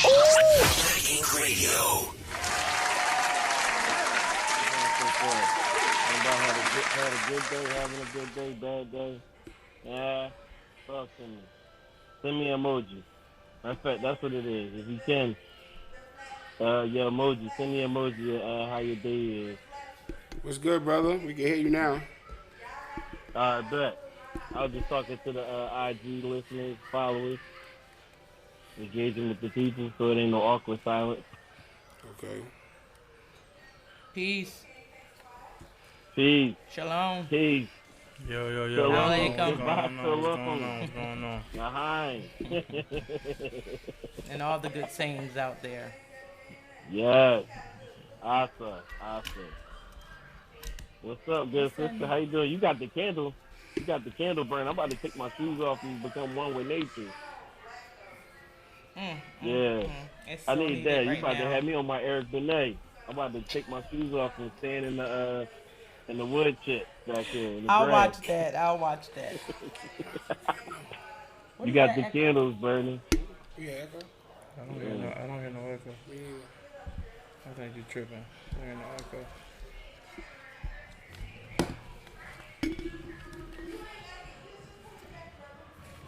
Radio. Had a good day, having a good day, bad day. Yeah, talk to me. Send me an emoji. In fact, that's what it is. If you can, your emoji. Send me an emoji. How your day is. What's good, brother? We can hear you now. I bet. I was just talking to the IG listeners, followers, engaging with the people, so it ain't no awkward silence. Okay. Peace. Peace. Shalom. Peace. Yo. Shalom. What's going on? Behind. And all the good sayings out there. Yes. Asa. What's up, good sister? How you doing? You got the candle. You got the candle burn. I'm about to take my shoes off and become one with nature. Yeah. I need that. You about to have me on my Eric Benet. I'm about to take my shoes off and stand in the wood chip back here. I'll watch that. You got the candles burning. Yeah, echo. I don't hear no echo. I think you're tripping. I hear no echo.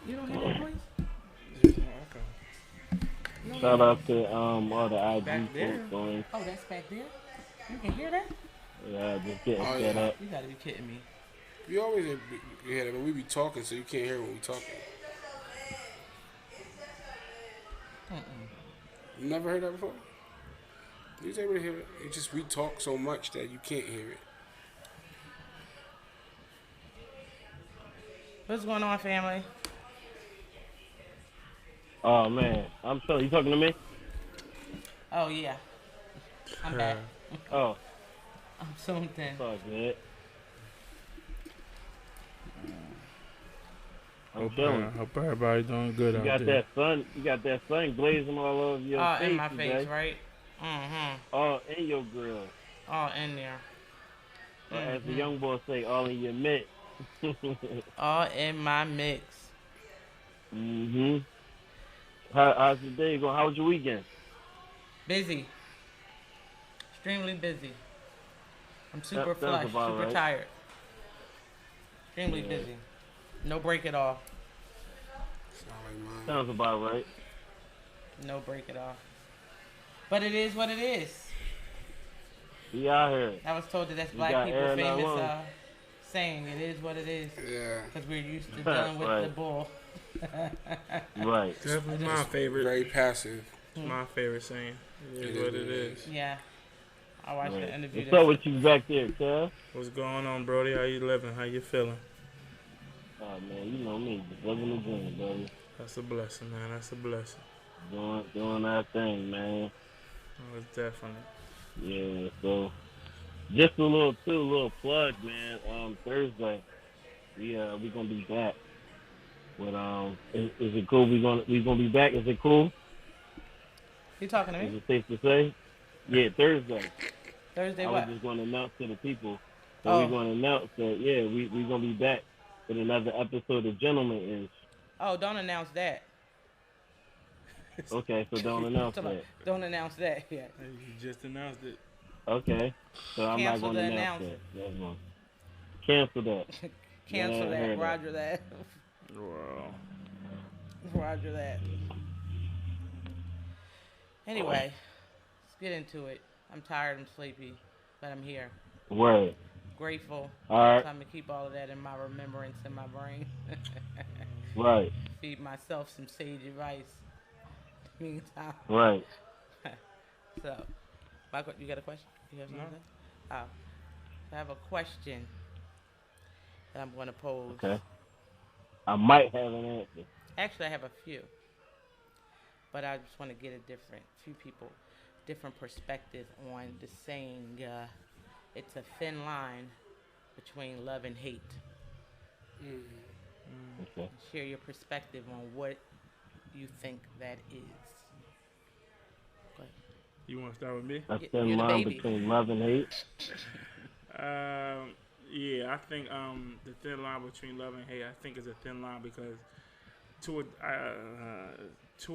You don't hear that voice? There's no echo. Shout out to all the IG Back there? folks going. Oh, that's back there? You can hear that? Yeah, just getting set up. You gotta be kidding me. You always hear that, but we be talking, so you can't hear when we talking. You never heard that before? You was able to hear it. It's just we talk so much that you can't hear it. What's going on, family? Oh man, I'm sorry. You talking to me? Oh, yeah. I'm back. Oh, I'm zoomed in. it's all good. I'm chilling. Hope everybody doing good You out got there. that sun. You got that sun glazing all over your All face. in my face, today. right? Mm-hmm. All in your grill. All in there. Or as the young boy say, all in your mitt. All in my mix. How's your day going? How was your weekend? Busy. Extremely busy. I'm super That sounds flushed, about super right. tired. Extremely busy. No break at all. Sound like mine. Sounds about right. No break at all. But it is what it is. We out here. I was told that that's You black got people air in our famous lungs. saying. It is what it is. Yeah. Because we're used to dealing with Right. the bull. Right. Definitely my favorite. Very passive. It's my favorite saying. It is what it is. Yeah. I watched the interview. What's up with you back there, cuz? What's going on, Brody? How you living? How you feeling? Oh man, you know me, just living the dream, baby. That's a blessing, man. That's a blessing. Doing that thing, man. Oh, it's definitely. Yeah, so just a little plug, man. Thursday, we gonna be back. But is it cool? We gonna be back. Is it cool? You talking to Is me? it safe to say? Yeah, Thursday. Thursday I what? was just gonna announce to the people. So Oh. we're gonna announce that we gonna be back with another episode of Gentleman Ish. Oh, don't announce that. Okay, so don't announce that. Don't announce that yet. Hey, you just announced it. Okay, so I'm not Cancel gonna the announce announcement. that. That's one. Cancel that. Cancel Yeah, I that. heard that. Roger that. Wow. Roger that. Anyway, let's get into it. I'm tired and sleepy, but I'm here. Word. Grateful. All right. Time to keep all of that in my remembrance in my brain. Right. Feed myself some sage advice. Meantime. Right. So, you got a question? You have something? No. Oh, I have a question that I'm going to pose. Okay. I might have an answer. Actually, I have a few, but I just want to get different perspective on the saying. It's a thin line between love and hate. Okay. Share your perspective on what you think that is. Go ahead. You want to start with me? A You're thin the line baby. between love and hate. Yeah, I think the thin line between love and hate, I think is a thin line because to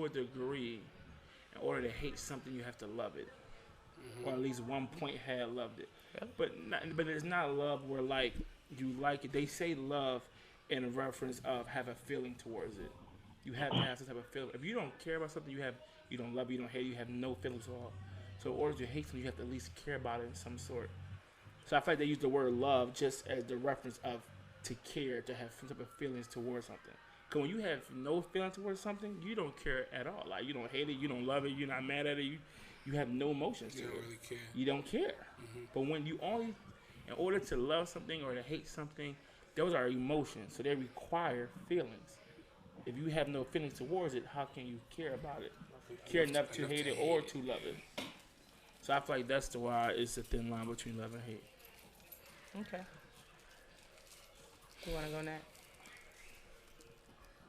a degree, in order to hate something, you have to love it, or at least one point had loved it. But it's not love where like you like it. They say love in reference of have a feeling towards it. You have to have some type of feeling. If you don't care about something, you don't love it, you don't hate it, you have no feelings at all. So in order to hate something, you have to at least care about it in some sort. So I feel like they use the word love just as the reference of to care, to have some type of feelings towards something. Because when you have no feeling towards something, you don't care at all. Like, you don't hate it, you don't love it, you're not mad at it, you have no emotions to it. You don't really care. You don't care. But when you only, in order to love something or to hate something, those are emotions. So they require feelings. If you have no feelings towards it, how can you care about it? Care enough to hate it or to love it. So I feel like that's the why it's a thin line between love and hate. Okay. You want to go next?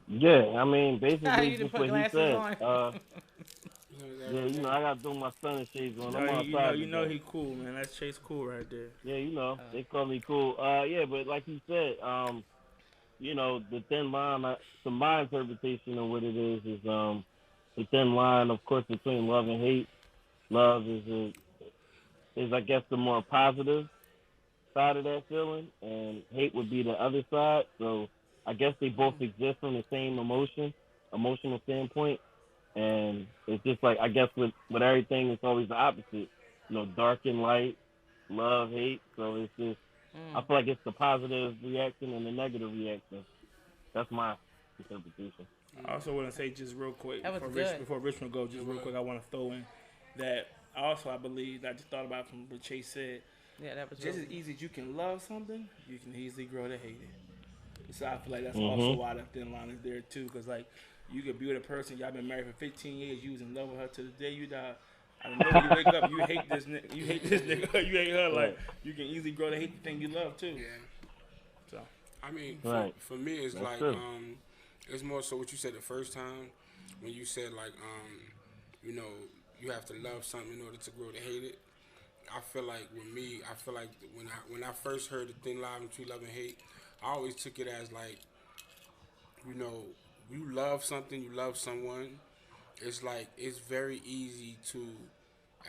Yeah, I mean, basically, You just put what he glasses said. on. Yeah, you know, I got to do my sun shades on. I'm No, outside. you know he cool, man. That's Chase cool right there. Yeah, you know, they call me cool. Yeah, but like you said, you know, the thin line, to my interpretation of what it is the thin line, of course, between love and hate. Love is I guess, the more positive side of that feeling, and hate would be the other side. So I guess they both exist from the same emotional standpoint. And it's just like, I guess with everything, it's always the opposite. You know, dark and light, love, hate. So it's just, I feel like it's the positive reaction and the negative reaction. That's my interpretation. I also want to say just real quick before Richmond goes, just real quick, I want to throw in that also I believe, I just thought about from what Chase said, Yeah, that was just as easy as you can love something, you can easily grow to hate it. So I feel like that's also why that thin line is there too, because like you could be with a person, y'all been married for 15 years, you was in love with her to the day you die. I don't know, you wake up, you hate this nigga, you hate her, like you can easily grow to hate the thing you love too. Yeah. So I mean, Right. for me, it's That's like true. it's more so what you said the first time when you said like you know, you have to love something in order to grow to hate it. I feel like with me, I feel like when I first heard the thin line between love and hate, I always took it as like, you know, you love something, you love someone. It's like it's very easy to,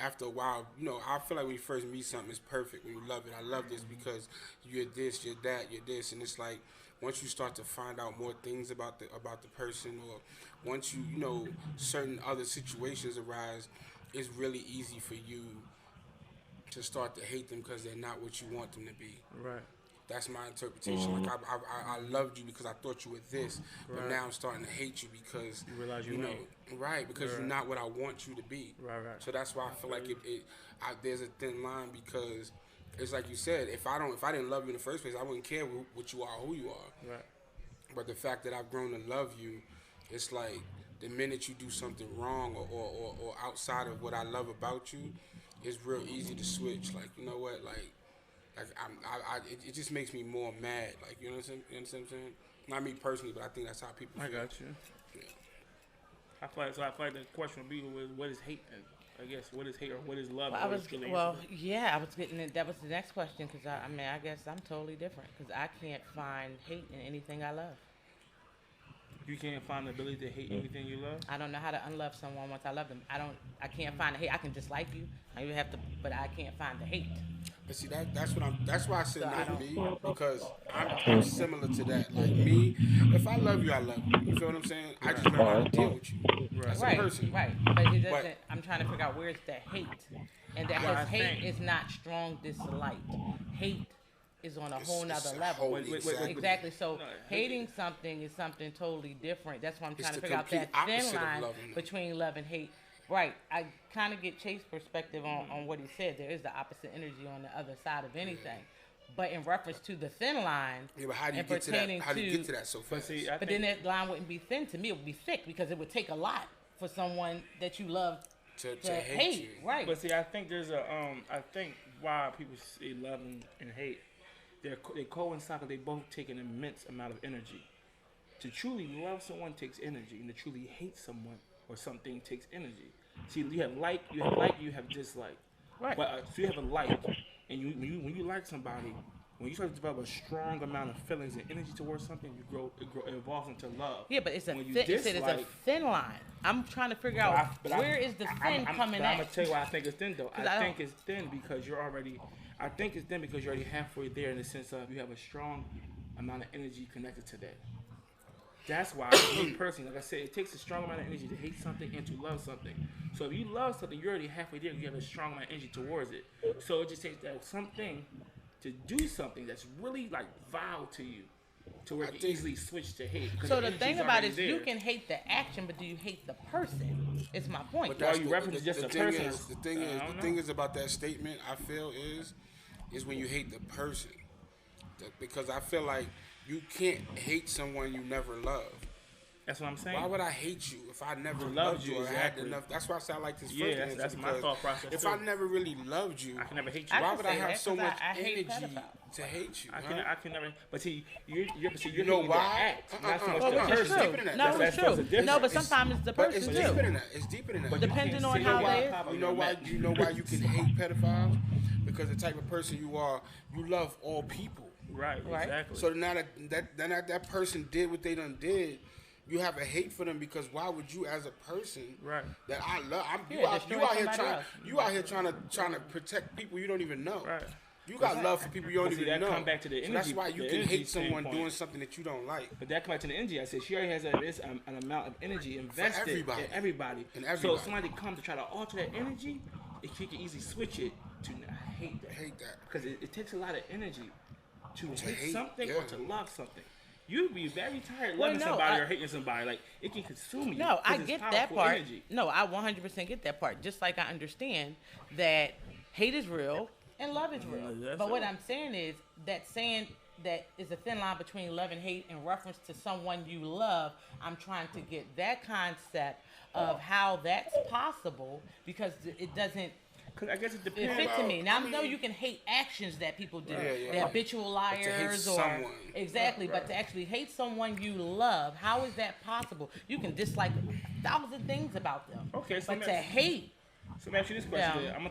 after a while, you know, I feel like when you first meet something, it's perfect when you love it. I love this because you're this, you're that, you're this, and it's like once you start to find out more things about the person, or once you know certain other situations arise, it's really easy for you to start to hate them because they're not what you want them to be. right. That's my interpretation. Like I loved you because I thought you were this, but now I'm starting to hate you because You realize you know, ain't. right? Because you're not what I want you to be. Right. So that's why I feel like there's a thin line, because it's like you said, if I didn't love you in the first place, I wouldn't care what you are, who you are. Right. But the fact that I've grown to love you, it's like the minute you do something wrong or outside of what I love about you, it's real easy to switch. Like, you know what, like it just makes me more mad. Like, you know what I'm saying? Not me personally, but I think that's how people feel. I got you. Yeah. I feel like the question would be, what is hate then? I guess, what is hate or what is love? Well, I was getting it. That was the next question, because I mean, I guess I'm totally different, because I can't find hate in anything I love. You can't find the ability to hate anything you love? I don't know how to unlove someone once I love them. I can't find the hate. I can dislike you. You have to, but I can't find the hate. But see, that's why I said not me, because I'm similar to that. Like me, if I love you, I love you. You feel what I'm saying? I just know how to deal with you as a person. Right. But it doesn't. I'm trying to figure out where's the hate, and that Well, his hate is not strong dislike. Hate is on a whole nother level. Exactly. So hating something is something totally different. That's why I'm trying to figure out that thin line between love and hate. Right. I kind of get Chase's perspective on what he said. There is the opposite energy on the other side of anything. But in reference to the thin line, but how do you get to that? How do you get to that so fast? But then that line wouldn't be thin to me. It would be thick, because it would take a lot for someone that you love to hate you. Right. But see, I think there's I think why people say love and hate, they coincide because they both take an immense amount of energy. To truly love someone takes energy, and to truly hate someone or something takes energy. See, you have you have dislike. Right. But so you have a like, and when you like somebody, When you start to develop a strong amount of feelings and energy towards something, it evolves into love. Yeah, but it's a When you thin, it said it's a dislike- thin line. I'm trying to figure out where is the thin coming I'm gonna at. tell you why I think it's thin though. I I think it's thin because you're already halfway there in the sense of you have a strong amount of energy connected to that. That's why, me personally, like I said, it takes a strong amount of energy to hate something and to love something. So if you love something, you're already halfway there. You have a strong amount of energy towards it. So it just takes that something to do something that's really like vile to you, to where you can easily switch to hate. So the thing about it is, you can hate the action, but do you hate the person? It's my point. But that's you reference just the person. The thing is about that statement. I feel is when you hate the person, because I feel like you can't hate someone you never loved. That's what I'm saying. Why would I hate you if I never loved loved you, you or exactly. had enough? That's why I say I like this first Yeah, answer. that's my because thought process if too. I never really loved you, I can never hate you. why can would I say have that, so 'cause much I hate energy pedophiles. to hate you? I can never. But see, you're You know hating why? the act, not so much Well, the which is person. deeper true. than that. No, That's- it's that's a true. difference. No, but sometimes it's the But person it's too. deeper than that. It's deeper than that. But Depending on you how can't they say is. Papa, You know why? You know why you can hate pedophiles? Because the type of person you are, you love all people. Right, Right. exactly. So now that person did what they done did, you have a hate for them because why would you, as a person, Right. that I love, you Yeah, out destroy here somebody trying, else. you out here trying to protect people you don't even know. Right. You got love for people you don't But see, even that know. come back to the So that's energy- why you the can energy hate someone standpoint. doing something that you don't like. But that comes back to the energy. I said she already has an amount of energy invested everybody. in everybody. In So everybody. if somebody comes to try to alter that energy, she can easily switch it to not hate that. I hate that. Because it takes a lot of energy to hate hate, something yeah. or to love something. You'd be very tired Well, loving no, somebody or hating somebody. Like, it can consume you. No, 'cause I it's get that powerful part. energy. No, I 100% get that part. Just like I understand that hate is real and love is real. that's But what it. I'm saying is that saying that is a thin line between love and hate in reference to someone you love. I'm trying to get that concept of how that's possible because it doesn't. Because I guess it It depends. fit to me. Now I know you can hate actions that people do. Yeah. They're habitual hate liars or someone. exactly. But to actually hate someone you love, how is that possible? You can dislike 1,000 things about them. Okay, so but let to me- hate, So let me ask you this question. Yeah. Then. I'm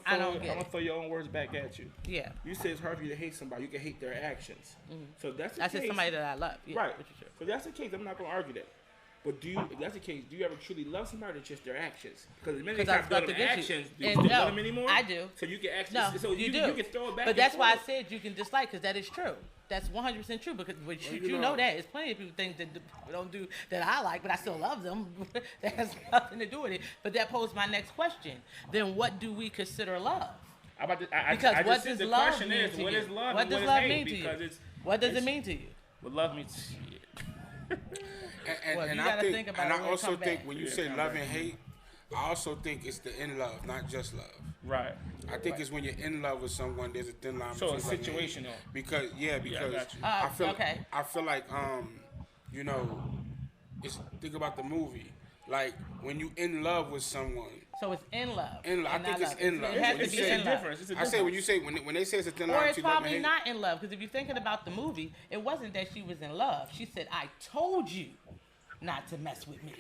I don't get gonna it. throw your own words back at you. yeah, You say it's hard for you to hate somebody. You can hate their actions. So if that's the I case. said somebody that I love. Yeah, Right. which is true. So if that's the case, I'm not gonna argue that. But if that's the case, do you ever truly love somebody or just their actions? Because the minute they 'Cause I was start about building to get you. actions, do you And still no, love them anymore? I do. So you can actually, No, so you do. You can throw it back. But and that's why I forth. said you can dislike because that is true. That's 100% true because you you know- know that. There's plenty of people think that don't do that I like, but I still love them. That has nothing to do with it. But that posed my next question. Then what do we consider love? Because Because what said does the love question mean is, to what you? is love What and does what love is hate? mean to you? Because it's What does it it's- mean to you? What love means shit. Well, And you I gotta think, think about and it I when it also come think back. when you Yeah, say come love back. and hate, I also think it's the in love, not just love. Right. I think it's when you're in love with someone, there's a thin line So between it's love and hate. situational. Because because got you. I feel okay. I feel like you know, think about the movie. Like when you in love with someone, So it's in love. I and think not it's love. in love. It has When to you be say- in love. difference. It's a I say difference. when you say when they say it's a thin Or line it's between love and probably hate. not in love, because if you're thinking about the movie, it wasn't that she was in love. She said, I told you not to mess with me.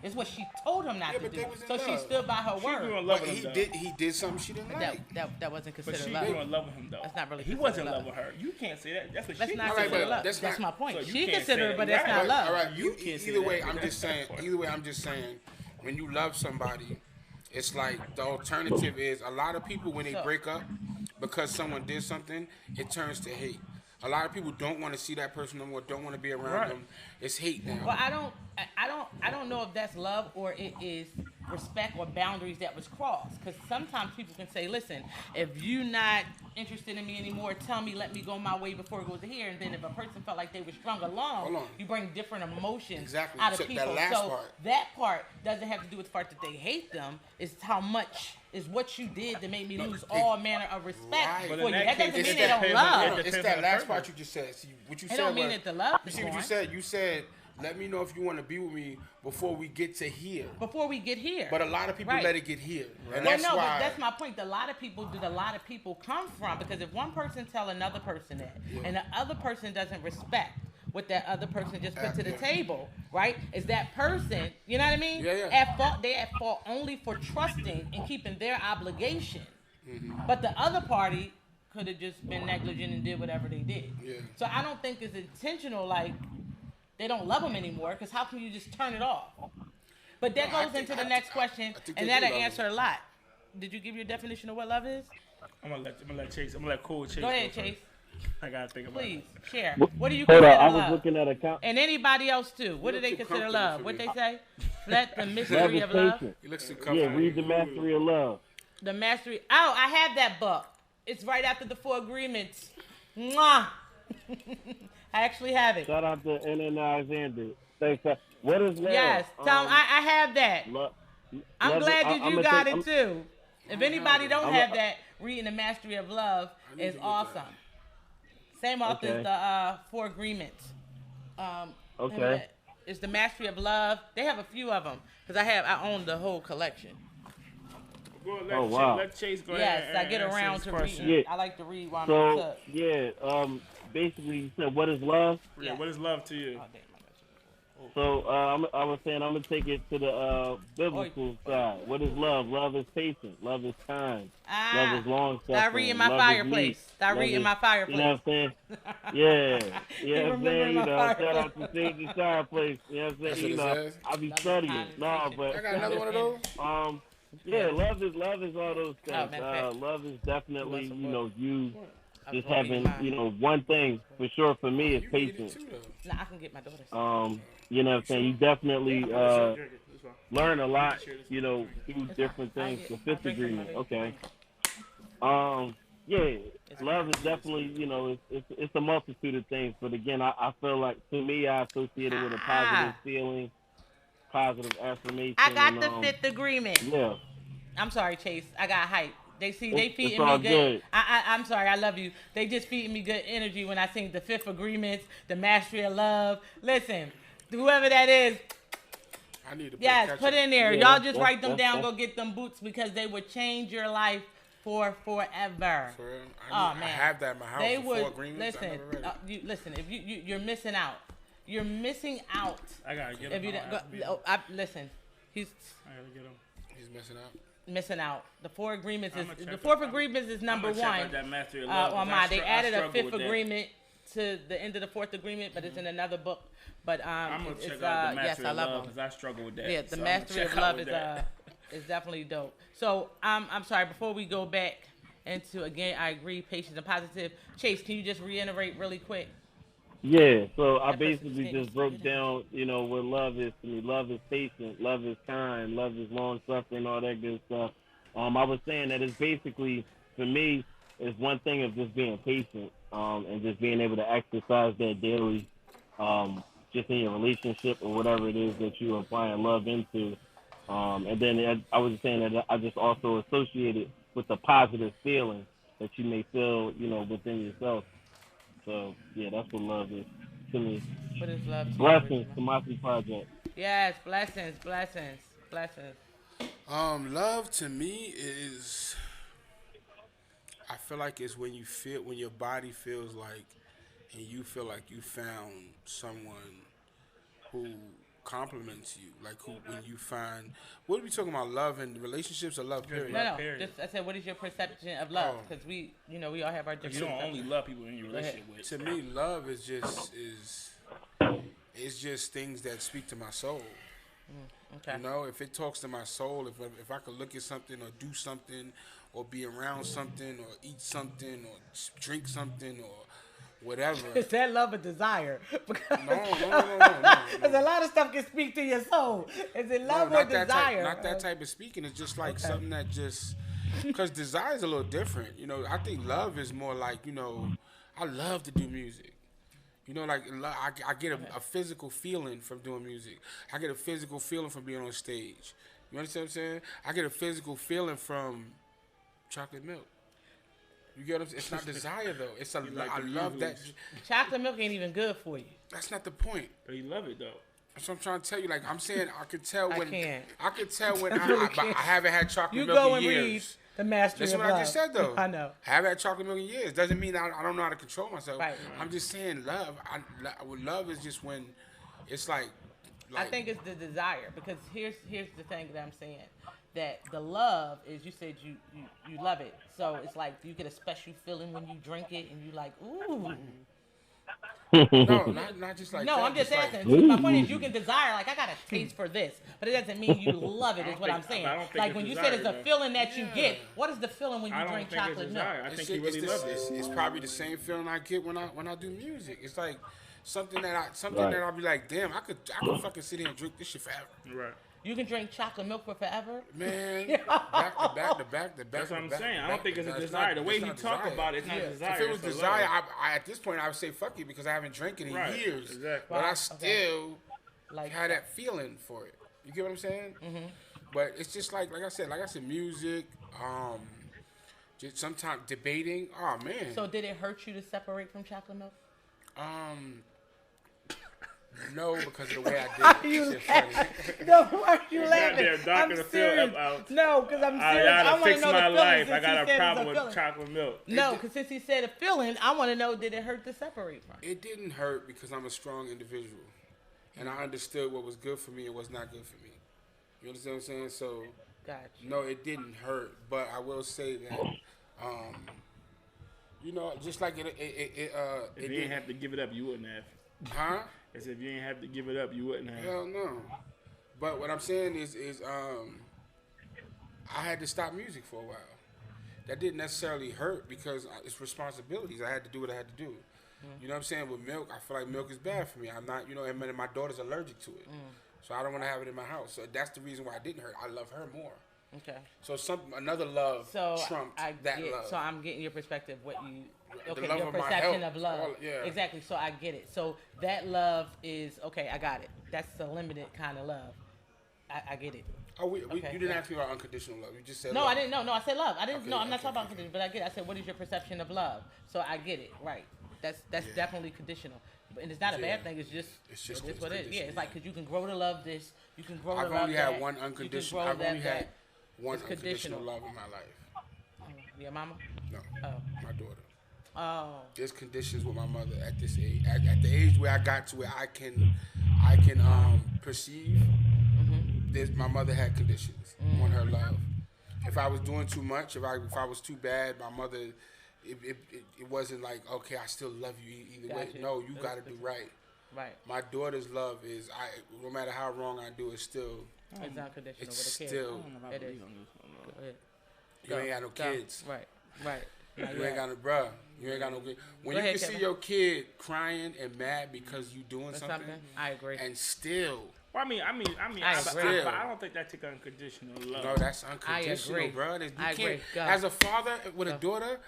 It's what she told him not Yeah, to but do. they was in So she love. stood by her She word. grew in love But with he him. did something she didn't like. That wasn't But considered she love. grew in love with him though. That's not really He wasn't in considered love love. with her. You can't say that. That's what That's she not All right, considered but love. that's That's not- my point. so you She can't considered say it, but it. that's Right. not love. All right, You can't say either that. way, I'm just saying. Either way, I'm just saying. When you love somebody, it's like the alternative is a lot of people when they So- break up because someone did something, it turns to hate. A lot of people don't want to see that person no more. Don't want to be around Right. them. It's hate now. Well, I don't know if that's love or it is respect or boundaries that was crossed. Because sometimes people can say, listen, if you're not interested in me anymore, tell me, let me go my way before it goes to here. And then if a person felt like they were strung Hold along, on. you bring different emotions Exactly. out of So that people. last So part. that part doesn't have to do with the part that they hate them. It's how much is what you did that made me lose all manner of respect Right. for But you. in That that doesn't case, mean it they don't depends on- love. it It's depends that on the last person. part you just said. See, what you It said don't mean was, that the love you is see what you gone. said? You said, let me know if you want to be with me before we get to here. Before we get here. But a lot of people Right. let it get here. And Well, that's no, why. but that's my point. A lot of people come from? Because if one person tell another person that, and the other person doesn't respect what that other person just put to the Yeah. table, right? Is that person, you know what I mean? Yeah, yeah. At fault, they at fault only for trusting and keeping their obligation. Mm-hmm. But the other party could have just been negligent and did whatever they did. Yeah. So I don't think it's intentional. Like they don't love them anymore. Because how can you just turn it off? But that goes into the next question, and that'll answer a lot. Did you give your definition of what love is? I'm gonna let Chase. I'm gonna let Cole Chase. Go ahead, Chase. I gotta think about Please it. share. What do you Hold consider on, I was love? looking at a count. And anybody else too. What do they consider love? What they say? Let the mystery of love. He looks too Yeah, comfortable. read The Mastery of Love. The mastery. Oh, I have that book. It's right after the 4 Agreements. Mwah. I actually have it. Shout out to N.N. Alexander. Thanks. What is love? Yes, Tom, I have that. I'm glad that you got it too. If anybody don't have that, reading The Mastery of Love is awesome. Same author as the 4 Agreements. Okay. It's The Mastery of Love. They have a few of them because I own the whole collection. Let Chase go ahead. Yes, I get around to reading. Yeah. I like to read while I'm So up. yeah, basically you said what is love? Yeah, what is love to you? Oh, damn, So I was saying I'm gonna take it to the biblical side. What is love? Love is patient. Love is kind. Love is long suffering. Start reading my fireplace. Start reading my fireplace. You know what I'm saying? Yeah. You know what I'm saying? You know, fireplace. shout out to Sage the Fireplace. You know what I'm saying? You know, I be studying. No, but I got another one of those. Yeah, love is all those things. matter Love is definitely, some you know, you just I'll read having, mine. you know, one thing for sure for me is You read it patience. too, though. Nah, I can get my daughter. You know what I'm saying? You definitely learn a lot, you know, through different things. The 5th agreement, okay. Yeah, love is definitely, you know, it's a multitude of things. But again, I feel like, to me, I associate it with a positive feeling, positive affirmation. I got and, the 5th agreement. Yeah. I'm sorry, Chase. I got hype. They feeding it's me all good. good. I'm sorry. I love you. They just feeding me good energy when I sing the 5th agreements, the mastery of love. Listen, whoever that is, I need to put in there. Yeah, Y'all just write them down. Go get them boots because they would change your life for forever. For real? Oh man, I have that in my house. They the would 4 agreements. I listen. never read it. Listen. If you're missing out. You're missing out. I gotta get If him. you listen, he's I gotta get him. He's messing up. missing out. The 4 agreements is I'ma the check 4th out- agreements is number I'ma check out 1. that Mastery of Love, 'cause On I mine, they str- I added a struggle 5th with that. agreement to the end of the 4th agreement, but it's in another book. But I'm gonna it's check out the yes, Mastery I of Love love them. because I struggle with that. Yeah, the So I'ma Mastery check of out Love with is that. is definitely dope. So I'm sorry. Before we go back into again, I agree, patience and positive. Chase, can you just reiterate really quick? Yeah, so I That person's basically getting just broke figured down, you know, what love is to me. Love is patient, love is kind, love is long suffering, all that good stuff. I was saying that it's basically, for me, it's one thing of just being patient, and just being able to exercise that daily, just in your relationship or whatever it is that you're applying love into. And then I was saying that I just also associate it with the positive feeling that you may feel, you know, within yourself. So, yeah, that's what love is to me. What is love to you? Blessings to Mossy Project. Yes, blessings. Love to me is, I feel like it's when your body feels like, and you feel like you found someone who compliments you, like when you find, what are we talking about, love and relationships or love period? No. Period. Just, I said, what is your perception of love? Oh. Because we all have our different. You don't perceptions. only love people in your relationship with. To me, love is just things that speak to my soul. Okay. You know, if it talks to my soul, if I could look at something or do something or be around something or eat something or drink something or whatever. Is that love or desire? Because No. Because a lot of stuff can speak to your soul. Is it love or desire? Not that type of speaking. It's just like something that just, because desire is a little different. You know, I think love is more like, you know, I love to do music. You know, like I get a physical feeling from doing music. I get a physical feeling from being on stage. You understand what I'm saying? I get a physical feeling from chocolate milk. You get what I'm saying? It's not desire though. It's I love that. Chocolate milk ain't even good for you. That's not the point. But you love it though. That's what I'm trying to tell you. Like I'm saying, I could tell when can't. I could tell when really I can't. haven't had chocolate You milk go in and years. read the Mastery That's of what Love. I just said though. I know. I haven't had chocolate milk in years. Doesn't mean I don't know how to control myself. Right. I'm just saying love. Love is just when it's like I think it's the desire, because here's the thing that I'm saying, that the love is, you said you love it, so it's like you get a special feeling when you drink it and you like, ooh. No, not just like No, that. I'm just like, asking. So my point is, you can desire, like, I got a taste for this, but it doesn't mean you love it. Is what I'm saying. Like when you said it's a feeling that you get. What is the feeling when you drink chocolate milk? I think you really love it. It's probably the same feeling I get when I do music. It's like something that I'll be like, damn, I could fucking sit here and drink this shit forever. Right. You can drink chocolate milk for forever? Man, back to back. That's what I'm saying. I don't think it's a desire. The way he talk about it, it's not a desire. If it was desire, I at this point I would say fuck it, because I haven't drank it in years. Exactly. But I still like had that feeling for it. You get what I'm saying? Mm-hmm. But it's just like I said, music, just sometimes debating. Oh man. So did it hurt you to separate from chocolate milk? No, because of the way I did it. You no, why are you laughing? I'm serious. No, because I'm serious. I gotta fix my life. I got a problem with chocolate milk. No, because since he said a feeling, I want to know, did it hurt to separate from? It didn't hurt because I'm a strong individual, and I understood what was good for me and what's not good for me. You understand what I'm saying? So, gotcha. No, it didn't hurt, but I will say that, just like it if you didn't have to give it up, you wouldn't have. Huh? As if you didn't have to give it up, you wouldn't have. Hell no. But what I'm saying is I had to stop music for a while. That didn't necessarily hurt because it's responsibilities. I had to do what I had to do. You know what I'm saying? With milk, I feel like milk is bad for me. I'm not, and my daughter's allergic to it. So I don't want to have it in my house. So that's the reason why it didn't hurt. I love her more. Okay. So another love trumped that love. So I'm getting your perspective, your of perception of love. Yeah. Exactly. So I get it. So that love is, okay, I got it. That's the limited kind of love. I get it. You didn't ask me about unconditional love. You just said no, love. I didn't know. No, I said love. I didn't know. I'm not talking about conditional, but I get it. I said, what is your perception of love? So I get it. Right. That's definitely conditional. And it's not a bad thing. It's just what it is. Yeah, it's like, because you can grow to love this. You can grow to love that. I've only had one unconditional. I've only had one it's unconditional love in my life. Your mama? No. Oh. My daughter. Oh. There's conditions with my mother at this age. At the age where I got to where I can perceive. My mother had conditions on her love. If I was doing too much, if I was too bad, my mother, it wasn't like, okay, I still love you either way. No, you got to do right. Right. My daughter's love is, no matter how wrong I do, it's still. It's unconditional with a kid. Still. It is. You ain't got no kids. Right. You ain't got no bruh. You ain't got no kid. When you can see your kid crying and mad because you doing something, I agree. And still. Well, I agree. But I don't think that takes unconditional love. No, that's unconditional, bro. I agree. As a father with a daughter,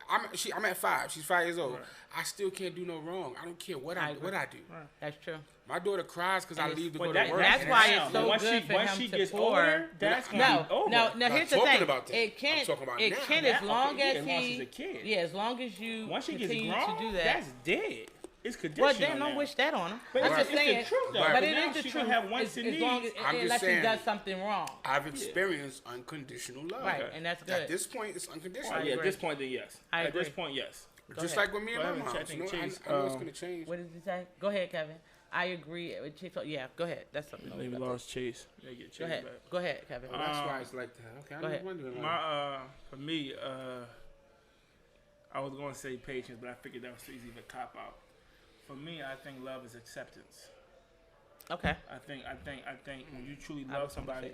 I'm at 5. She's 5 years old. Right. I still can't do no wrong. I don't care what I do. Right. That's true. My daughter cries because I leave to go to work. That's why it's so good for him she to gets pour. Older, that's over. No. Here's the thing. About that. It can. It can as long as he's a kid. Yeah, as long as you once she continue gets grown, to do that. That's dead. It's conditional. Well, then don't wish that on him. But I'm just saying. It's the truth, though. But it is the truth. Have once as long as, unless she does something wrong. I've experienced unconditional love. Right, and that's good. At this point, it's unconditional. At this point, then yes. At this point, yes. Just like with me and my mom. I know it's going to change. What did you say? Go ahead, Kevin. I agree with Chase. Yeah, go ahead. That's something. They lost Chase. They get Chase go ahead. back. Go ahead, Kevin. That's why it's like that. Okay, I'm wondering. For me, I was going to say patience, but I figured that was too easy of a cop out. For me, I think love is acceptance. Okay. I think when you truly love somebody,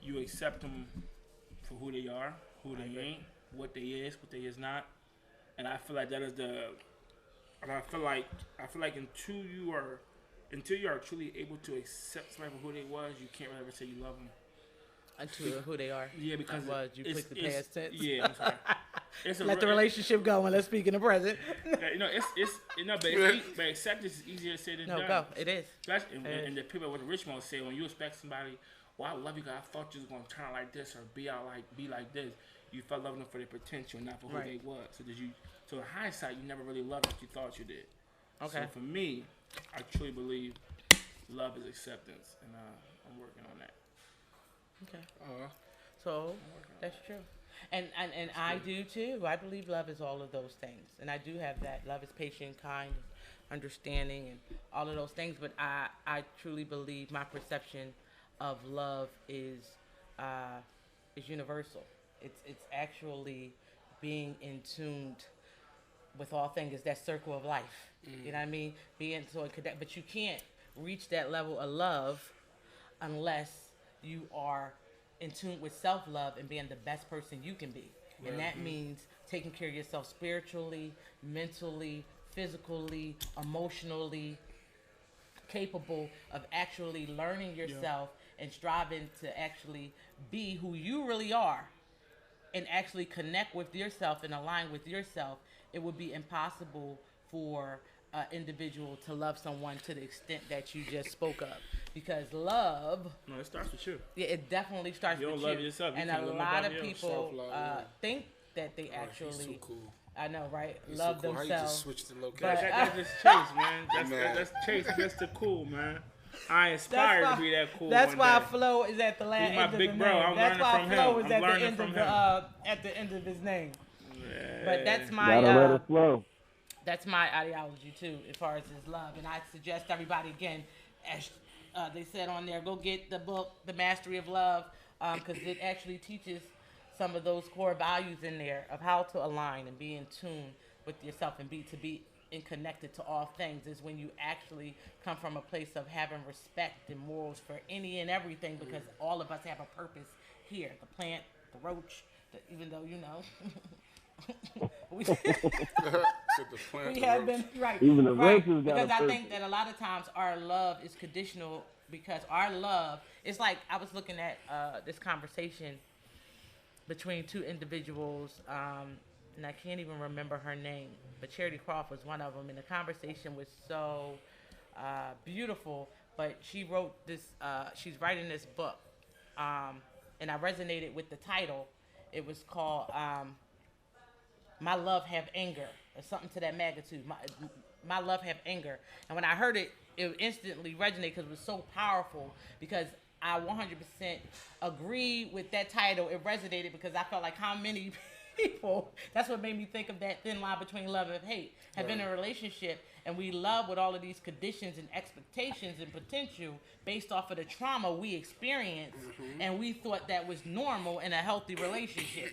you accept them for who they are, who they ain't, what they is, what they is not, and I feel like that is the. And I feel like until you are truly able to accept somebody for who they was, you can't really ever say you love them. Until who they are. Yeah, because you put the past tense. Yeah, I'm sorry. Let the relationship go and let's speak in the present. But acceptance is easier to say than done. No, go. It is. And the people with the rich most say, when you expect somebody, well, I love you, God, I thought you was gonna turn out like this or be like this. You felt loving them for their potential, not for who they was. So in hindsight, you never really loved what you thought you did. Okay. So for me, I truly believe love is acceptance, and I'm working on that. Okay. So that's true. And I do too. I believe love is all of those things. And I do have that. Love is patient, kind, understanding, and all of those things. But I truly believe my perception of love is universal. It's actually being in tuned with all things. It's that circle of life. You know what I mean? Being so connected, but you can't reach that level of love unless you are in tune with self-love and being the best person you can be. And that means taking care of yourself spiritually, mentally, physically, emotionally, capable of actually learning yourself and striving to actually be who you really are and actually connect with yourself and align with yourself. It would be impossible for an individual to love someone to the extent that you just spoke of. Because love... No, it starts with you. Yeah, it definitely starts with you. You don't love yourself. You and can't a love lot of nobody else. people Self-love, think that they He's actually... so cool. I know, right? He's Love so cool. How you themselves. just switched the But, location? That's just Chase, man. Man. That's Chase, Mr. Cool, man. I inspired to be that cool. That's one why day. Flo is at the last He's my end of big the bro. name. I'm That's learning why from Flo him. is I'm at the learning end from of him. at the end of his name. Yeah. But that's Gotta let my it flow. that's my ideology too, as far as his love. And I suggest everybody again, as they said on there, go get the book, The Mastery of Love, because it actually teaches some of those core values in there of how to align and be in tune with yourself and be and connected to all things. Is when you actually come from a place of having respect and morals for any and everything, because all of us have a purpose here. The plant, the roach, even though we, we have been right. Even the right. roaches got Because a I purpose. think that a lot of times our love is conditional, because our love, it's like I was looking at this conversation between two individuals, and I can't even remember her name, but Charity Croft was one of them, and the conversation was so beautiful. But she wrote this, she's writing this book, and I resonated with the title. It was called My Love Have Anger, or something to that magnitude. My Love Have Anger. And when I heard it, it instantly resonated because it was so powerful, because I 100% agree with that title. It resonated because I felt like how many people, that's what made me think of that thin line between love and hate, have been in a relationship and we love with all of these conditions and expectations and potential based off of the trauma we experienced, and we thought that was normal in a healthy relationship,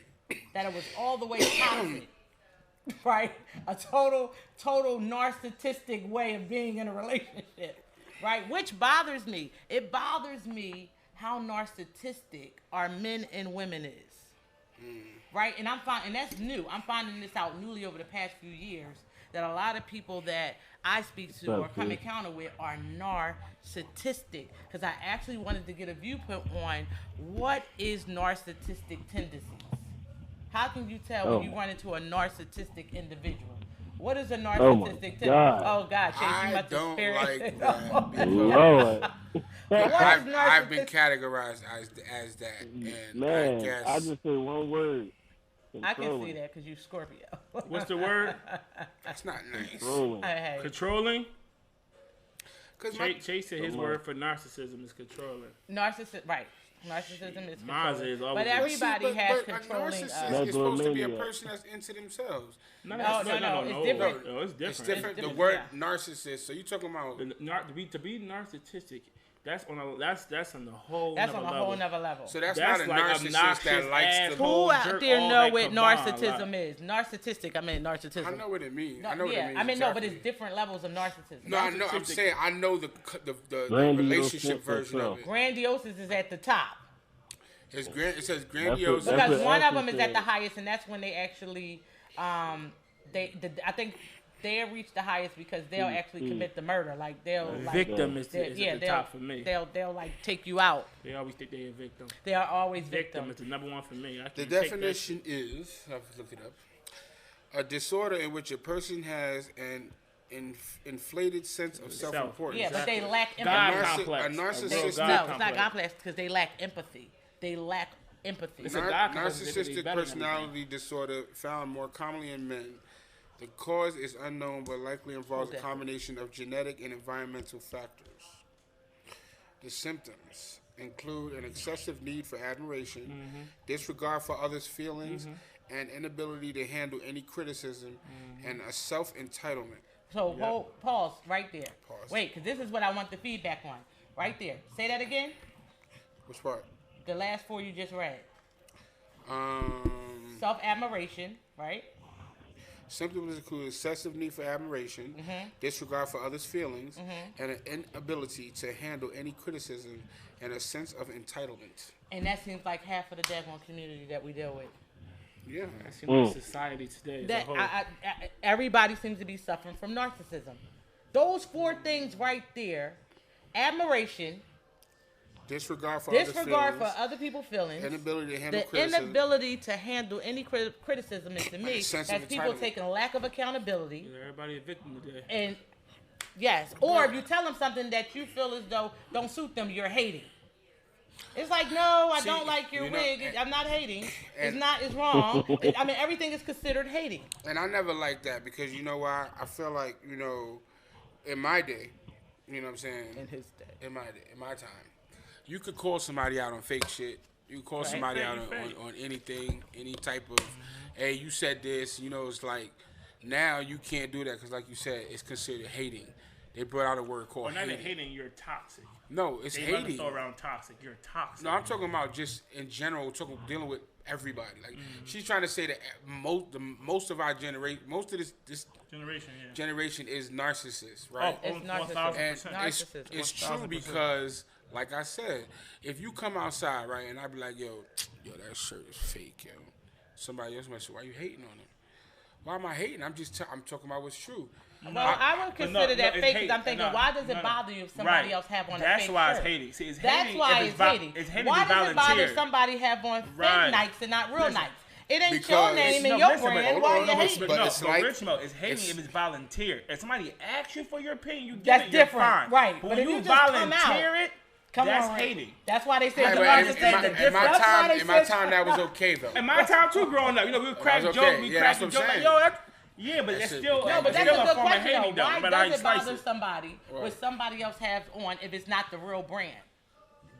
that it was all the way toxic. Right? A total narcissistic way of being in a relationship. Right? Which bothers me. It bothers me how narcissistic our men and women is. Right? And and that's new. I'm finding this out newly over the past few years, that a lot of people that I speak to or come encounter with are narcissistic. Because I actually wanted to get a viewpoint on what is narcissistic tendencies. How can you tell when you run into a narcissistic individual? What is a narcissistic tendency? Oh, God, Chase, you must have like that. Lord. I've been categorized as that. And Man, I guess I just say one word. I can see that because you Scorpio. What's the word? that's not nice. Controlling. Hey. Controlling. Because Chase said his word for narcissism is controlling. Right. Narcissism is Mine controlling. is always But everybody has but controlling. a narcissist is supposed to be a Megalomania. person that's into themselves. No, it's different. No, it's different. It's different. The different, word yeah. narcissist. So you talking about? To be narcissistic, that's on a whole. That's on a whole nother level. So that's That's not a like narcissist obnoxious that likes ass to. Who out jerk there all know that what combined, narcissism like- is? Narcissistic. I mean narcissism. I know what it means. No, I know what it means. I mean, no, but exactly. it's different levels of narcissism. No, I know. I'm narcissistic. saying I know the Grandiose relationship sense of version of self. it. Grandiose is at the top. It says grandiose. That's Because what one of Ashley them is said. at the highest, and that's when they actually, I think they'll reach the highest because they'll actually commit the murder. Like they'll like, Victim is they'll- at the they'll- top for me. They'll like take you out. They always think they're a victim. They are always Victim victim. is the number one for me. I The can't take that definition is, I've looked it up, a disorder in which a person has an inflated sense of Self. self-importance. Yeah, but they lack God empathy. complex. a narcissist- real No, God No, it's complex. not complex because they lack empathy. They lack empathy. It's a God complex. They Narcissistic better than personality disorder found more commonly in men. The cause is unknown, but likely involves a Okay. combination of genetic and environmental factors. The symptoms include an excessive need for admiration, disregard for others' feelings, and inability to handle any criticism, and a self-entitlement. So pause right there. Pause. Wait, because this is what I want the feedback on. Right there. Say that again. Which part? The last 4 you just read. Um, Self-admiration, right? Symptoms include excessive need for admiration, disregard for others' feelings, and an inability to handle any criticism and a sense of entitlement. And that seems like half of the daggone community that we deal with. Yeah. That seems like society today as a whole. Everybody seems to be suffering from narcissism. Those 4 things right there: admiration, Disregard for other people's feelings, inability to handle the criticism, inability to handle any criticism, and to me, sense that's of people entitlement. taking a lack of accountability. Everybody a victim today. And yes, or if you tell them something that you feel as though don't suit them, you're hating. It's like, no, I don't like your wig. I'm not hating. It's wrong. I mean, everything is considered hating. And I never liked that because you know why? I feel like, you know, in my day, you know what I'm saying? In his day. In my time, you could call somebody out on fake shit. You could call somebody out on anything, any type of, hey, you said this. You know, it's like, now you can't do that because, like you said, it's considered hating. They brought out a word called not hating. hating, you're toxic. No, it's they hating. They throw around toxic. You're toxic. No, I'm talking about just in general, dealing with everybody. Like she's trying to say that most of our generation, most of this generation is narcissist, right? Oh, it's narcissist. And it's true because, like I said, if you come outside, right, and I be like, yo, that shirt is fake, yo. Somebody else might say, why you hating on it? Why am I hating? I'm talking about what's true. Well, I would consider that fake because I'm thinking, why does it bother you if somebody else have on a fake shirt? That's why it's hating. See, That's why it's hating. Why does it bother somebody have on fake Nikes and not real Nikes? It ain't your name and your brand. Why you hating? But it's like, it's hating if it's volunteer. If somebody asks you for your opinion, you get that's it, different, you're fine. Right? But when you volunteer it, that's hating. That's why they say in my time that was okay though. In my time too, growing up, you know, we would crack jokes, we crack jokes like, yo, yeah, but that's still but that's a good question though. Why but does it bother somebody what somebody else has on if it's not the real brand?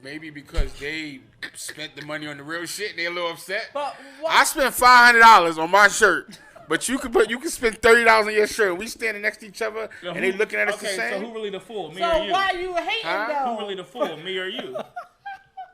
Maybe because they spent the money on the real shit and they're a little upset. But I spent $500 on my shirt, but you can spend $30 on your shirt. We standing next to each other and they looking at us the same. Okay, so who really the fool, me or you? So why you hating though? Who really the fool, me or you?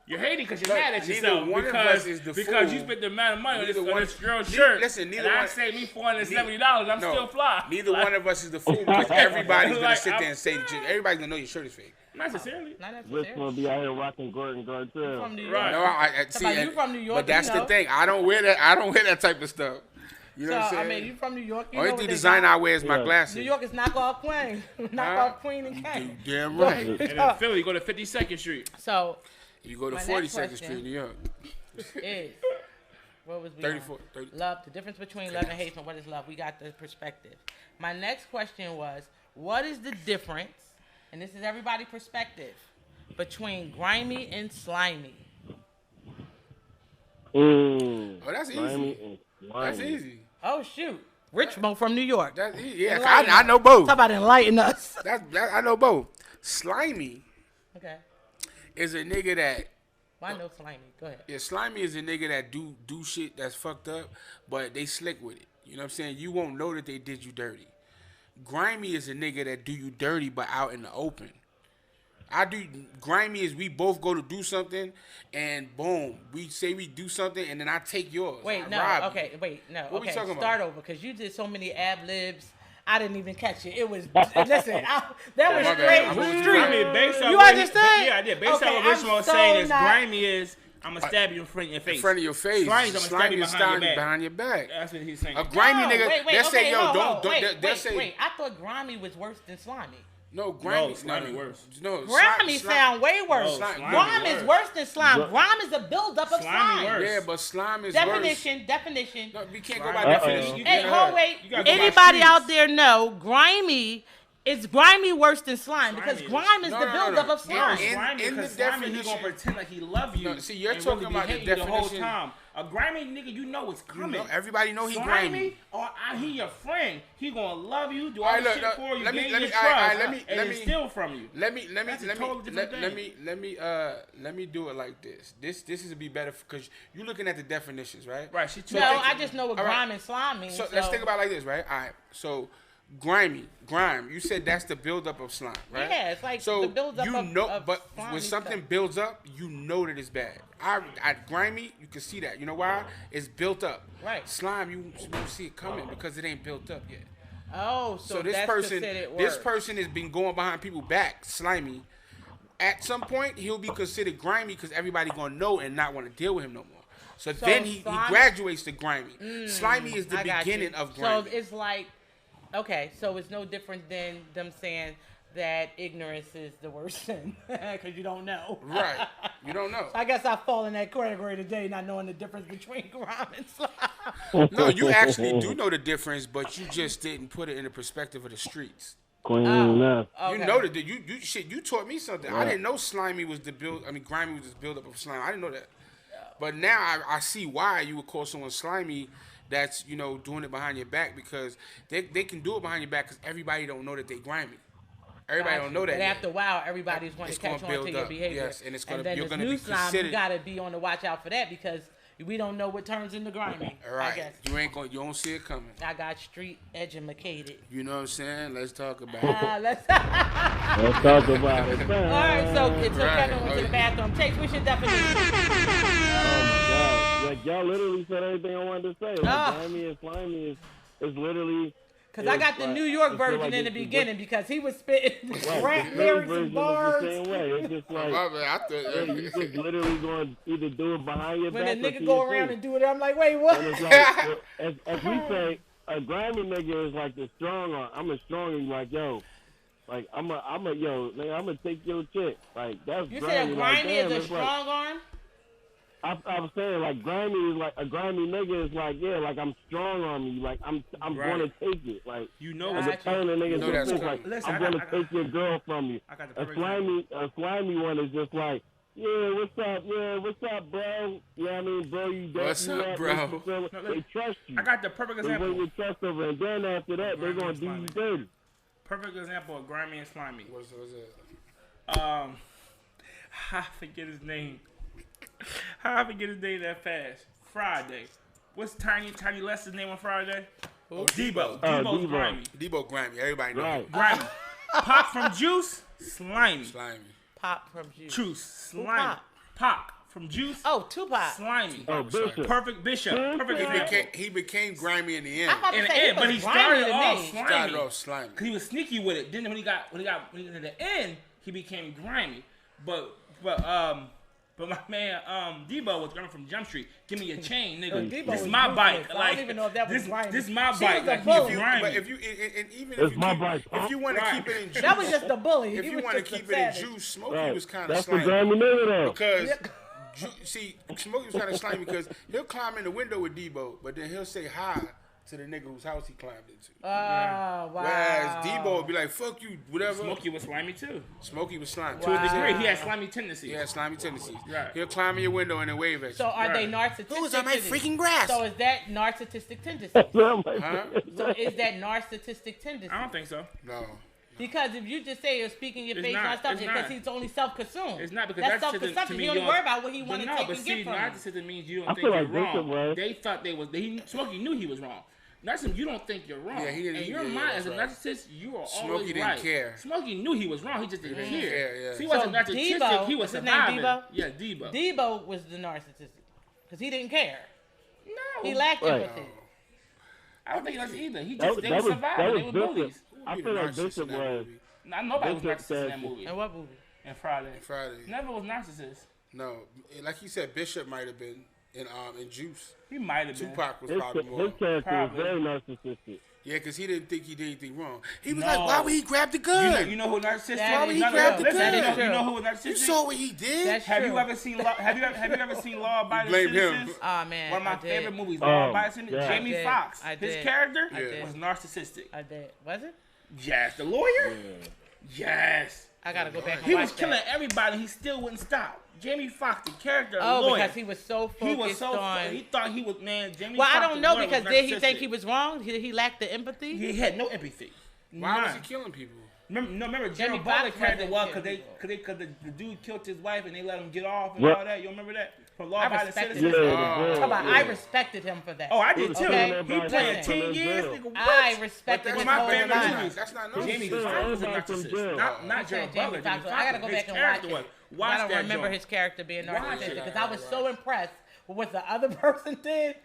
You're hating because you're mad at yourself one of us is the because fool. You spent the amount of money on this girl's shirt. Listen, and I saved me $470. I'm still fly. Neither one of us is the fool because everybody's gonna sit there and say everybody's gonna know your shirt is fake. Not necessarily. We're supposed to be out here rocking Gordon Gartrell. From New York. Right. No, I see. You from New York? But that's the thing. I don't wear that. I don't wear that type of stuff. You know what I'm saying? I mean, you from New York. You Only know thing what design I wear is my glasses. New York is knockoff Queen. Knockoff Queen and King. Damn right. And in Philly, you go to 52nd Street. So. You go to 42nd Street, New York. Is what was we 34, on? Love. The difference between love and hate, and what is love? We got the perspective. My next question was, what is the difference? And this is everybody's perspective between grimy and slimy. Oh, that's easy. That's easy. Oh shoot, Richmond from New York. That's easy. Yeah, I know both. Talk about enlighten us. I know both. Slimy. Okay. Is a nigga that. Well, I know slimy. Go ahead. Yeah, slimy is a nigga that do shit that's fucked up, but they slick with it. You know what I'm saying? You won't know that they did you dirty. Grimy is a nigga that do you dirty, but out in the open. Grimy is we both go to do something, and boom, we say we do something, and then I take yours. Wait, What we talking about? Start over, because you did so many ad-libs. I didn't even catch it. It was, listen, that was straight. You understand? Yeah, I did. Based on what Richmond was saying is grimy is, I'm going to stab you in front of your face. In front of your face. Slimy is behind your back. That's what he's saying. A grimy nigga, they'll say, yo, don't. Wait, I thought grimy was worse than slimy. No, grimy. Slimy worse. No, grimy sound way worse. Grime is worse than slime. Grime is a buildup of slime. Yeah, but slime is Definition. No, we can't go by definition. Hey, wait. Anybody out there know grimy is worse than slime because grime is the buildup of slime. In the definition, he's gonna pretend like he love you. See, you're talking about the definition. The whole time. A grimy nigga, you know it's coming. Everybody know he grimy. Or he your friend. He gonna love you, do all the shit for you, gain your trust, and steal from you. Let me do it like this. This is to be better because you're looking at the definitions, right? Right. I just know what grime and slime means. So let's think about it like this, right? All right. So grime. You said that's the buildup of slime, right? Yeah, it's like so the buildup you of know, of but slimy when something stuff. builds up, you know that it's bad. At grimy, you can see that. You know why? It's built up. Right. Slime, you won't see it coming because it ain't built up yet. Oh, so this that's person, considered this worse. person has been going behind people's back, slimy. At some point, he'll be considered grimy because everybody gonna know and not want to deal with him no more. So then he graduates to grimy. Slimy is the beginning of grimy. So it's like, okay, so it's no different than them saying that ignorance is the worst sin because you don't know. Right. You don't know. I guess I fall in that category today, not knowing the difference between grime and slime. No, you actually do know the difference, but you just didn't put it in the perspective of the streets. Queen Okay. You know that you taught me something. Right. I didn't know slimy was grimy was the buildup of slime. I didn't know that. But now I see why you would call someone slimy that's, doing it behind your back because they can do it behind your back because everybody don't know that they grimy. Everybody don't know that. But after a while, everybody's going to catch on to your behavior. Yes, and then you're going to new be slime, considered. You got to be on the watch out for that because we don't know what turns into grimy. Right. I guess. You don't see it coming. I got street educated. You know what I'm saying? Let's talk about it. Let's talk about it. All right, so Kevin went to the bathroom. Chase, what's your definition? Oh my God! Like y'all literally said everything I wanted to say. Like grimy and slimy is literally. Because I got the New York version like in the beginning because he was spitting rap lyrics and bars. The same way. It's just like you just literally going to either do it behind your back. When the nigga go around and do it, I'm like, wait, what? And it's like, as we say, a grimy nigga is like the strong arm. I'm a strong like yo. Like I'm gonna take your chick. Like that's you grimy. You said grimy like, is a strong arm? I was saying like grimy is like a grimy nigga is like like I'm strong on you, like I'm gonna take it, like what's the turn the niggas like Listen, I'm gonna take your girl from you. A slimy one is just like what's up bro? You know what I mean, bro? You what's up, bro? They trust you. I got the perfect example. They bring your trust over, and then after that they're gonna do you dirty. Perfect example of grimy and slimy. What's it? I forget his name. How I forget his name that fast? Friday. What's Tiny Lester's name on Friday? Debo. Debo's grimy. Debo grimy. Everybody knows. Right. Grimy. Pop from Juice. Slimy. Pop from Juice. Juice. Slimy. Pop from Juice. Oh, Tupac. Slimy. Oh, Bishop. Perfect example. He became grimy in the end. In the end, but he started off slimy. Started off slimy. Cause he was sneaky with it. Then when he got in the end, he became grimy. But my man Debo was coming from Jump Street. Give me a chain, nigga. This is my bike. I don't even know if that was grimy. This is my bike. Like, But if you want to keep it in juice, that was just a bully. If you want to keep it in juice, Smokey was kind of That's slimy. the grimy nigga though. Because see, Smokey was kind of slimy because he'll climb in the window with Debo, but then he'll say hi to the nigga whose house he climbed into. Oh, wow. Whereas Debo would be like, fuck you, whatever. Smokey was slimy too. Smokey was slimy. To a degree, he had slimy tendencies. Right. He'll climb in your window and then wave at you. So are they narcissistic? Who's on my freaking grass? So is that narcissistic tendencies? Huh? So is that narcissistic tendencies? I don't think so. No. Because if you just say you're speaking your It's face not. on stuff, It's because not. he's only self-consumed. It's not because that's narcissism self-consumption. to me. He only worry about what he want to take but and see, get from him. narcissism means you I don't feel think you're like Bishop wrong. was. They thought they was. Smokey knew he was wrong. Narcissism, you don't think you're wrong. Yeah, he didn't. In your mind, as a narcissist, you are Smokey always didn't right. care. Smokey knew he was wrong. He just didn't care. Yeah. So he wasn't So narcissistic. Debo, He was what's his name, surviving. Debo? Yeah, Debo. Debo was the narcissistic because he didn't care. No, He lacked empathy. I don't think that's either. He That just they were surviving. They were Bishop. bullies. I feel like Bishop was. Nobody was Bishop narcissist in that said- movie. And what movie? And Friday. Friday. Never was narcissist. No, like he said, Bishop might have been in Juice. He might have been. Tupac was His probably more. character Probably. was very narcissistic. Yeah, because he didn't think he did anything wrong. He was No. like, why would he grab the gun? You know who narcissist? That Why would is he true. grab the Listen, gun? that is You know true. who narcissist? You saw what he did? That's Have true. you ever seen Have you ever seen Law Abiding Blame him. Citizens? Oh man, One of my I did. favorite movies, Oh, Law Abiding Citizens. yeah. Jamie I did. Foxx. I His did. character I did. was narcissistic. I did. Was it? Yes, the lawyer. Yes, I gotta go back and he watch was killing that. everybody. He still wouldn't stop. Jamie Foxx, the character, the Oh, lawyer. because he was so focused He was so. on. He thought he was Jamie Well, Foxx, I don't the know lawyer, because was did he think narcissistic. he was wrong? He lacked the empathy. He had no empathy. Why was None. he killing people? Remember Jamie Gerald Butler Foxx character wasn't was killing because the dude killed his wife and they let him get off and What? all that. You remember that? For law I abiding respected citizens. him. Yeah, Talk about, I respected him for that. Oh, I did too. Okay. He playing 10 years, nigga. What? I respected That's his my whole favorite life. movie. That's not Jamie Narcissist. Foxx was a Everybody from jail. narcissist. Not Gerald Jamie Butler. Foxx. Jamie I gotta Foxx. go His back and character watch was. it. Watch I don't that remember joint. his character being Watch narcissistic it. because I was so impressed with what the other person did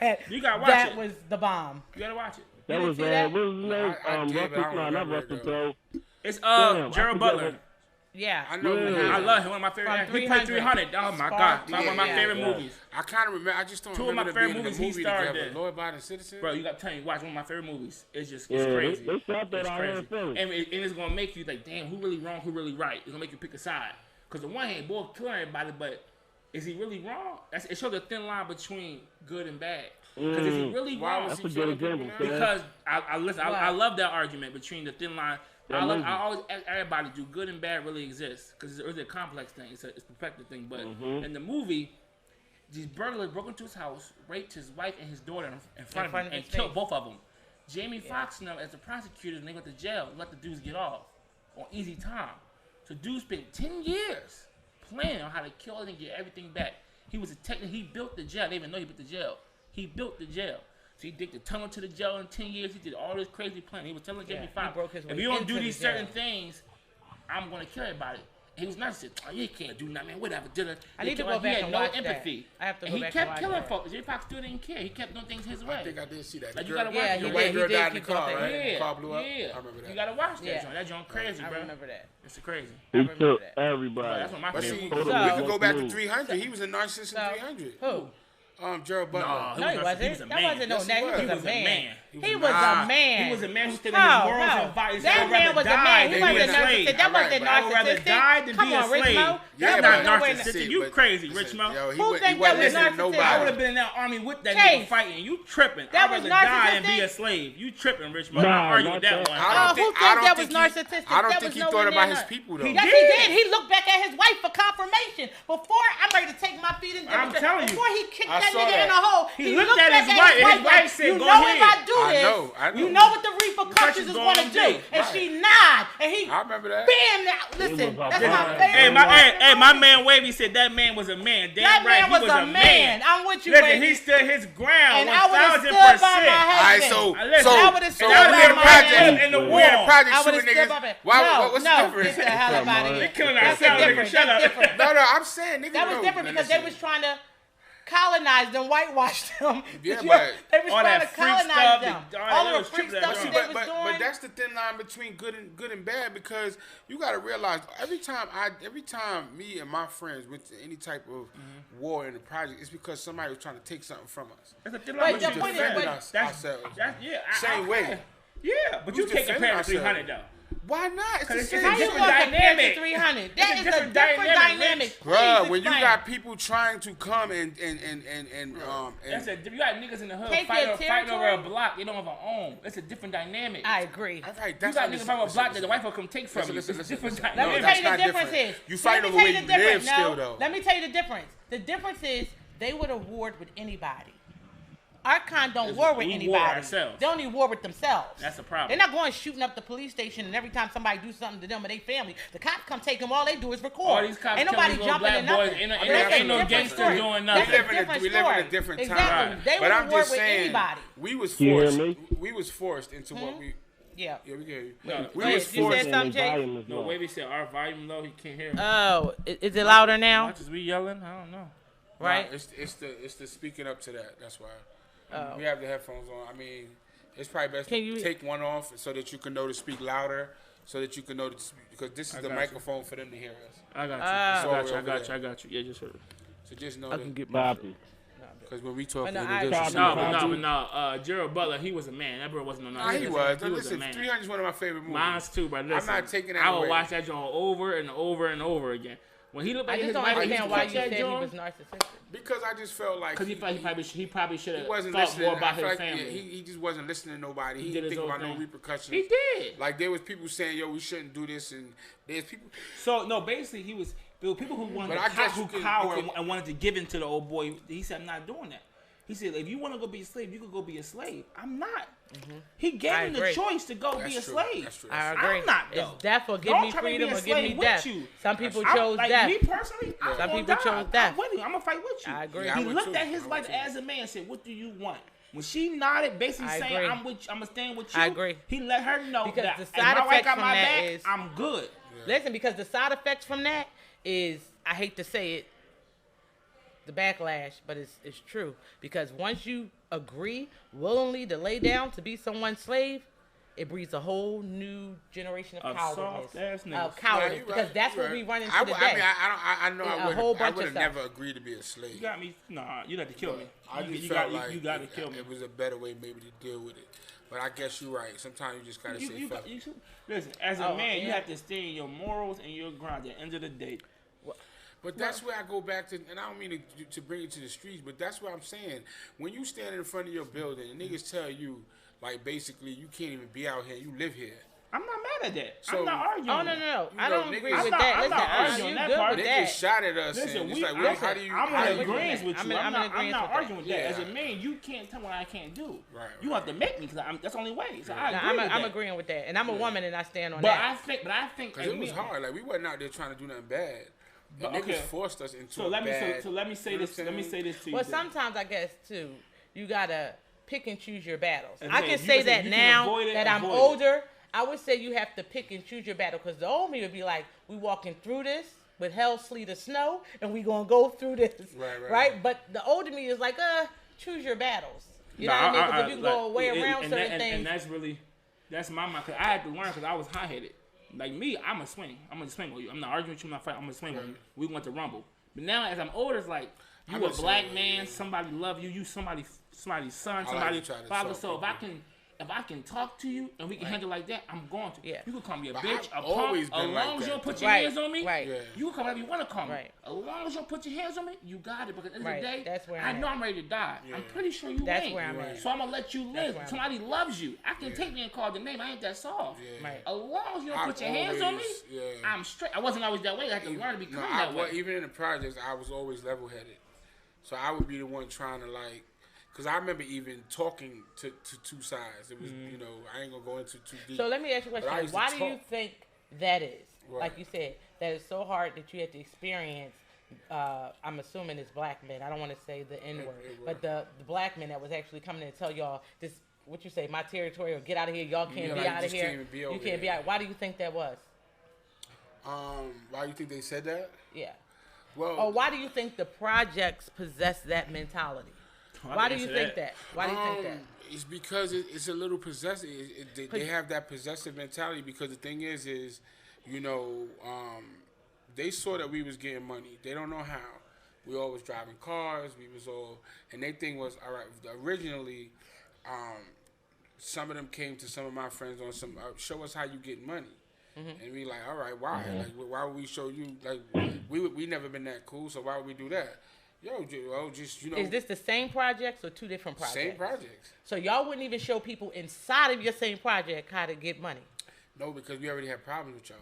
that You gotta watch that it. was the bomb. You gotta watch it. That didn't was see that? what was his name? I did, but I don't Not remember Russell it, Crowe. It's Damn, I Gerald forget Butler. what- Yeah. I know. Yeah. I love him. One of my favorite From actors. He played 300. 300. Oh my Spark, God. One of my yeah. favorite Yeah. movies. I kind of remember. I just don't Two of remember my them favorite being in movies the he movie starred together. in. Law Abiding Citizen. Bro, you got to tell you, watch one of my favorite movies. It's just Yeah, crazy. they shot that It's out here in crazy. Philly. And it's going to make you like, damn, who really wrong, who really right? It's going to make you pick a side. Because the one hand, boy, killing everybody, but is he really wrong? It shows a thin line between good and bad. Because is he really Why wrong? was That's he a good killing example. people now? Because I love that argument between the thin line. That I movie. always ask everybody, do good and bad really exist? Because it's a complex thing. It's a perspective thing. But in the movie, these burglars broke into his house, raped his wife and his daughter in front of him, and his killed face. both of them. Jamie Foxx now, as the prosecutor, and they went to jail, let the dudes get off on easy time. So dude spent 10 years planning on how to kill it and get everything back. He was a technician. He built the jail. They didn't even know he built the jail. He built the jail. So he digged the tunnel to the jail in 10 years. He did all this crazy planning. He was telling Jamie he Foxx, broke his if way you don't do into these the jail. certain things, I'm going to kill everybody. And he was not saying, oh, you can't do nothing, man, whatever. I need to go He back had and no watch that. empathy. I have to And go he back kept and watch killing that. folks. Jamie Foxx still didn't care. He kept doing things his way. I think I did see that. Like, The you girl- gotta watch Yeah, it. the he white did. girl He died in did the car, keep right? Yeah. The car blew up. Yeah. I remember that. You gotta watch that Yeah. joint. That joint crazy, I bro. remember that. It's crazy. He remember took that. everybody. That's one of my But favorite see, movies. we So- could go back to So- 300. He was a narcissist in 300. Who? Gerald Butler. No, No, he wasn't. He was a That man. wasn't no Yes, he name. was. He was a man. He was Nah. a man. He was a man who stood No, on his morals no. and values. That man was a man. He than wasn't be a slave. narcissistic. That Alright, wasn't but I would rather narcissistic. die than Come be a on, Rich slave. Mo. That's but- not nowhere narcissistic. See, You but- crazy, listen, Rich Mo. Yo, Who he think wasn't that was listening to narcissistic? I would nobody. have been in that army with that Chase. nigga fighting. You tripping. That I'd was rather die and be narcissistic? a slave. You tripping, Rich Mo. Nah, I argue not with that that. one. I don't who think think I don't that was think he- narcissistic? I don't That think was he nowhere thought about near his nar- people though. He Yes, did. he did. He looked back at his wife for confirmation. Before I'm ready to take my feet and I'm telling you. before he kicked I that saw nigga that. in the hole, He looked looked at back his wife, and his wife like, said, you "Go know ahead." if I do I this, know. you know what the repercussions is going going to to do. be. And Right. she nod, and he I remember that. bam. Now, listen, was a that's man. my favorite. Hey, my man Wavy said that man was a man. Damn that right, man he was a man. I'm with you, Listen, baby. he stood his ground And I would have 1,000%. stood by my All right, husband. so Listen, so I would've so stood we by in the my man. project. In the We in war. the project I would shooting have stood niggas. by it. Why? No, What's no, the difference? get the hell up out of here. killing That's ourselves, nigga. different. Shut That's up. different. No, I'm saying niggas. That was different because they was trying to colonize them, whitewash them. Yeah, You know, but they was all trying that to freak colonize stuff, them. they All was of the freak tripping stuff that that joint. they was doing. But that's the thin line between good and bad because you got to realize every time me and my friends went to any type of war in the project, it's because somebody was trying to take something from us. That's a thin But line. the We point is, defended but- ourselves. Same way. Yeah, but you We can't compare defending to 300 though. Why not? It's the Because same. it's How you different gonna compare dynamic. to 300? It's That a is a different different dynamic. dynamic. Bruh, Please when you explain. got people trying to come and That's a, you got niggas in the hood Take fighting your over a territory. block. They don't have a home. It's a different dynamic. I agree. all right, You that's got what niggas fighting over a block that the white folk come take from you. Listen, It's a different listen. Let No, me dynamic. tell you that's the not difference different. is. You fight let me over tell where you you the difference. live still, No, though. let me tell you the difference. The difference is they would have warred with anybody. Our kind don't war with we war anybody. ourselves. They only war with themselves. That's the problem. They're not going shooting up the police station and every time somebody do something to them or their family, the cops come take them. All they do is record. All these cops Ain't nobody killing little jumping in black boys. nothing. Ain't no- But ain't that's a no different gangster story. doing That's nothing. a different we live in a story. different time. Exactly. They But would I'm have warred just with saying, anybody. we was You hear forced. me? We was forced into what we. Yeah. Yeah, we can. No, We Wait, was you forced. said something, Jay? No, Wavy said our volume low. He can't hear me. Oh, is it louder now? Much as we yelling, I don't know. Right? Nah, it's the speaking up to that. That's why. Oh. We have the headphones on. I mean, it's probably best Can to you- take one off so that you can know to speak louder, so that you can know to speak, because this is I the got you. microphone for them to hear us. I got you. Ah. It's all the way over I got you. Yeah, just heard. So just know I can that, get my. Copy. because when we talk, But no, it I- is Copy. just- No, but no. Gerald Butler, he was a man. That bro wasn't no. Nah, he was. He was a Listen, man. 300 is one of my favorite movies. Mine's too, but listen. not taking that I would away. watch that joint over and over and over again. When he looked I at just his don't wife, understand why you said he was because narcissistic. Because I just felt like he probably should he have wasn't thought listening. more about I feel his like family. he just wasn't listening to nobody. He did didn't his think own about no thing. repercussions. He did. Like there was people saying, "Yo, we shouldn't do this," and there's people. So no, basically there were people who wanted But I guess who you can- cower you can- and wanted to give in to the old boy. He said, "I'm not doing that." He said, if you want to go be a slave, you could go be a slave. I'm not. He gave him the choice to go be a slave. That's true. I agree. I'm not, though. It's death or give me freedom or give me death. Some people I'm, chose like, death. Me personally, Some people chose death. I'm with you. I'm going to fight with you. I agree. Yeah, He looked too. at his wife as a man and said, what do you want? When she nodded, basically saying, agree. I'm going to stand with you. I agree. He let her know Because that the if side my wife effect got from my that back, is- I'm good. Listen, because the side effects from that is, I hate to say it, the backlash, but it's true. Because once you agree willingly to lay down to be someone's slave, it breeds a whole new generation of cowardness. soft-ass niggas. Of cowardice. Right, because that's what we run into today. I know Yeah, I a whole would bunch of have stuff. never agreed to be a slave. You got me. Nah, you have to kill me. I just you felt got, like you got to kill me. it was a better way maybe to deal with it. But I guess you're right. Sometimes you just gotta say fuck. Listen, as a man, you yeah. have to stay in your morals and your grind. At the end of the day, But that's where I go back to, and I don't mean to bring it to the streets, but that's what I'm saying. When you stand in front of your building and niggas tell you, like, basically, you can't even be out here, you live here. I'm not mad at that. So- I'm not arguing. Oh, no. I know, don't niggas- agree I'm with not- that. I'm Listen, not I'm arguing that good part. with Niggas that. shot at us, Listen, and it's we, like, listen, how do you... I'm how in do you- agreement with you. I'm in I'm not agreement with arguing with that. Yeah. As a man, you can't tell me what I can't do. Right, You right. have to make me, because that's the only way. So I Nah, agree with I'm that. agreeing with that. And I'm a woman and I stand on But that. I think, Because it was hard. Like, we wasn't out there trying to do nothing bad. But But, niggas okay. forced us into So a let me bad... so let me say you know this. what Let I'm me say saying? this to you. Well, then. sometimes I guess, too, you got to pick and choose your battles. And I say, can you say can say that you can now avoid it, that I'm avoid it. older. I would say you have to pick and choose your battle, because the old me would be like, we walking through this with hell, sleet, or snow, and we going to go through this. Right. But the older me is like, choose your battles. You know Nah, what I mean? Because if you like, go away around and certain that, things. and that's really, that's my mind. Cause I had to learn, because I was hot headed. Like me, I'm a swing. I'm gonna swing on you. I'm not arguing with you. I'm not fighting. I'm gonna swing on you. We went to rumble. But now, as I'm older, it's like you I'm a the black same, man. yeah. Somebody love you. You somebody's son. like Somebody you try to father. talk So people. if I can talk to you and we can handle like that, I'm going to. Yeah. You can call me a But bitch, I've a always punk. As been long like as you that, don't put though. your Right, hands on me, right. Yeah. you can call whatever you want to call me. Right. As long as you don't put your hands on me, you got it. Because at the end Right, of the day, that's where I I'm know at. I'm ready to die. Yeah. I'm pretty sure you That's ain't. where I'm at. So I'm gonna let you live. where I'm Somebody loves you. I can take me and call the name. I ain't that soft. Yeah. Right. As long as you don't I've put your hands on me, always- yeah. I'm straight. I wasn't always that way. I had to learn to become that way. Even in the projects, I was always level-headed. So I would be the one trying to, like... Because I remember even talking to two sides. It was, you know, I ain't going to go into too deep. So let me ask you a But I question. used to Why do you talk. think that is? Right. Like you said, that is so hard that you had to experience. I'm assuming it's black men. I don't want to say the N word, It but the black men that was actually coming in and tell y'all this. What you say, my territory, or get out of here. Y'all can't Yeah, be like, out of just here. can't even be over You can't be here. out. Why do you think that was? Why you think they said that? Yeah. Well, Or why do you think the projects possess that mentality? Why do you think that? Why do you think that? It's because it's a little possessive. They have that possessive mentality because the thing is, you know, they saw that we was getting money. They don't know how. We all was driving cars. We was all, and their thing was, all right, originally, some of them came to some of my friends on some, show us how you get money. And we like, all right, why? Like, why would we show you? Like, we never been that cool, so why would we do that? Just, you know. Is this the same projects or two different projects? Same projects. So y'all wouldn't even show people inside of your same project how to get money? No, because we already have problems with y'all.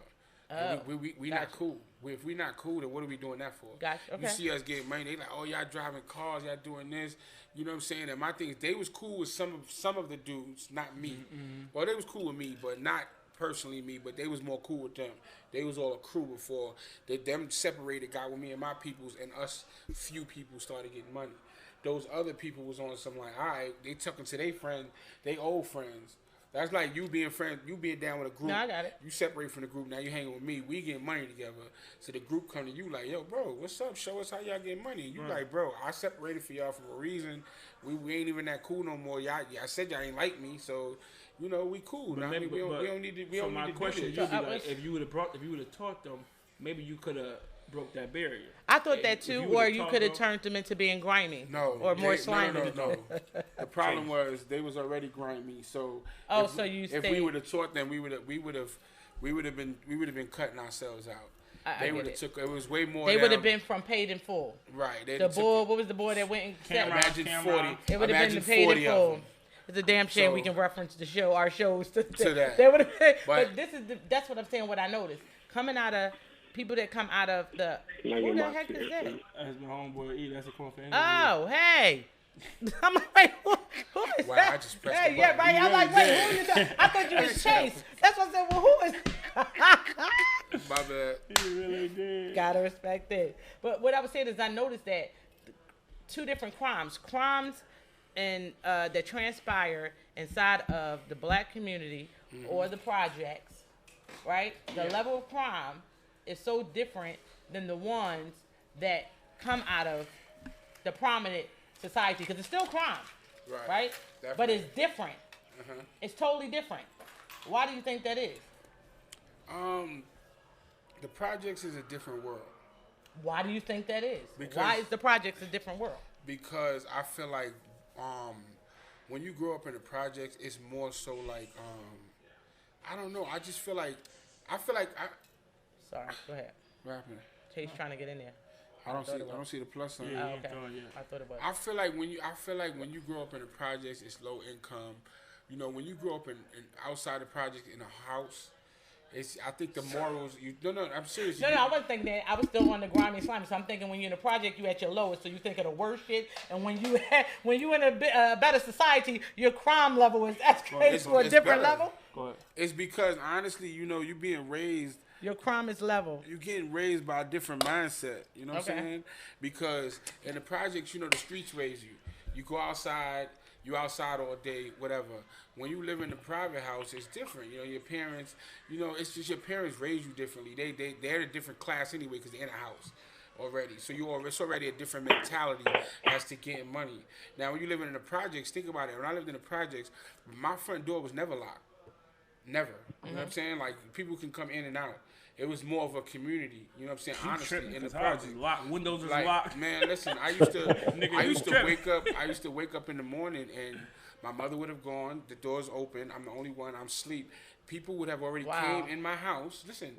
Oh, We gotcha. not cool. If we not cool, then what are we doing that for? Gotcha, okay. You see us getting money, they like, oh, y'all driving cars, y'all doing this. You know what I'm saying? And my thing is, they was cool with some of the dudes, not me. Well, they was cool with me, but not personally me, but they was more cool with them. They was all a crew before. Them separated got with me and my peoples, and us few people started getting money. Those other people was on some like, all right, they talking to their friend, they old friends. That's like you being friends, you being down with a group. No, I got it. You separate from the group, now you hanging with me. We getting money together. So the group come to you like, yo, bro, what's up? Show us how y'all get money. You like, bro, I separated for y'all for a reason. We ain't even that cool no more. Y'all said y'all ain't like me, so you know we cool. Now, we don't need to. We so don't my need to question do is, this. like, if you would have taught them, maybe you could have broke that barrier. I thought And that if too, you or would've you taught could have them- turned them into being grimy. No, or more they- slimy. No. The problem was they was already grimy. So Oh, if, so you if we stayed- would have taught them, we would have been cutting ourselves out. I They get would have it. took. It was way more. They than would have I'm- been from paid in full. right. They The took boy, what was the boy that went and Cameron. Imagine Cameron. 40. It would have been the imagine paid 40 in of full. them. It's a damn shame So- we can reference our shows to that. They would have, But- but that's what I'm saying. What I noticed coming out of people that come out of the who the heck is that? That's my homeboy E. That's a call for interview. Oh, hey, I'm like, who is Wow, that? I just pressed the Yeah, button. right. You I'm like, really wait, did. who you talking? I thought you was Chase. That's what I said. Well, who is? My bad. You really did. Gotta respect it. But what I was saying is, I noticed that two different crimes and that transpire inside of the black community or the projects, right? The level of crime is so different than the ones that come out of the prominent society, because it's still crime, right? Definitely. But it's different. It's totally different. Why do you think that is? The projects is a different world. Why do you think that is? Because- Why is the projects a different world? Because I feel like when you grow up in the projects, it's more so like I don't know. I just feel like Sorry, go ahead. what happened? Chase trying to get in there. I don't see the plus sign. Yeah, Oh, you okay. ain't doing it. I thought it was. I feel like when you grow up in the projects, it's low income. You know, when you grow up in outside the project in a house, I think the morals. I'm serious. No, I wasn't thinking that. I was still on the grimy slimy. So I'm thinking when you're in a project, you at your lowest, so you think of the worst shit. And when you in a better society, your crime level is escalated to a different better. level. Go ahead. It's because honestly, you being raised. Your crime is level. You're getting raised by a different mindset. You know what Okay. I'm saying? Because in the projects, the streets raise you. You go outside. You outside all day, whatever. When you live in a private house, it's different. Your parents, it's just your parents raise you differently. They're a different class anyway because they're in a house already. So it's already a different mentality as to getting money. Now, when you live in the projects, think about it. When I lived in the projects, my front door was never locked. Never. You know what I'm saying? Like, people can come in and out. It was more of a community, you know what I'm saying? Honestly, in the project. Locked. Windows is Like, locked. man, listen, I used to tripping. wake up in the morning and my mother would have gone, the door's open, I'm the only one, I'm asleep. People would have already came in my house. Listen,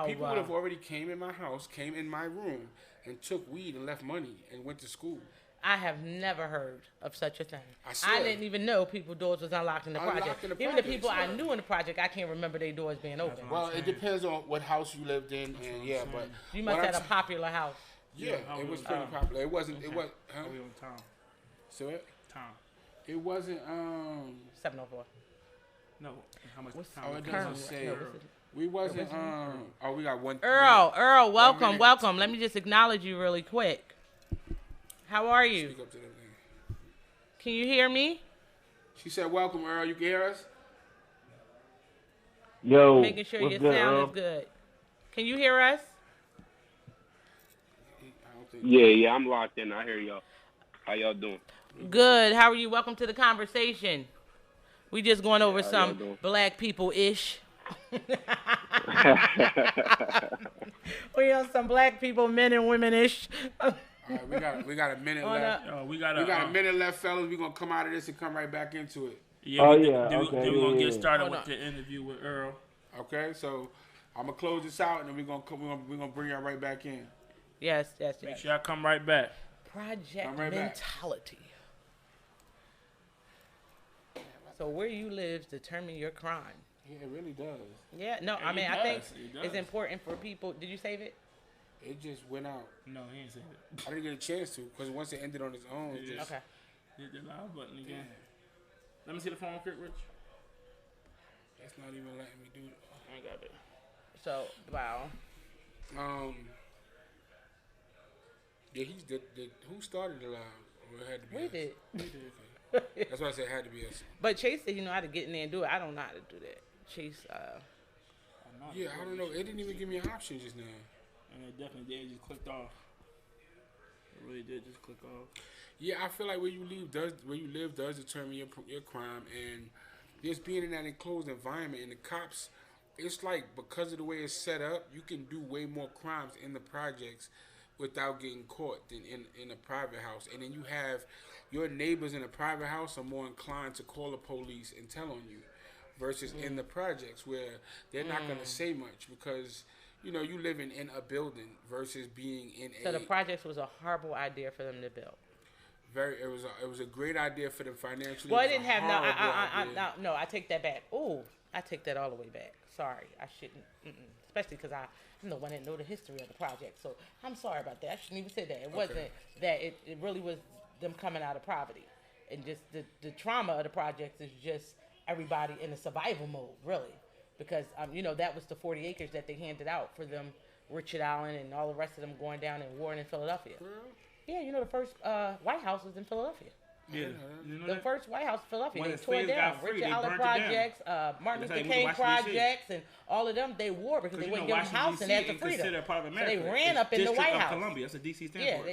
people would have already came in my house, came in my room and took weed and left money and went to school. I have never heard of such a thing. I swear. I didn't even know people's doors was unlocked in the Unlocked project. in the Even the project, people I sure. knew in the project, I can't remember their doors being open. Well, it depends on what house you lived in, and yeah, but You must what have I'm a popular house. Yeah, it was pretty popular. It wasn't. It was. Huh? We on town. So Town. it wasn't. 704. No. How much What's time? Oh, it Current. doesn't say. No, what's it? We wasn't. Oh, we got one. Earl, welcome, minute. welcome. Let me just acknowledge you really quick. How are you? Speak up to that thing. Can you hear me? She said, "Welcome, Earl. You can hear us?" Yo, Making sure what's your good, sound Earl? is good. Can you hear us? I don't think. Yeah, I'm locked in. I hear y'all. How y'all doing? Good. How are you? Welcome to the conversation. We just going over how y'all some doing? black people-ish. We on some black people, men and women-ish. All right, we got a minute On left. We We got got a minute left, fellas. We're gonna come out of this and come right back into it. Yeah. Oh, we- yeah, Then okay, we're gonna yeah, get yeah. started Hold with on. the interview with Earl. Okay, so I'm gonna close this out, and then we're gonna bring y'all right back in. Yes. Make sure y'all come right back. Project I'm right back. mentality. So where you live determine your crime. Yeah, it really does. Yeah, no, Yeah, I mean, it I think does, it it's does. important for people. Did you save it? It just went out. No, he ain't saying that. I didn't get a chance to because once it ended on its own, it just, Okay. Hit the live button again. Let me see the phone quick, Rich. it's not even letting me do it. I got it. So, wow. Yeah, who started the live? Or it had to be We us? did. Okay. That's why I said it had to be us. But Chase said he know how to get in there and do it. I don't know how to do that. Chase, Yeah, I don't know. It didn't even give me an option just now. And it definitely did. It just clicked off. It really did just click off. Yeah, I feel like where you live does determine your crime, and just being in that enclosed environment and the cops, it's like because of the way it's set up, you can do way more crimes in the projects without getting caught than in a private house. And then you have your neighbors in a private house are more inclined to call the police and tell on you versus in the projects where they're not going to say much because you living in a building versus being in so the projects was a horrible idea for them to build. It was a great idea for them financially. Well, I was a didn't have horrible idea. no. I take that back. Ooh, I take that all the way back. Sorry, I shouldn't. Especially because I'm the one that know the history of the project. So I'm sorry about that. I shouldn't even say that. It wasn't that. It really was them coming out of poverty, and just the trauma of the projects is just everybody in a survival mode, really, because that was the 40 acres that they handed out for them, Richard Allen and all the rest of them going down and warring in Philadelphia. Yeah, the first White House was in Philadelphia. Yeah, The first White House in Philadelphia, When they the tore it slaves down. got free, Richard they Allen burnt it down. projects, Martin That's Luther how you King moved to Washington, D.C. projects, and all of them, they wore because they wouldn't give them housing after freedom. Considered part of So America. they ran It's up in the District White of House. Columbia. That's what D.C. stands Yeah, for.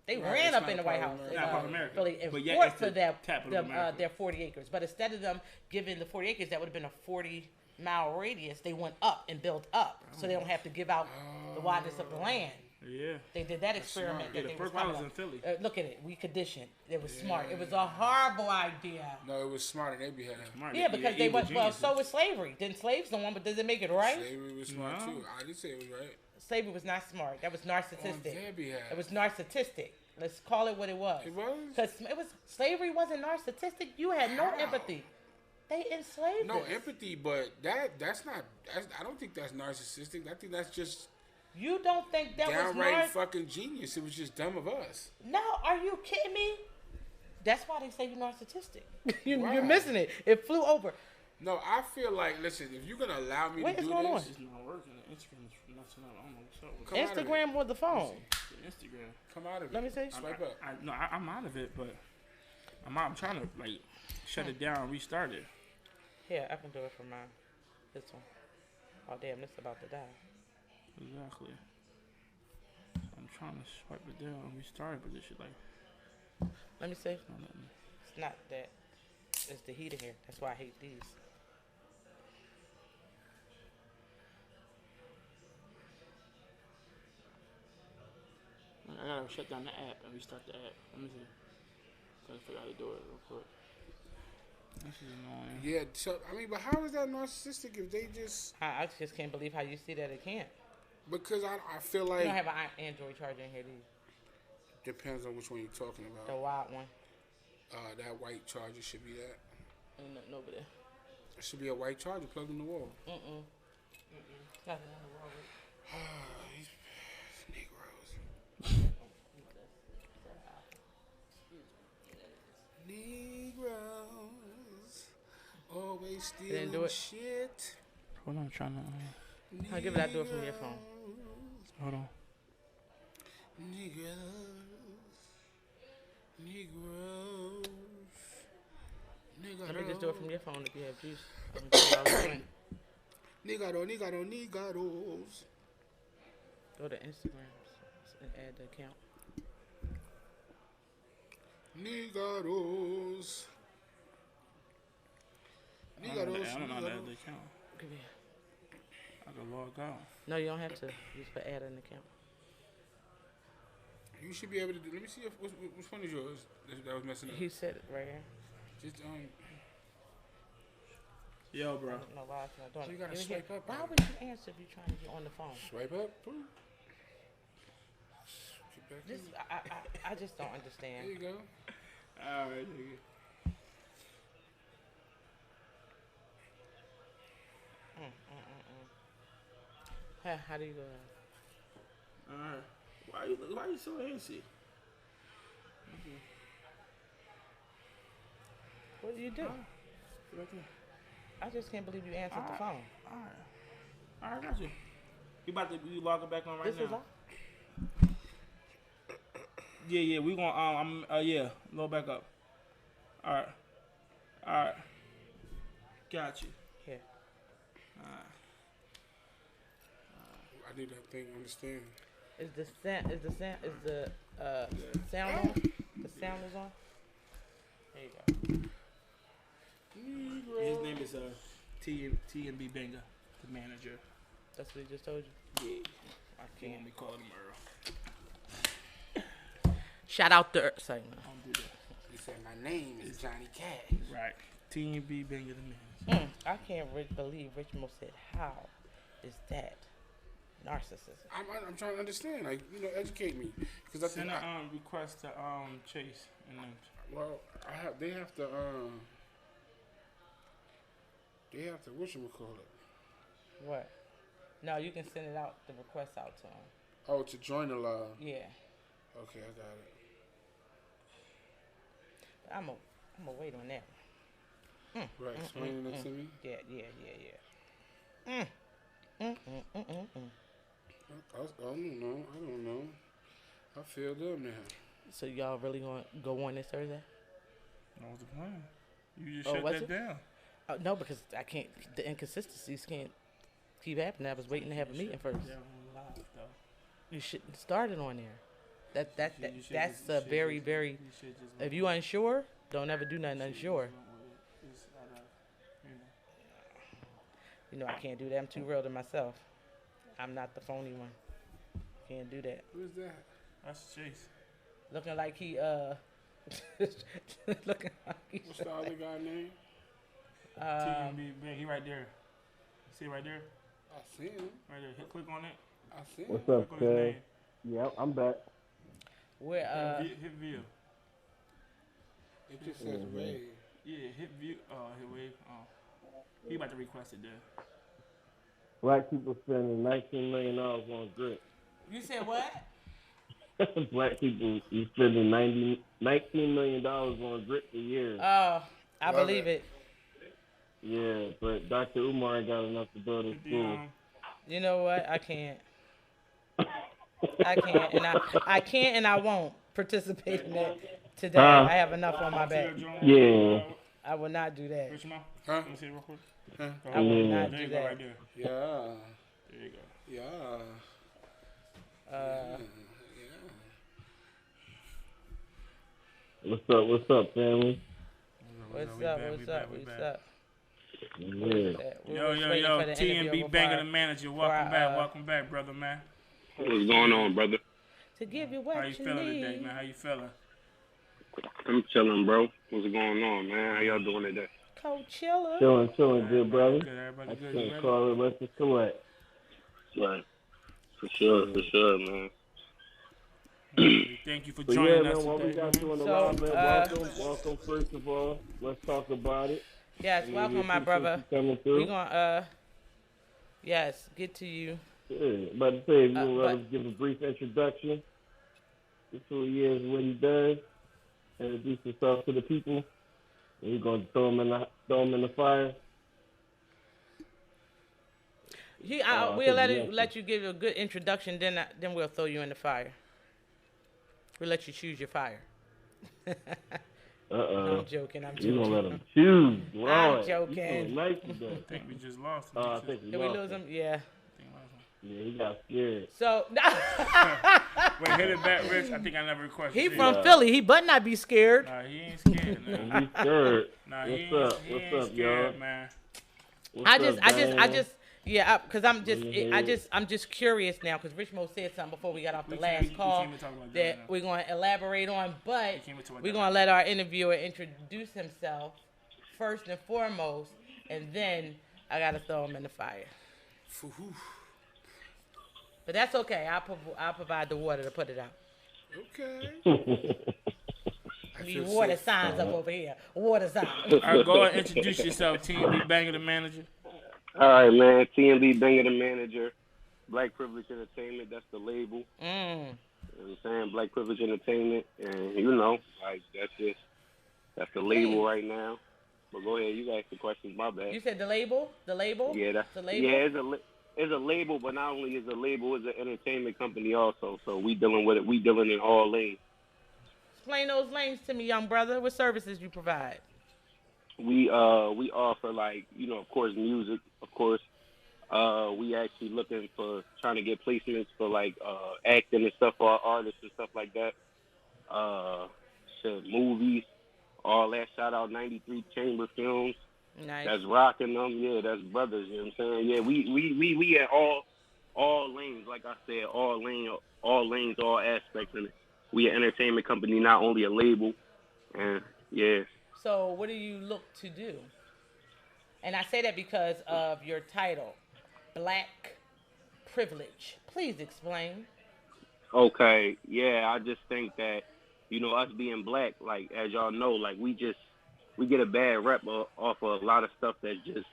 they Right, ran it's up not in the part White of House. America. Not part of America. Really, and But yet fought it's for the capital of America. their 40 acres. But instead of them giving the 40 acres, that would have been a 40-mile radius. They went up and built up, so they don't have to give out the wideness of the land. Yeah. They did that experiment. Yeah, That the they first was one coming was in up. Philly. Look at it. We conditioned. It was smart. It was a horrible idea. No, it was smart and they be having. Smart. Yeah, because they evil went. Well, geniuses. so was slavery. Didn't slaves the one? But does it make it right? Slavery was smart No. too. I did say it was right. Slavery was not smart. That was On narcissistic. their behalf. It was narcissistic. Let's call it what it was. It was? Because it was slavery wasn't narcissistic. You had no How? empathy. They enslaved No us. empathy, but that's not. I don't think that's narcissistic. I think that's just You don't think that was downright fucking genius. It was just dumb of us. No, are you kidding me? That's why they say you're narcissistic. Why? You're missing it. It flew over. No, I feel like, listen, if you're gonna allow me What to is do going on? this, It's not working. Instagram is messing up. I don't know what's up with Come out of it. Instagram or the phone? Instagram. come out of it. Let me see. Swipe up. I'm out of it, but I'm trying to shut it down, restart it. Here, I can do it for mine. This one. Oh damn, this about to die. Exactly. I'm trying to swipe it down, restart it, but this shit Let me see. not letting me. It's not that. It's the heater here. That's why I hate these. I gotta shut down the app and restart the app. Let me see. Gotta figure out how to do it real quick. This is annoying. Yeah, so, I mean, but how is that narcissistic if they just, I just can't believe how you see that it can't. because I feel You like, don't have an Android charger in here, do you? depends on which one you're talking The about. wild one. That white charger should be that. Ain't nothing over there. It should be a white charger plugged in the wall. Got it on the wall. These Negroes. Negroes. Always Didn't do stealing it. shit. Hold on, I'm trying to. I'll give it that. Do it from your phone. Hold on. Negroes. Negroes. Let me just do it from your phone if you have juice. Negroes. Go to Instagram and add the account. Negroes. I don't know how to add the account. Give me. I can log out. No, you don't have to. Just put add an account. You should be able to do. Let me see if which one is yours that was messing up. He said it right here. Just Yo, I bro. don't know why it's not doing So you it. gotta Give me here. swipe up Why on it. would you answer if you're trying to get on the phone? swipe up. Boom. Get back Just, in. I just don't There understand. you go. Alright, nigga. How do you go? Alright. Why you so antsy? What do you do? Right there. I just can't believe you answered the phone. Alright, got you. You logging back on right This now? is all. Yeah, we gonna load back up. Alright. Got you. Here. I need that thing. Understand? Is the sound on? The sound is on. There you go. His name is T&B Benga, the manager. That's what he just told you. Yeah. I He can't. want me to call him Earl. Shout out to Sorry, man. Don't do that. He said my name is Johnny Cash. Right. T&B Benga, the manager. I can't believe Rich Mo said, "How is that narcissism?" I'm trying to understand. Like, educate me. Because I Send think a request to Chase and then they have to whatchamacallit. What? No, you can send it out. The request out to him. Oh, to join the live. Yeah. Okay, I got it. I'm gonna wait on that. Right, explaining it to me. Yeah. Mm. I don't know. I feel them now. So y'all really gonna go on this Thursday? That was the plan. You just Oh, shut was that it? down. No, because I can't. The inconsistencies can't keep happening. I was waiting to have a meeting first. Yeah, on live, though. You shouldn't start it on there. That's You should that's just- a you should very just- very. you should just If you unsure, don't ever do nothing unsure. It's out of, you know. You know I can't do that. I'm too real to myself. I'm not the phony one. Can't do that. Who's that? That's Chase. Looking like he looking like he. What's the other guy name? TMB Bang. He right there. See right there? I see him. Right there. Click on it. I see him. What's up, Click on his Kev? name. Yep, I'm back. Where Hit view. It just says Ray. Yeah, hit view. Hit wave. He about to request it there. Black people spending $19 million on grit. you said what? Black people is spending $19 million on grit a year. Oh, I Love believe it. Yeah, but Dr. Umar ain't got enough to build a school. You know what? I can't. I can't, and I won't participate in that today. I have enough on my back. Yeah. I will not do that. Rich Mom? Huh? Let me see it real quick. I will Yeah. not There do you go, that. right there. Yeah. There you go. Yeah. What's up, family? What's We up? back, What's we up? back, we What's back. up? Yeah. Yo, TMB Banger the manager. Welcome back, brother, man. What's going on, brother? To give you what How you feeling need. today, man? How you feeling? I'm chilling, bro. What's going on, man? How y'all doing today? Coachella. Chilling, good brother. Good, everybody I good. can't You ready? call it let's just collect. Right. For sure, man. Thank you for But yeah, joining man, us what we today. got you on the So, live, man, welcome first of all. Let's talk about it. Yes, We welcome, my appreciate brother. you coming We through. gonna yes, get to you. Yeah, about to say, if you want but- to give a brief introduction to who he is, what he does, introduce yourself to the people, and we're gonna throw him in the fire. We'll think let you give a good introduction, then we'll throw you in the fire. We'll let you choose your fire. I'm joking. You gonna let him choose? Lord, I'm joking. You feeling nice today. I think we just lost him. I think Did we lose him? Yeah. Yeah, he got scared. So Wait, hit it back, Rich. I think I never requested he it. from Philly. He better not be scared. Nah, he ain't scared, man. He's scared. Nah, What's he up? ain't What's up, scared, y'all? man. I'm just curious now because Rich Mo said something before we got off the last call can't even talk about that now. we're going to elaborate on, but can't even talk about we're that going to let our interviewer introduce himself first and foremost, and then I got to throw him in the fire. But that's okay. I'll provide the water to put it out. Okay. Need water signs up over here. Water signs. All right, go ahead and introduce yourself, TMB Banger the manager. All right, man. TMB Banger the manager. Black Privilege Entertainment. That's the label. You know what I'm saying? Black Privilege Entertainment. And, you know, like, that's the label right now. But go ahead. You guys the questions. My bad. You said the label? The label? Yeah, that's the label. Yeah, it's a label, but not only is it a label, it's an entertainment company also. So we dealing with it. We dealing in all lanes. Explain those lanes to me, young brother. What services you provide? We offer, like, you know, of course, music. Of course, we actually looking for trying to get placements for like acting and stuff for our artists and stuff like that. Movies, all that. Shout out 93 Chamber Films. Nice. That's rocking them. Yeah, that's brothers. You know what I'm saying? Yeah, we at all lanes. Like I said, all lanes, all aspects in it. We an entertainment company, not only a label. And yeah. So what do you look to do? And I say that because of your title, Black Privilege. Please explain. Okay, yeah, I just think that, you know, us being black, like, as y'all know, like, we get a bad rep off of a lot of stuff that's just,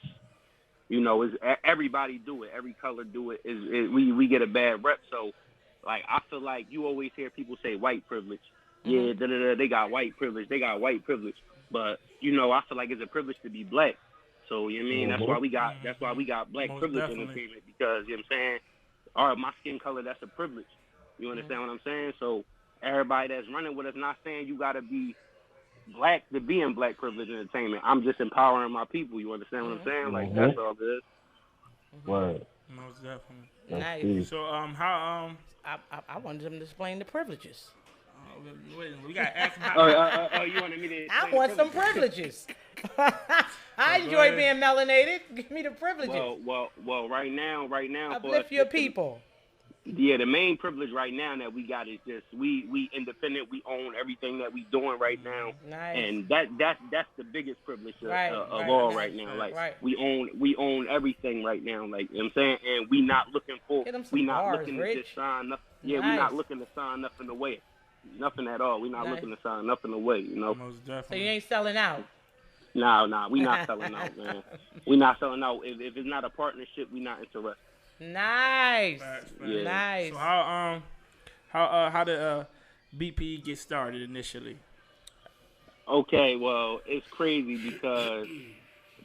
you know, everybody do it, every color do it. We get a bad rep, so, like, I feel like you always hear people say white privilege, yeah, they got white privilege. They got white privilege. But you know, I feel like it's a privilege to be black. So you know what I mean, that's why we got black Most privilege definitely. entertainment, because you know what I'm saying. All right, my skin color, that's a privilege. You understand what I'm saying? So everybody that's running with us, not saying you gotta be black to be in black privilege entertainment. I'm just empowering my people. You understand what I'm saying? Like that's all it is. Word. Most definitely. Nice. So how I wanted them to explain the privileges. wait, we gotta ask him how. Oh, you wanted me to? I want some privileges. I enjoy being melanated. Give me the privileges. Well. Right now. Uplift your people. Yeah, the main privilege right now that we got is just we independent. We own everything that we doing right now, Nice. and that's the biggest privilege of all right now. Like we own everything right now. Like you know what I'm saying, and we not looking to just sign nothing. Yeah, we not looking to sign nothing away, nothing at all. We not looking to sign nothing away. You know. Most definitely. So you ain't selling out. No, we not selling out, man. We not selling out. If it's not a partnership, we not interested. Nice. Yeah. Nice. So how did BP get started initially? Okay, well, it's crazy because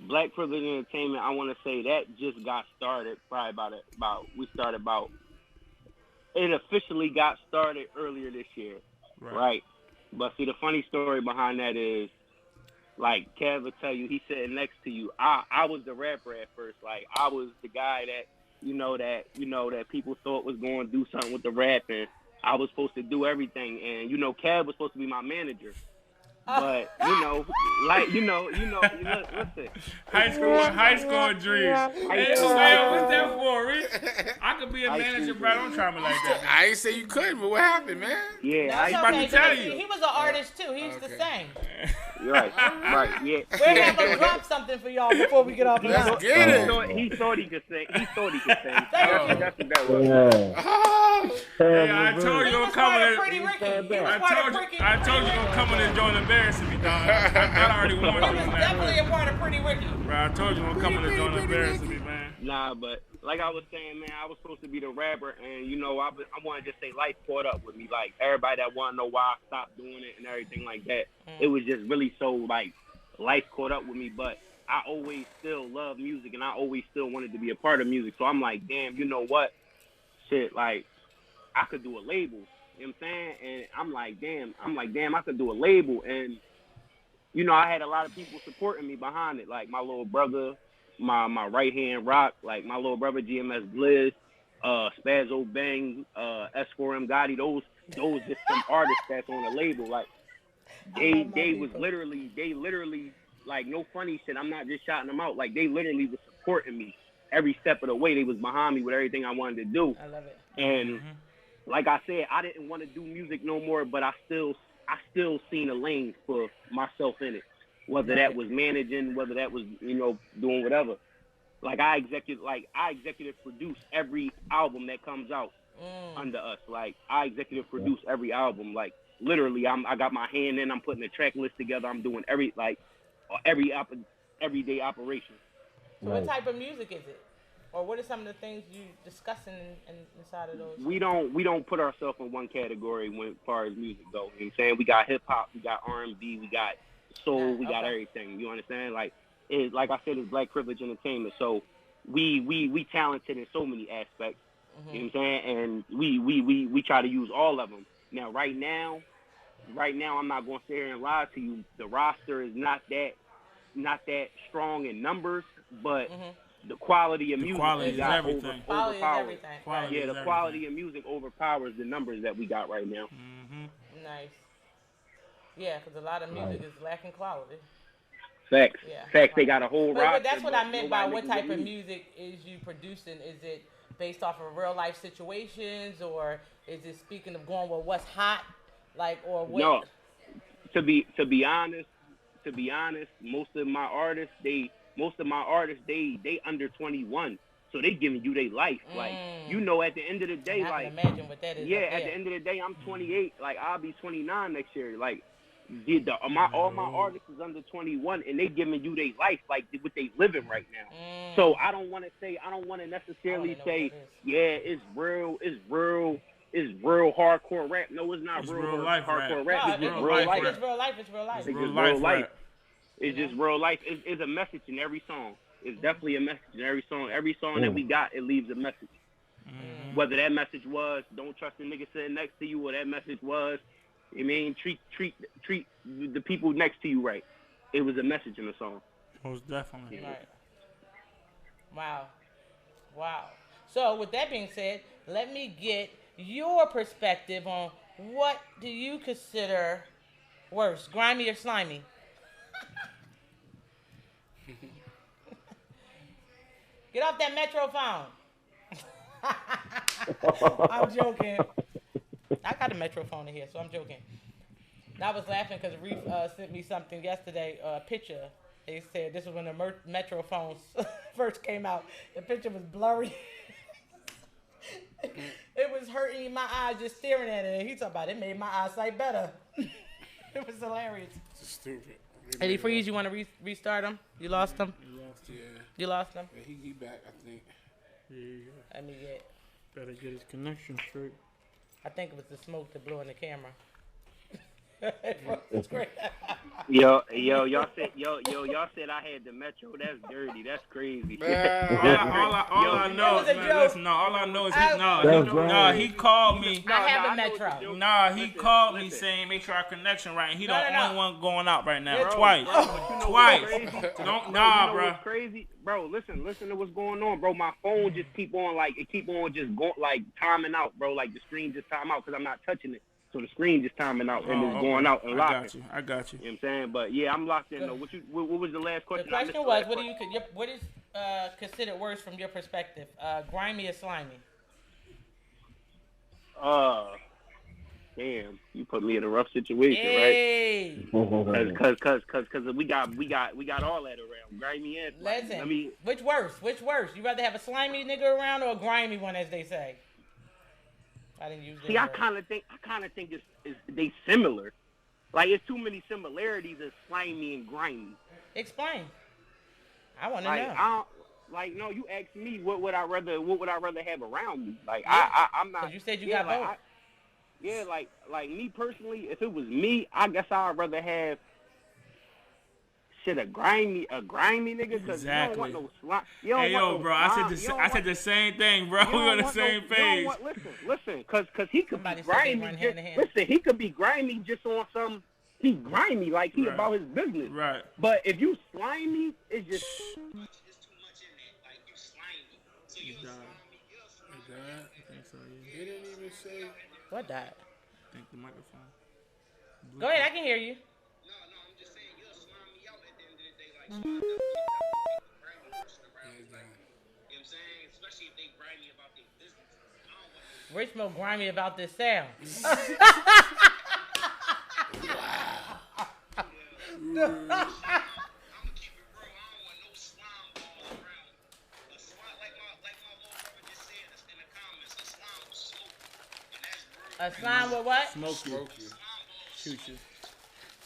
Black Privilege Entertainment, I want to say that just got started probably it officially got started earlier this year, right? But see, the funny story behind that is, like Kev will tell you, he's sitting next to you. I was the rapper at first. Like, I was the guy that that people thought was going to do something with the rap, and I was supposed to do everything. And Kev was supposed to be my manager. But listen. High school dreams. Hey, man, what's that for, Rich? I could be a manager, bro. Don't try me like that. I ain't say you couldn't, but what happened, man? Yeah, I was about to tell you. He was an artist too. He used to sing. Right, yeah. We're gonna drop something for y'all before we get off the line. Get it. He thought he could sing. That's what that was. Hey, I told you He don't was come part in. of Pretty Ricky. He was I part told of you Pretty don't come in and join embarrassing me, dog. I already warned you He on was that. definitely a part of Pretty Ricky. Bro, I told you don't come in and join embarrassing me, man. Nah, but like I was saying, man, I was supposed to be the rapper, and I want to just say life caught up with me. Like everybody that want to know why I stopped doing it and everything like that, it was just really so like life caught up with me. But I always still love music, and I always still wanted to be a part of music. So I'm like, damn, you know what? Shit, like I could do a label. You know what I'm saying? And I'm like, damn, I could do a label. And I had a lot of people supporting me behind it, like my little brother, my right hand rock, like my little brother GMS Blizz, Spazzo Bang, S4M Gotti, those just some artists that's on the label. Like they literally like, no funny shit. I'm not just shouting them out. Like they literally was supporting me every step of the way. They was behind me with everything I wanted to do. I love it. And like I said, I didn't want to do music no more, but I still seen a lane for myself in it. Whether that was managing, whether that was, doing whatever. Like I executive produce every album that comes out under us. Like I executive produce every album. Like literally, I got my hand in. I'm putting the track list together. I'm doing everyday operation. So what type of music is it? Or what are some of the things you discussing inside of those? We don't put ourselves in one category as far as music goes. You know what I'm saying? We got hip hop, we got R&B, we got soul, we got everything. You understand? Like I said, it's Black Privilege Entertainment. So we talented in so many aspects. You know what I'm saying? And we try to use all of them. Now right now I'm not going to sit here and lie to you. The roster is not that strong in numbers, but the quality of music is everything. Overpowers. The quality of music overpowers the numbers that we got right now. Nice. Yeah, because a lot of music is lacking quality. Facts. Yeah. Facts. They got a whole roster. But that's what I meant by what type of music is you producing. Is it based off of real life situations, or is it speaking of going with what's hot, like, or what? No. To be honest, most of my artists, they under 21, so they giving you their life. Like at the end of the day, I like can imagine what that is. Yeah, at the end of the day, I'm 28. Like I'll be 29 next year. Like all my artists is under 21, and they giving you their life, like what they living right now. So I don't want to necessarily say, yeah, it's real it's real hardcore rap. No, it's not It's real real life hardcore rap. rap. No, It's just real life. it's real life. It's real life. It's It's real just life real life. rap. It's just real life. It's a message in every song. It's definitely a message in every song. Every song that we got, it leaves a message. Whether that message was don't trust the nigga sitting next to you, or that message was, I mean, treat the people next to you right. It was a message in the song. Most definitely. Right. Wow. So with that being said, let me get your perspective on what do you consider worse, grimy or slimy? Get off that Metro phone. I'm joking. I got a Metro phone in here, so I'm joking. I was laughing because Reef sent me something yesterday, a picture. They said this was when the Metro phones first came out. The picture was blurry. It was hurting my eyes just staring at it. He talking about it made my eyesight better. It was hilarious. It's stupid. Eddie Freeze, you want to restart him? You lost him? Yeah. You lost him? Yeah, he back, I think. Yeah. Let me get. Better get his connection straight. I think it was the smoke that blew in the camera. It's great. Y'all said I had the Metro. That's dirty. That's crazy. All I know is, man, listen, all I know is he called me. I have a Metro. He called me saying make sure our connection right. And he the only one going out right now. Bro, Twice. Bro. Crazy, bro. Listen to what's going on, bro. My phone just keep on just going like timing out, bro. Like the screen just time out because I'm not touching it. So the screen just timing out and it's going out and locking. I got you. You know what I'm saying? But yeah, I'm locked in though. What was the last question? The question was, what is considered worse from your perspective? Grimy or slimy? Damn, you put me in a rough situation, right? Cause we got all that around. Grimy and slimy. Listen, which worse? You rather have a slimy nigga around or a grimy one, as they say? I didn't use that. See, I kind of think they similar. Like it's too many similarities as slimy and grimy. Explain. I want to know. No, you asked me what would I rather have around me. Like I'm not. 'Cause you said you got both. Like me personally, if it was me, I guess I'd rather have a grimy nigga because you don't want no slime. Hey yo, bro, I said the same thing, bro. We on the same page. Listen, cause he could be grimy. He could be grimy just on some. He grimy like he about his business. Right. But if you slimy, it's just. It's too much in there. Like you slimy. So you slimy. I think so. Yeah. He didn't even say. What died? I think the microphone. Go ahead, I can hear you. No, I'm just saying you'll slime me out at the end of the day. Like, slime me out. You know what I'm saying? Especially if they grimy about their business. I don't want Rich Mo grimy about this sound. I'm gonna keep it real. I don't want no slime balls around. A slime, like my little brother just said in the comments, a slime will smoke. And that's real. A slime with what? Smoke you. Shoot you.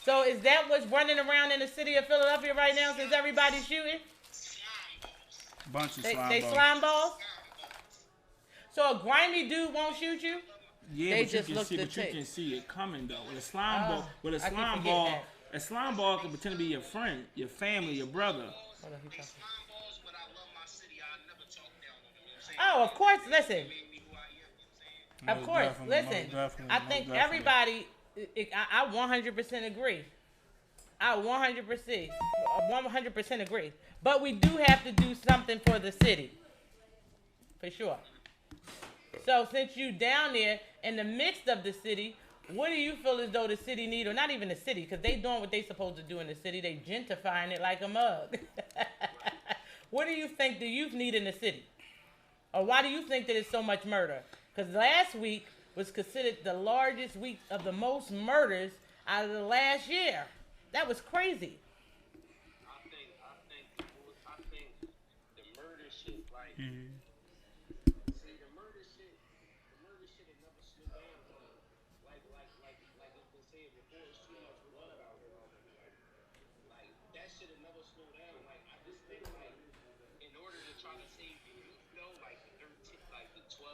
So is that what's running around in the city of Philadelphia right now since everybody's shooting? Bunch of They slime balls? So a grimy dude won't shoot you? Yeah, They but just you look can the see, tick. you can see it coming though. With a slime ball, that. a slime ball can pretend to be your friend, your family, your brother. Hold on, he talking. Slime balls, but I love my city. I never talk down on them. You know what I'm saying? Oh, of course, listen. They made me who I am. You know what I'm saying? Of course, Definitely, listen. most I definitely, think most everybody, I 100% agree. I 100% agree. But we do have to do something for the city. For sure. So since you down there in the midst of the city, what do you feel as though the city need, or not even the city, because they doing what they supposed to do in the city. They gentrifying it like a mug. What do you think the youth need in the city? Or why do you think that it's so much murder? Because last week was considered the largest week of the most murders out of the last year. That was crazy. I think the murder shit, like, see, the murder shit will never slow down. Like it's been said before, it's too much blood out here already. Like, that shit will never slow down. Like, I just think, like, in order to try to save the youth, like the 13, like the 12,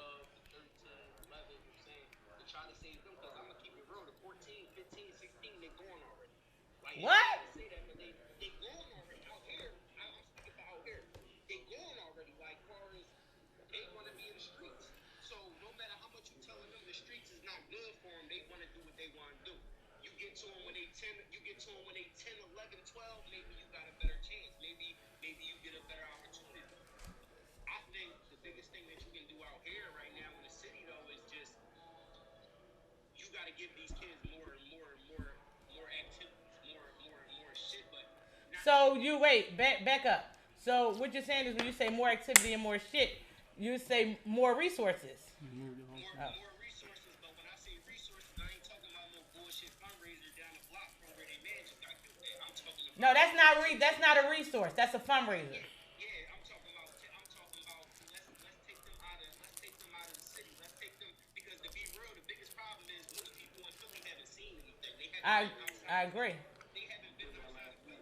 the 13, 11, you know what I'm saying? save them because I'm gonna keep it real. The 14, 15, 16, they going already. Like, What? I hate to say that, but they going already out here. I'm speaking about out here. They going already. Like, far as they want to be in the streets. So no matter how much you telling them the streets is not good for them, they want to do what they want to do. You get to them when they 10. You get to them when they 10, 11, 12. Maybe you got a better chance. Maybe you get a better opportunity. I think the biggest thing that you can do out here right now in the city though is just you got to give these kids more activities, more shit. But So you wait, back up. So what you're saying is when you say more activity and more shit, you say more resources. more resources. But when I say resources, I ain't talking about no bullshit fundraiser down the block from where they man just got killed at. I'm talking about No, that's not a resource. That's a fundraiser. yeah, I'm talking about let's take them out of the city. Let's take them because to be real, the biggest problem is most people in Philly haven't seen anything. They haven't been outside. I agree. They haven't been outside of Philly.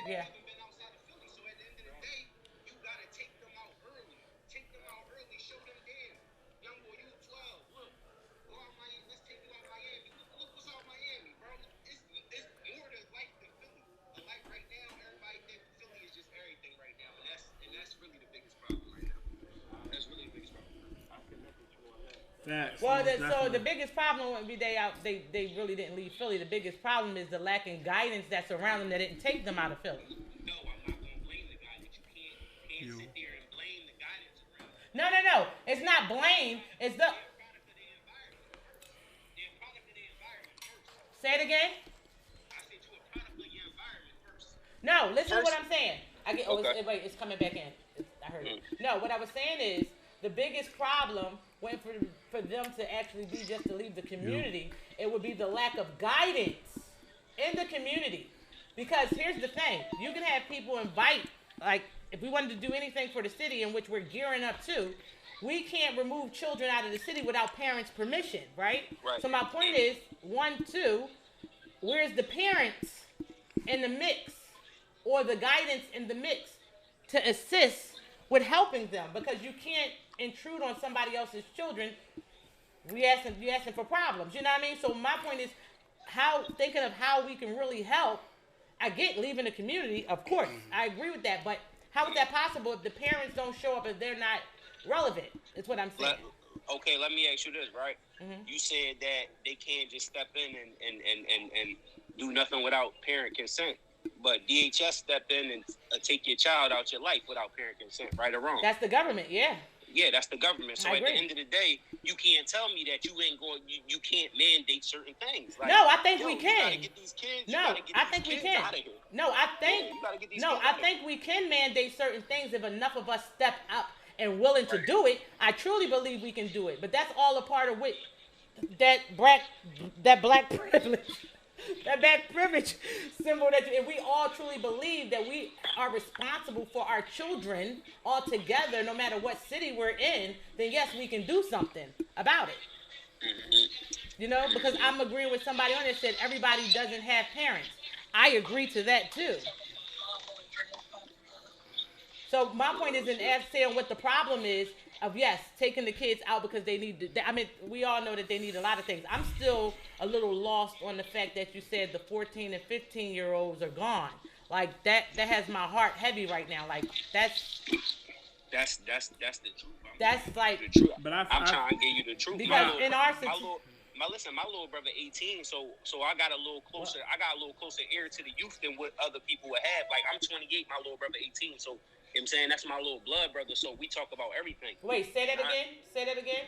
Yeah. They haven't been outside of Philly. So at the end of the day, you gotta take them out early. Take them out early. Show them damn. Young boy, you 12. Look. Go out Miami. Let's take you out Miami. Look what's out Miami, bro. It's more to life than Philly. Like right now, everybody think Philly is just everything right now. And that's really the biggest problem right now. That's really the biggest problem. I connect with you on that. Facts. Well, Most so definitely. the biggest problem wouldn't be they really didn't leave Philly. The biggest problem is the lacking guidance that's around them that didn't take them out of Philly. No, I'm not gonna blame the guy. That you can't sit there and blame the guidance around. No. It's not blame. It's the. They're a product of the environment. They're a product of the environment first. Say it again. I said you're a product of your environment first. No, listen to what First- I'm saying. Wait, it's coming back in. I heard it. No, what I was saying is the biggest problem when for them to actually be just to leave the community, it would be the lack of guidance in the community. Because here's the thing, you can have people invite, like if we wanted to do anything for the city in which we're gearing up to, we can't remove children out of the city without parents' permission, right? Right. So my point is, 1, 2, where's the parents in the mix or the guidance in the mix to assist with helping them? Because you can't intrude on somebody else's children. You asking for problems. You know what I mean? So my point is thinking of how we can really help. I get leaving the community, of course. I agree with that. But how is that possible if the parents don't show up, if they're not relevant? Is what I'm saying. Okay, let me ask you this, right? You said that they can't just step in and do nothing without parent consent. But DHS stepped in and take your child out your life without parent consent, right or wrong? That's the government, yeah. Yeah, that's the government. So I at the agree. end of the day, you can't tell me that you ain't going. You can't mandate certain things. Like, No, I think we You can. gotta get these kids. No, you gotta get I these think we kids can. out of here. No, I think Yeah, you gotta get these no, kids I out of think we can mandate certain things if enough of us step up and willing to do it. I truly believe we can do it, but that's all a part of what that black privilege. That black privilege symbol that if we all truly believe that we are responsible for our children all together, no matter what city we're in, then yes, we can do something about it. You know, because I'm agreeing with somebody on that said everybody doesn't have parents. I agree to that too. So my point is in saying what the problem is of yes, taking the kids out because they need to. I mean, we all know that they need a lot of things. I'm still a little lost on the fact that you said the 14 and 15-year-olds are gone. Like that has my heart heavy right now. Like that's That's the truth. that's like The truth. But I'm trying to give you the truth. because in our My little brother 18, so I got a little closer. I got a little closer ear to the youth than what other people would have. Like I'm 28, my little brother 18, so. You know what I'm saying? That's my little blood brother, so we talk about everything. Wait, say that again. Say that again.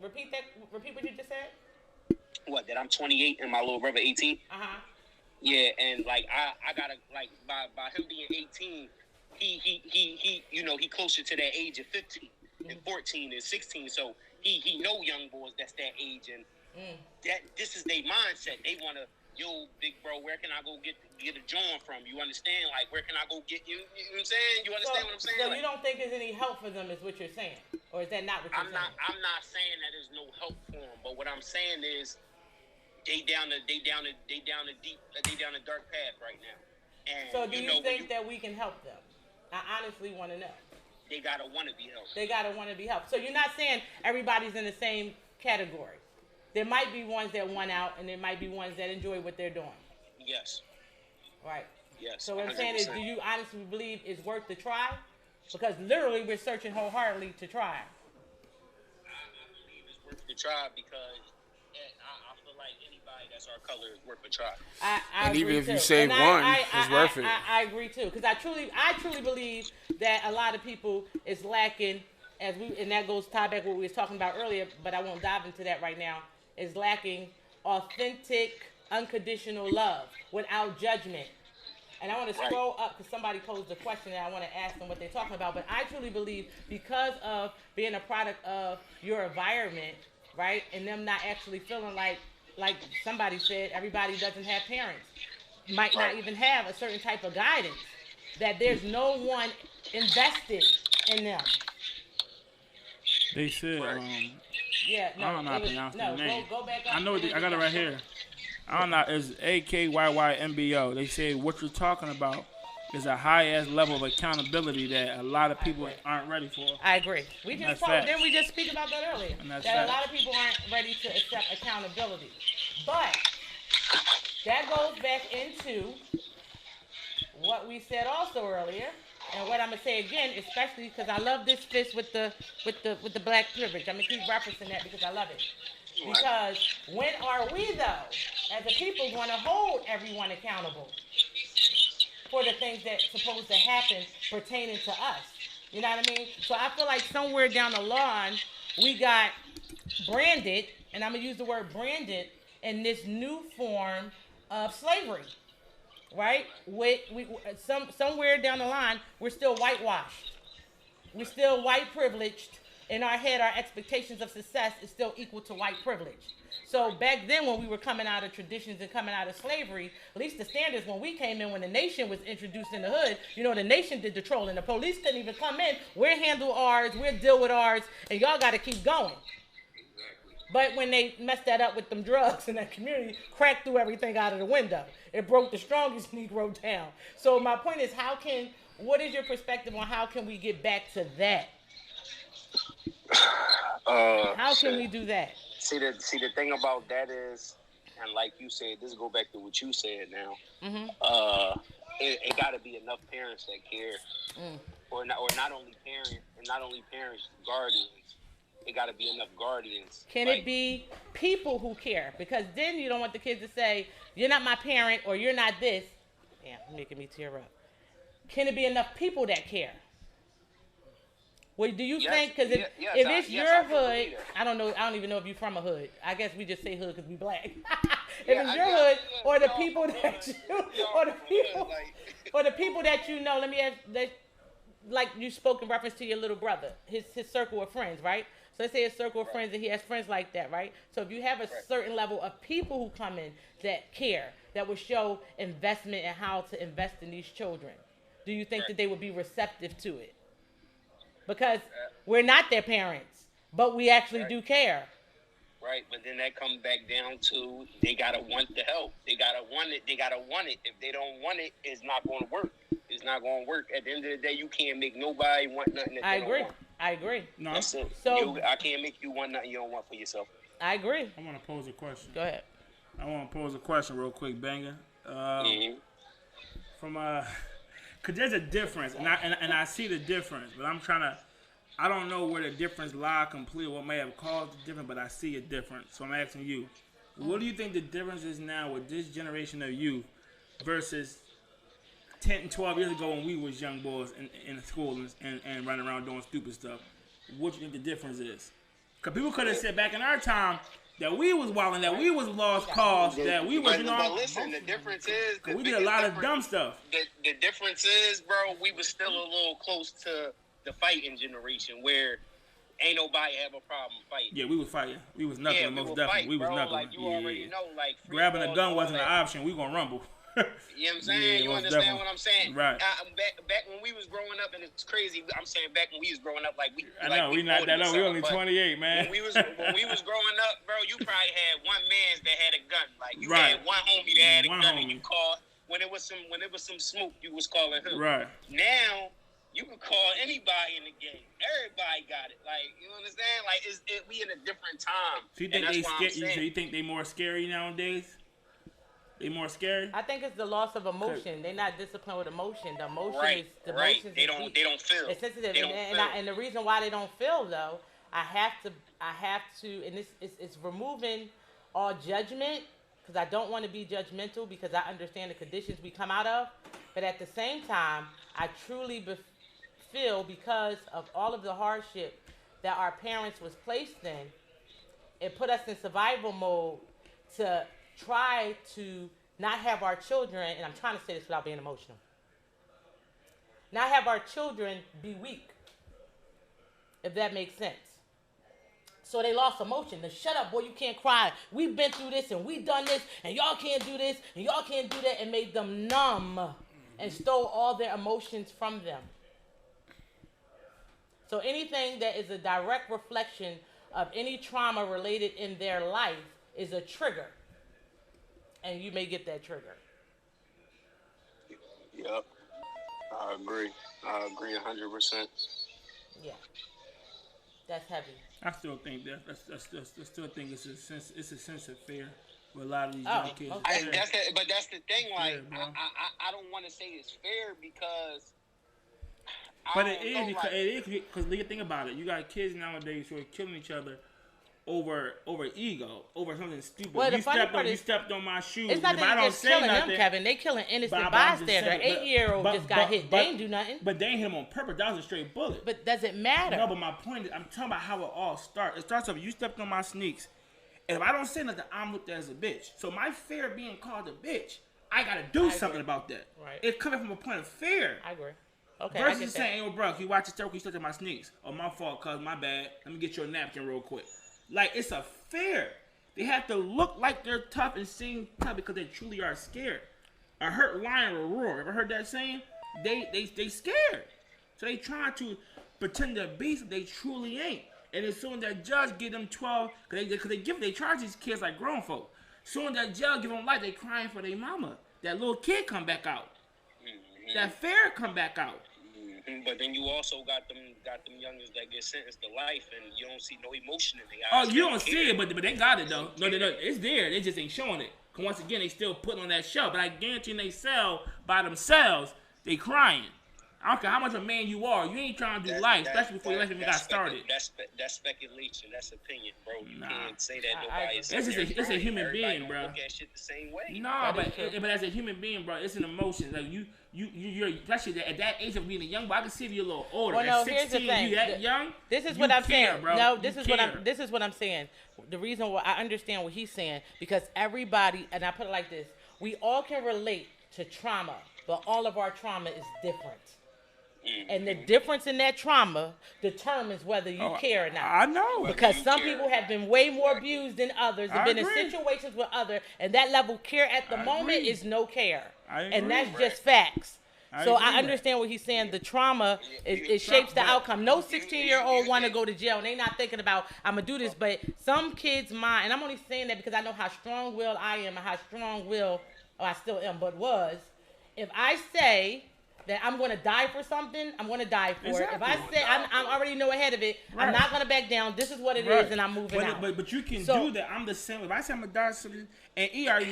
Repeat that. Repeat what you just said. What? That I'm 28 and my little brother 18. Yeah, and like I gotta like by him being 18, he you know he closer to that age of 15 and 14 and 16, so he know young boys that's that age and that this is their mindset. They wanna. Yo, big bro, where can I go get a joint from? You understand? Like, where can I go get you? You know what I'm saying? You understand what I'm saying? So like, you don't think there's any help for them, is what you're saying, or is that not what you're saying? I'm not saying that there's no help for them, but what I'm saying is they down a dark path right now. And So do you think that we can help them? I honestly want to know. they gotta want to be helped? They gotta want to be helped. So you're not saying everybody's in the same category. there might be ones that want out, and there might be ones that enjoy what they're doing. Yes. Right. Yes. So what I'm saying is, do you honestly believe it's worth the try? Because literally, we're searching wholeheartedly to try. I believe it's worth the try because I feel like anybody that's our color is worth a try. I and even if too. you save one, it's worth it. I agree too, because I truly believe that a lot of people is lacking, and that goes tie back what we was talking about earlier, but I won't dive into that right now. Is lacking authentic, unconditional love without judgment. And I want to scroll up because somebody posed a question and I want to ask them what they're talking about. But I truly believe because of being a product of your environment, right, and them not actually feeling like somebody said, everybody doesn't have parents, might not even have a certain type of guidance, that there's no one invested in them. They said, yeah, no, I don't know how to pronounce the name. Go back up. I know, I got it right here. I don't know, it's AKYYMBO. They say what you're talking about is a high-ass level of accountability that a lot of people aren't ready for. I agree. We just talked, didn't we just speak about that earlier? That a lot of people aren't ready to accept accountability. But that goes back into what we said also earlier, and what I'm gonna say again, especially because I love this fist with the black privilege. I'm gonna keep referencing that because I love it. Because when are we, though, as a people, going to hold everyone accountable for the things that's supposed to happen pertaining to us? You know what I mean? So I feel like somewhere down the line, we got branded, and I'm going to use the word branded, in this new form of slavery, right? Somewhere down the line, we're still whitewashed. We're still white privileged. In our head, our expectations of success is still equal to white privilege. So back then, when we were coming out of traditions and coming out of slavery, at least the standards when we came in, when the nation was introduced in the hood, the nation did the trolling. The police couldn't even come in. We'll handle ours, we'll deal with ours, and y'all got to keep going. But when they messed that up with them drugs in that community, cracked threw everything out of the window. It broke the strongest Negro down. So my point is, what is your perspective on how can we get back to that? How can we do that? See the thing about that is, and like you said, this go back to what you said now. Mm-hmm. It got to be enough parents that care, or not only parents, guardians. It got to be enough guardians. Can it be people who care? Because then you don't want the kids to say, "You're not my parent," or "You're not this." Yeah, making me tear up. Can it be enough people that care? Well, do you think, because if it's your hood, I don't know, I don't even know if you're from a hood. I guess we just say hood because we black. If it's your hood, or the people that you, or the people that you know, let me ask, like you spoke in reference to your little brother, his circle of friends, right? So let's say a circle of friends, and he has friends like that, right? So if you have a certain level of people who come in that care, that will show investment in how to invest in these children, do you think that they would be receptive to it? Because we're not their parents, but we actually do care. Right, but then that comes back down to they gotta want the help. They gotta want it. They gotta want it. If they don't want it, it's not going to work. It's not going to work. At the end of the day, you can't make nobody want nothing that they don't want. I agree. No, that's it. So I can't make you want nothing you don't want for yourself. I agree. I want to pose a question. Go ahead. I want to pose a question real quick, Banger. Cause there's a difference, and I see the difference, but I don't know where the difference lie completely, what may have caused the difference, but I see a difference. So I'm asking you, what do you think the difference is now with this generation of youth versus 10 and 12 years ago when we was young boys in school and running around doing stupid stuff? What do you think the difference is? Because people could have said back in our time that we was wilding, that we was lost cause, that we was, But listen, the difference is... we did a lot of dumb stuff. The difference is, bro, we was still a little close to the fighting generation where ain't nobody have a problem fighting. Yeah, we was fighting. We was knuckling, most definitely. We was knuckling. Like, you already know, like... Grabbing a gun wasn't an option. We gonna rumble. You know what I'm saying? You understand what I'm saying? Right. Back when we was growing up, and it's crazy, I'm saying back when we was growing up, like we... I know, we not that old. We only 28, man. When we was growing up, bro, you probably had one man that had a gun. Like, you had one homie that had a gun, and you called... When it was some smoke, you was calling him. Right. Now, You can call anybody in the game. Everybody got it. Like, you understand? Like, we in a different time. So you think so you think they more scary nowadays? They more scary? I think it's the loss of emotion. They're not disciplined with emotion. The emotion Right, is the right. emotions They is don't deep. they don't feel. It's sensitive. They don't feel. And the reason why they don't feel though, I have to, and this it's removing all judgment because I don't want to be judgmental because I understand the conditions we come out of, but at the same time, I truly feel because of all of the hardship that our parents was placed in, it put us in survival mode to try to not have our children, and I'm trying to say this without being emotional, not have our children be weak, if that makes sense. So they lost emotion. The shut up, boy, you can't cry. We've been through this and we've done this, and y'all can't do this, and y'all can't do that, and made them numb and stole all their emotions from them. So anything that is a direct reflection of any trauma related in their life is a trigger. And you may get that trigger. Yep. I agree 100%. Yeah. That's heavy. I still think I still think it's a sense of fear with a lot of these young kids. Okay. But that's the thing. Like, Yeah, I don't want to say it's fair because. But it is because you think about it. You got kids nowadays who are killing each other over ego, over something stupid. Well, you stepped on my shoes. It's not if that I they're don't just say killing nothing, them, Kevin. They killing innocent but bystander. I'm just saying, 8-year-old just got hit. They ain't do nothing. But they ain't hit him on purpose. That was a straight bullet. But does it matter? No, but my point is, I'm talking about how it all starts. It starts off, you stepped on my sneaks. And if I don't say nothing, I'm looked at as a bitch. So my fear of being called a bitch, I got to do something about that. Right. It's coming from a point of fear. I agree. Okay, Versus saying, yo, bro, you watch the story, you stepped on my sneaks. Oh, my fault, cuz, my bad. Let me get you a napkin real quick. Like, it's a fear. They have to look like they're tough and seem tough because they truly are scared. A hurt lion will roar. Ever heard that saying? They scared. So they trying to pretend to be something they truly ain't. And as soon as that judge give them 12, because they charge these kids like grown folk. Soon as that judge give them life, they crying for their mama. That little kid come back out. Mm-hmm. That fear come back out. Mm-hmm. But then you also got them youngins that get sentenced to life, and you don't see no emotion in their eyes. Oh, you don't see it, but they got it though. No, it's there. They just ain't showing it. Cause once again, they still putting on that show. But I guarantee in they cell by themselves, they crying. I don't care how much a man you are, you ain't trying to do life, especially before your life even got started. That's speculation. That's opinion, bro. You can't say that I nobody. It's a human being, bro. Look at shit the same way. No, but as a human being, bro, it's an emotion. Like you're especially at that age of being a young boy. I can see if you're a little older. Well, no, at 16, here's the thing. You that young. This is what I'm saying. Bro. No, this is what I'm saying. The reason why I understand what he's saying because everybody, and I put it like this: we all can relate to trauma, but all of our trauma is different. And the difference in that trauma determines whether you care or not. I know. Because some people have been way more abused than others, have been in situations with others, and that level of care at the moment is no care. And that's just facts. So I understand what he's saying. The trauma, it shapes the outcome. No 16-year-old want to go to jail, and they not thinking about, I'm going to do this. But some kids' mind, and I'm only saying that because I know how strong-willed I am and how strong-willed I still am, but was. If I say that I'm going to die for something, I'm going to die for it. If I say I'm already know ahead of it, I'm not going to back down. This is what it is, and I'm moving out. But you can do that. I'm the same. If I say I'm going to die for something, and he already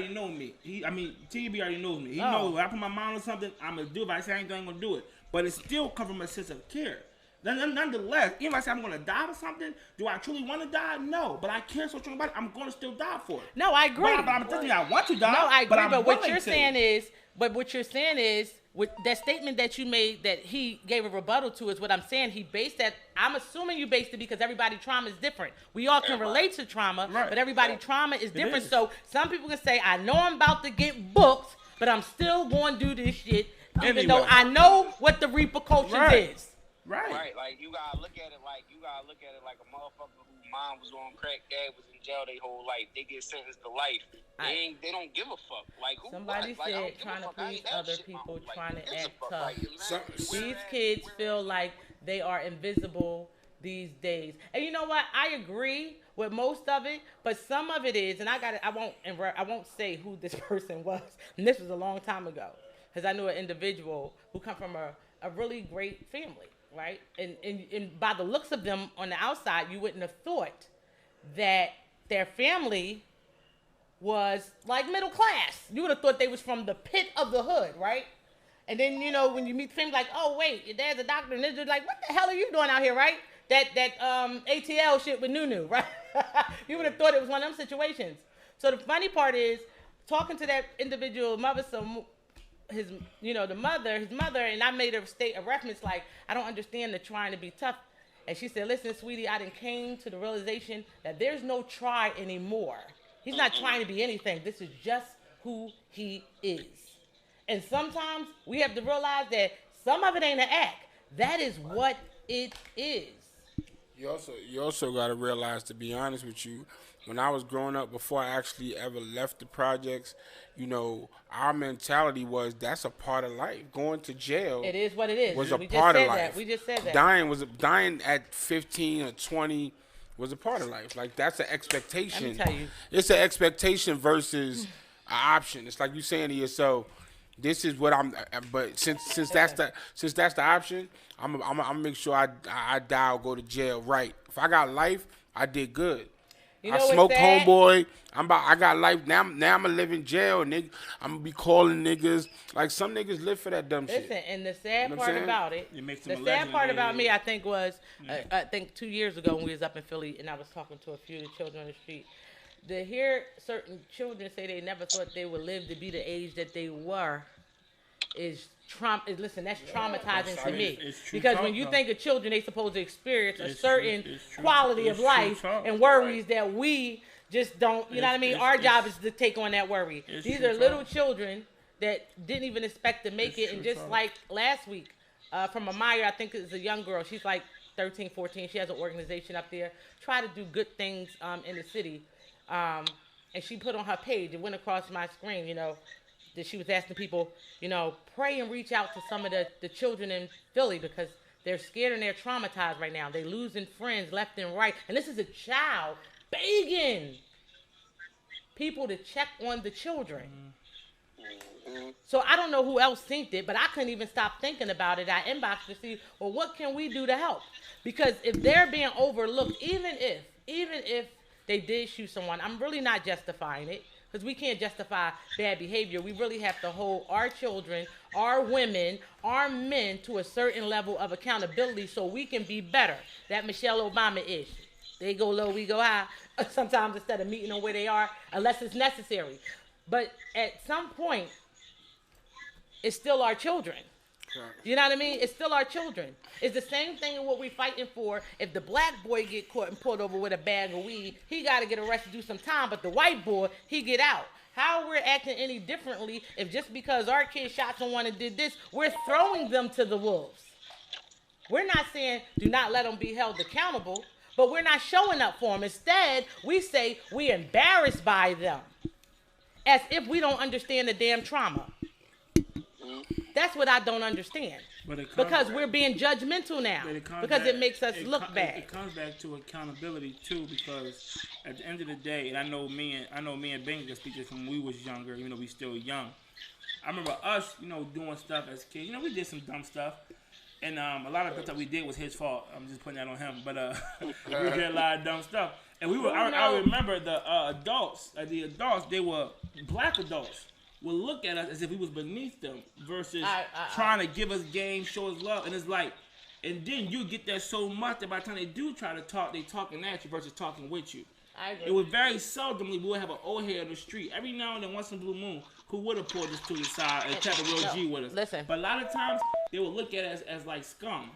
know me. TB already knows me. He knows when I put my mind on something, I'm going to do it. If I say I ain't going to do it. But it still comes from a sense of care. Nonetheless, even if I say I'm going to die for something, do I truly want to die? No. But I care so much about it, I'm going to still die for it. No, I agree. But I'm telling you, I want to die. No, I agree. But what you're saying is, with that statement that you made that he gave a rebuttal to is what I'm saying. He based that. I'm assuming you based it because everybody's trauma is different. We all can relate to trauma, but everybody's trauma is different. So some people can say, I know I'm about to get booked, but I'm still going to do this shit, even though I know what the repercussions is. Right. Like you gotta look at it like a motherfucker whose mom was on crack, dad was in jail their whole life. They get sentenced to life. They don't give a fuck. Like who? Somebody what? said like, trying to please other people, trying to act tough. These kids feel like they are invisible these days. And you know what? I agree with most of it, but some of it is, and I won't say who this person was. And this was a long time ago, because I knew an individual who come from a a really great family, right? And by the looks of them on the outside, you wouldn't have thought that their family was like middle class. You would have thought they was from the pit of the hood, right? And then, you know, when you meet the family, like, oh, wait, your dad's a doctor. And they're just like, what the hell are you doing out here, right? That ATL shit with Nunu, right? You would have thought it was one of them situations. So the funny part is, talking to that individual mother, his mother, and I made her state a reference like, I don't understand the trying to be tough. And she said, listen, sweetie, I done came to the realization that there's no try anymore. He's not trying to be anything. This is just who he is. And sometimes we have to realize that some of it ain't an act. That is what it is. You also got to realize, to be honest with you, when I was growing up, before I actually ever left the projects, you know, our mentality was that's a part of life. Going to jail, it is what it is. Was a part of life. We just said that. Dying at 15 or 20 was a part of life. Like, that's an expectation. Let me tell you, it's an expectation versus an option. It's like you saying to yourself, this is what I'm. But since that's the option, I'm gonna make sure I die or go to jail. Right. If I got life, I did good. You know I smoked homeboy. I got life now. Now I'm gonna live in jail, and I'm gonna be calling niggas. Like, some niggas live for that dumb shit. Listen, and the sad part about it, the sad part about me, I think was, I think 2 years ago when we was up in Philly, and I was talking to a few of the children on the street. To hear certain children say they never thought they would live to be the age that they were is listen, that's traumatizing to me. Because when you think of children, they supposed to experience a certain quality of life and worries that we just don't, you know what I mean? Our job is to take on that worry. These are little children that didn't even expect to make it. And just like last week, from Amaya, I think it's a young girl. She's like 13, 14. She has an organization up there. Try to do good things in the city. And she put on her page, it went across my screen, you know, that she was asking people, you know, pray and reach out to some of the children in Philly because they're scared and they're traumatized right now. They're losing friends left and right. And this is a child begging people to check on the children. So I don't know who else synced it, but I couldn't even stop thinking about it. I inboxed to see, well, what can we do to help? Because if they're being overlooked, even if they did shoot someone, I'm really not justifying it. Because we can't justify bad behavior. We really have to hold our children, our women, our men to a certain level of accountability so we can be better. That Michelle Obama-ish. They go low, we go high. Sometimes instead of meeting them where they are, unless it's necessary. But at some point, it's still our children. You know what I mean? It's still our children. It's the same thing in what we're fighting for. If the black boy get caught and pulled over with a bag of weed, he got to get arrested, do some time. But the white boy, he get out. How we're acting any differently if just because our kid shot someone and did this, we're throwing them to the wolves. We're not saying do not let them be held accountable, but we're not showing up for them. Instead, we say we're embarrassed by them as if we don't understand the damn trauma. That's what I don't understand. Because we're being judgmental now. Because it makes us look bad. It comes back to accountability too. Because at the end of the day, and I know me and Ben can speak this from when we was younger. You know, we still young. I remember us, you know, doing stuff as kids. You know, we did some dumb stuff, and a lot of stuff that we did was his fault. I'm just putting that on him. But we did a lot of dumb stuff, and we were. I remember the adults. They were black adults. Will look at us as if we was beneath them versus trying to give us game, show us love. And it's like, and then you get that so much that by the time they do try to talk, they talking at you versus talking with you. I agree. It was very seldomly we would have an old head on the street. Every now and then, once in a blue moon, who would have pulled us to the side and kept a real G with us. Listen. But a lot of times, they would look at us as like scum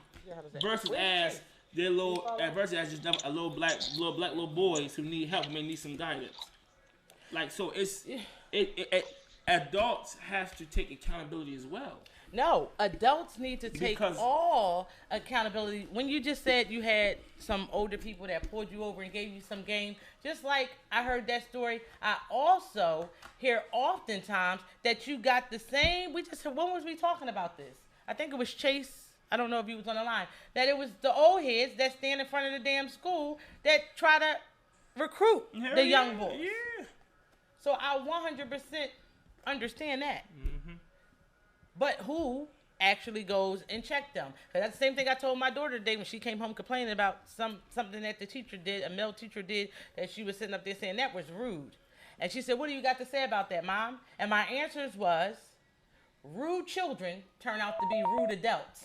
versus as their versus as just a little black boys who need help, may need some guidance. Like, so it's adults have to take accountability as well. No, adults need to take all accountability. When you just said you had some older people that pulled you over and gave you some game, just like I heard that story, I also hear oftentimes that you got the same. When was we talking about this? I think it was Chase. I don't know if he was on the line. That it was the old heads that stand in front of the damn school that try to recruit the young boys. Yeah. So I 100% understand that. Mm-hmm. But who actually goes and check them. Because that's the same thing I told my daughter today when she came home complaining about something that the teacher did, a male teacher did, that she was sitting up there saying that was rude. And she said, what do you got to say about that, Mom? And my answers was, rude children turn out to be rude adults.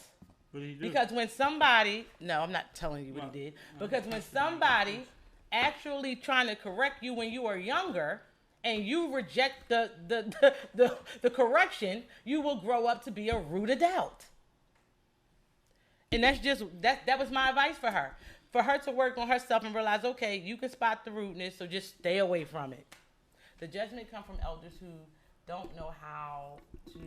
What did he do? Because when somebody, no, I'm not telling you what he did. Because when somebody actually trying to correct you when you are younger, and you reject the correction, you will grow up to be a rude adult. And that was my advice for her. For her to work on herself and realize, okay, you can spot the rudeness, so just stay away from it. The judgment comes from elders who don't know how to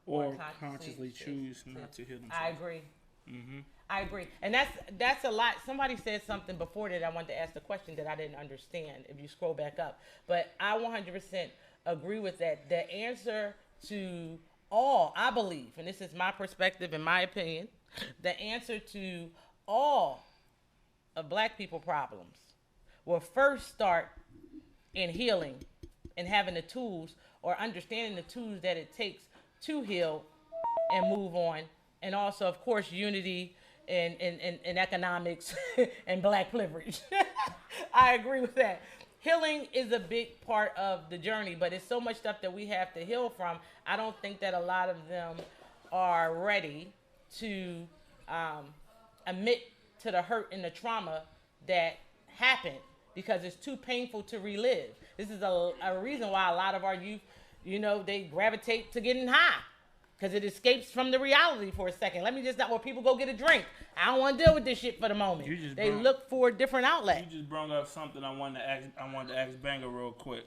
or consciously choose not to heal themselves. I agree. Mm-hmm. I agree. And that's a lot. Somebody said something before that I wanted to ask the question that I didn't understand if you scroll back up. But I 100% agree with that. The answer to all, I believe, and this is my perspective and my opinion, the answer to all of black people problems will first start in healing and having the tools or understanding the tools that it takes to heal and move on. And also, of course, unity and economics and black privilege. I agree with that. Healing is a big part of the journey, but it's so much stuff that we have to heal from. I don't think that a lot of them are ready to admit to the hurt and the trauma that happened because it's too painful to relive. This is a reason why a lot of our youth, they gravitate to getting high. Because it escapes from the reality for a second. Let me just not where people go get a drink. I don't want to deal with this shit for the moment. They look for a different outlet. You just brought up something I wanted to ask Banger real quick.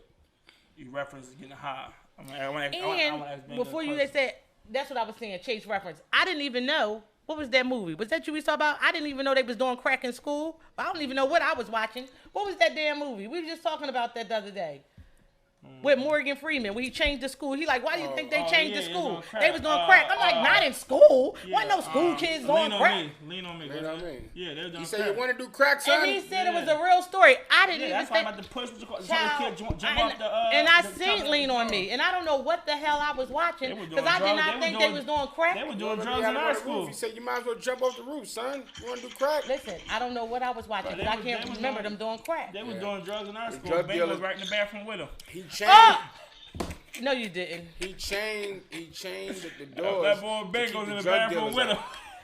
You referenced getting high. I want to ask Banger before you said, that's what I was saying, Chase reference. I didn't even know, what was that movie? Was that you we saw about? I didn't even know they was doing crack in school. I don't even know what I was watching. What was that damn movie? We were just talking about that the other day. With Morgan Freeman, when he changed the school, he like, why do you think they changed the school? They was doing crack. I'm like, not in school. Wasn't no school kids doing crack. Lean on me. Yeah, they were doing You crack. said you want to do crack, son? And he said it was a real story. I didn't even that's think. why I'm about to push the kid jump off the. And I seen Lean on Me, and I don't know what the hell I was watching because I did not think they was doing crack. They were doing drugs in our school. He said you might as well jump off the roof, son. You want to do crack? Listen, I don't know what I was watching because I can't remember them doing crack. They was doing drugs in our school. Baby was right in the bathroom with him. He changed. No, you didn't. He chained the doors. That boy Banger was in the bathroom with him.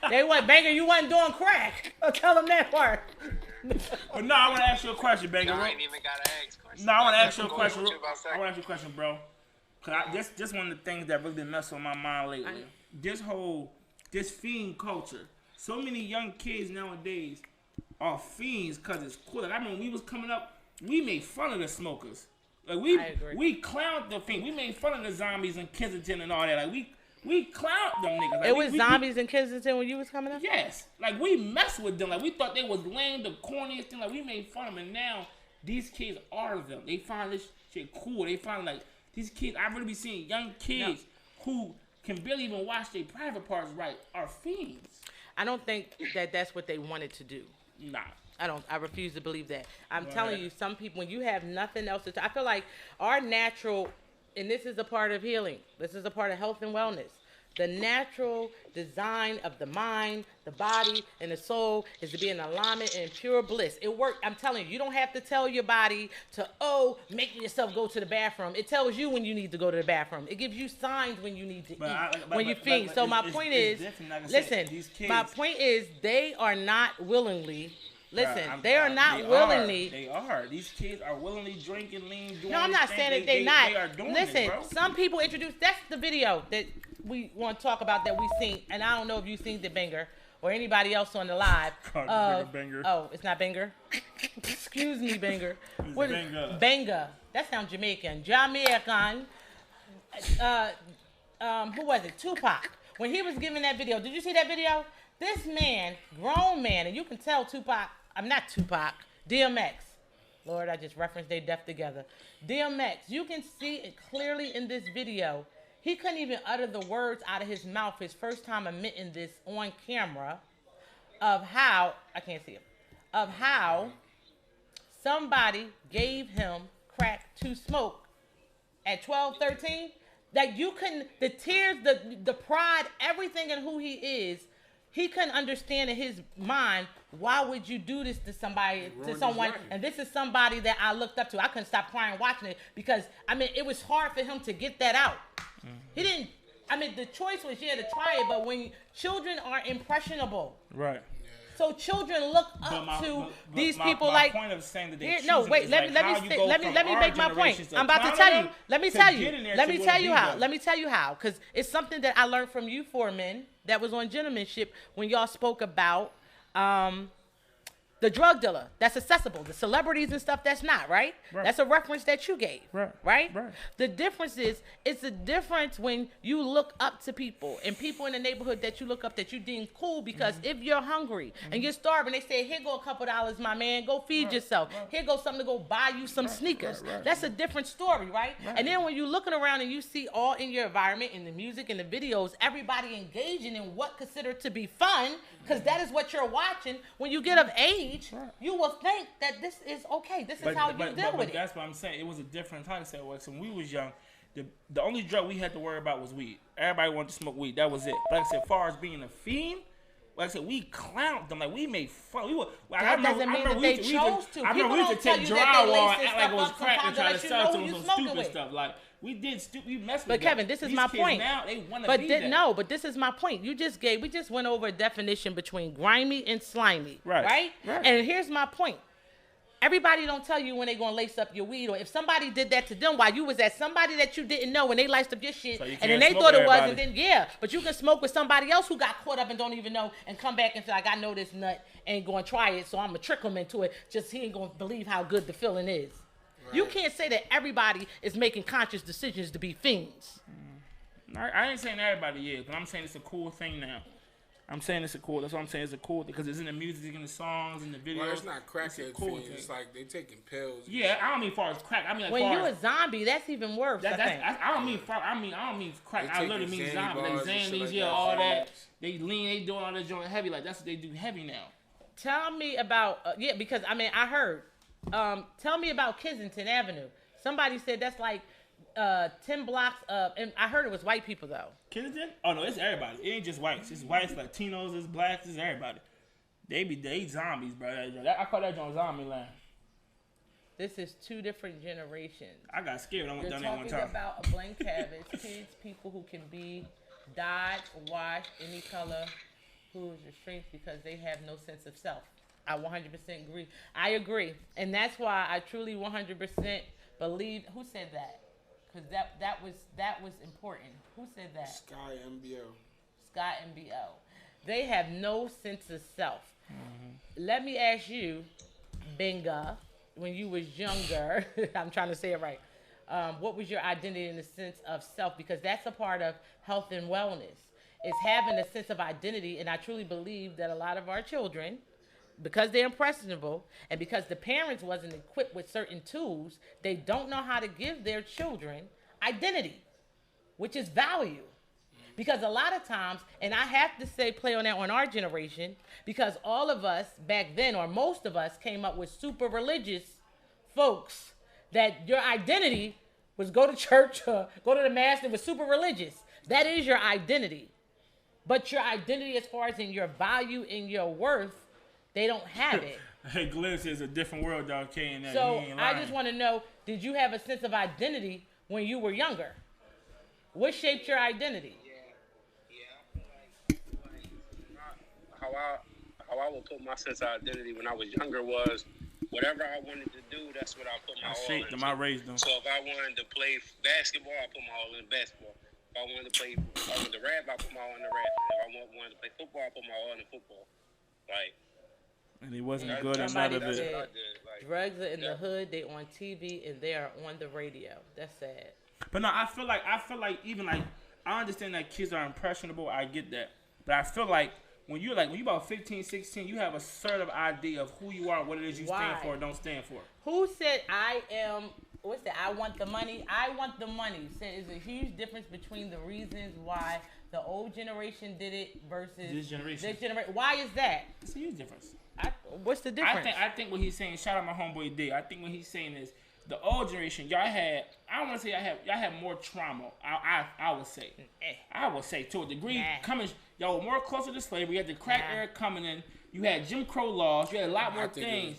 They what, Banger? You wasn't doing crack. Tell them that part. But no, I want to ask you a question, Banger. I ain't even gotta ask questions. No, I want to ask you a question. I want to ask you a question, bro. Cause this one of the things that really been messing with my mind lately. This fiend culture. So many young kids nowadays are fiends because it's cool. Like I remember when we was coming up, we made fun of the smokers. Like we clowned the fiend. We made fun of the zombies in Kensington and all that. Like we clowned them niggas. Like, it was zombies in Kensington when you was coming up? Yes. Like we messed with them. Like we thought they was lame, the corniest thing. Like we made fun of them. And now these kids are them. They find this shit cool. They find like these kids. I really be seeing young kids who can barely even watch their private parts right are fiends. I don't think that that's what they wanted to do. Nah. I refuse to believe that. I'm telling you, some people, when you have nothing else to I feel like our natural, and this is a part of healing. This is a part of health and wellness. The natural design of the mind, the body, and the soul is to be in alignment and pure bliss. It works. I'm telling you, you don't have to tell your body to, make yourself go to the bathroom. It tells you when you need to go to the bathroom. It gives you signs when you need to eat, when you feed. So my point is, listen, my point is they are not willingly, they are not willingly. They are. These kids are willingly drinking, lean, doing. No, I'm not saying that they're not. They are doing Listen, it, bro. some people introduce. That's the video that we want to talk about that we seen, and I don't know if you seen the Banger or anybody else on the live. Banger. Oh, it's not Banger. Excuse me, Banger. What is Banger? That sounds Jamaican. Jamaican. Who was it? Tupac. When he was giving that video, did you see that video? This man, grown man, and you can tell Tupac. I'm not Tupac. DMX. Lord, I just referenced they deaf together. DMX. You can see it clearly in this video. He couldn't even utter the words out of his mouth his first time admitting this on camera of how, I can't see him, of how somebody gave him crack to smoke at 12, 13. Like you couldn't, the tears, the pride, everything in who he is, he couldn't understand in his mind, why would you do this to somebody, to someone, and this is somebody that I looked up to. I couldn't stop crying watching it because, I mean, it was hard for him to get that out. Mm-hmm. He didn't, I mean, the choice was, to try it, but when children are impressionable. Right. So children look up to these people my like. Point of saying that let me make my point. I'm about to tell you. Let me tell you how. Because it's something that I learned from you four men that was on Gentlemanship when y'all spoke about the drug dealer that's accessible, the celebrities and stuff that's not, right? That's a reference that you gave, right? The difference is, it's a difference when you look up to people and people in the neighborhood that you look up that you deem cool because if you're hungry and you're starving, they say, here go a couple $, my man, go feed yourself. Here goes something to go buy you some sneakers. That's a different story, right? And then when you're looking around and you see all in your environment, in the music and the videos, everybody engaging in what considered to be fun, because that is what you're watching. When you get of age, you will think that this is okay. This is how you deal with it. That's what I'm saying. It was a different time. When we was young, the only drug we had to worry about was weed. Everybody wanted to smoke weed. That was it. Like I said, as far as being a fiend, like I said, we clowned them. Like, we made fun. That doesn't mean that they chose to. I remember we used to take drywall and act like it was crack and try to sell it to them some stupid stuff. Like, we did stupid. We messed with them. But Kevin, this is my point. Now, they want to be that. No, but this is my point. We just went over a definition between grimy and slimy. Right? And here's my point. Everybody don't tell you when they gonna lace up your weed, or if somebody did that to them while you was at somebody that you didn't know and they laced up your shit, and then they thought it was, and then but you can smoke with somebody else who got caught up and don't even know, and come back and say, like, I know this nut ain't gonna try it, so I'm gonna trick him into it. Just he ain't gonna believe how good the feeling is. Right. You can't say that everybody is making conscious decisions to be fiends. I ain't saying everybody is, but I'm saying it's a cool thing now. That's what I'm saying. It's a cool thing because it's in the music, in the songs, in the videos. Well, it's not crackhead cool thing. It's like they taking pills. Yeah, I don't mean as far as crack. I mean like when you a zombie, that's even worse. I don't mean crack. I literally mean zombie. Like Xannies, all that. They lean, they doing all that joint heavy. Like that's what they do heavy now. Tell me about because I mean I heard. Tell me about Kensington Avenue. Somebody said that's like 10 blocks up, and I heard it was white people though. Kensington? Oh no, it's everybody. It ain't just whites. It's whites, Latinos, it's blacks, it's everybody. They zombies, bro. I call that joint zombie land. This is two different generations. I got scared. I went down there one time. You're talking about a blank canvas, kids, people who can be dyed, washed, any color, who is restrained because they have no sense of self. I 100% agree. I agree, and that's why I truly 100% believe. Who said that? Because that was important. Who said that? Sky MBO. They have no sense of self. Mm-hmm. Let me ask you, Benga, when you was younger, I'm trying to say it right. What was your identity in the sense of self? Because that's a part of health and wellness. It's having a sense of identity, and I truly believe that a lot of our children, because they're impressionable and because the parents wasn't equipped with certain tools, they don't know how to give their children identity, which is value. Because a lot of times, and I have to say play on that on our generation, because all of us back then, or most of us, came up with super religious folks that your identity was go to church, go to the mass, and was super religious. That is your identity. But your identity as far as in your value and your worth, they don't have it. Hey, Glenn says a different world, dog. So I just want to know, did you have a sense of identity when you were younger? What shaped your identity? How I would put my sense of identity when I was younger was whatever I wanted to do, that's what I put my all into. I raised them. So if I wanted to play basketball, I put my all in basketball. If I wanted to rap, I put my all in the rap. If I wanted to play football, I put my all in the football. Like. And he wasn't good at none of it. Drugs are in the hood, they on TV, and they are on the radio. That's sad. But no, I feel like even like I understand that kids are impressionable. I get that, but I feel like when you about 15, 16, you have a sort of idea of who you are, what it is you stand for, or don't stand for. Who said I am? What's that? I want the money. I want the money. Said is a huge difference between the reasons why the old generation did it versus this generation. Why is that? It's a huge difference. What's the difference? I think what he's saying, shout out my homeboy D. I think what he's saying is the old generation, y'all had. I don't want to say y'all had more trauma. I would say. I would say to a degree coming. Y'all were more closer to slavery. You had the crack era coming in. You had Jim Crow laws. You had a lot more things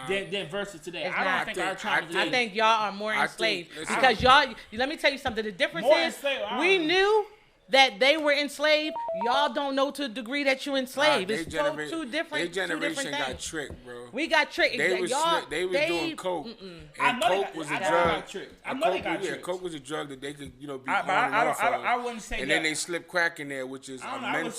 than versus today. I don't think our trauma today. I think y'all are more enslaved because y'all. Let me tell you something. The difference is we knew that they were enslaved. Y'all don't know to the degree that you enslaved. It's two different generation got things. tricked, bro. We got tricked. They was doing coke, and coke was a drug. Coke was a drug that they could, be on and off of. I wouldn't say that. And then they slip crack in there, which is a mental.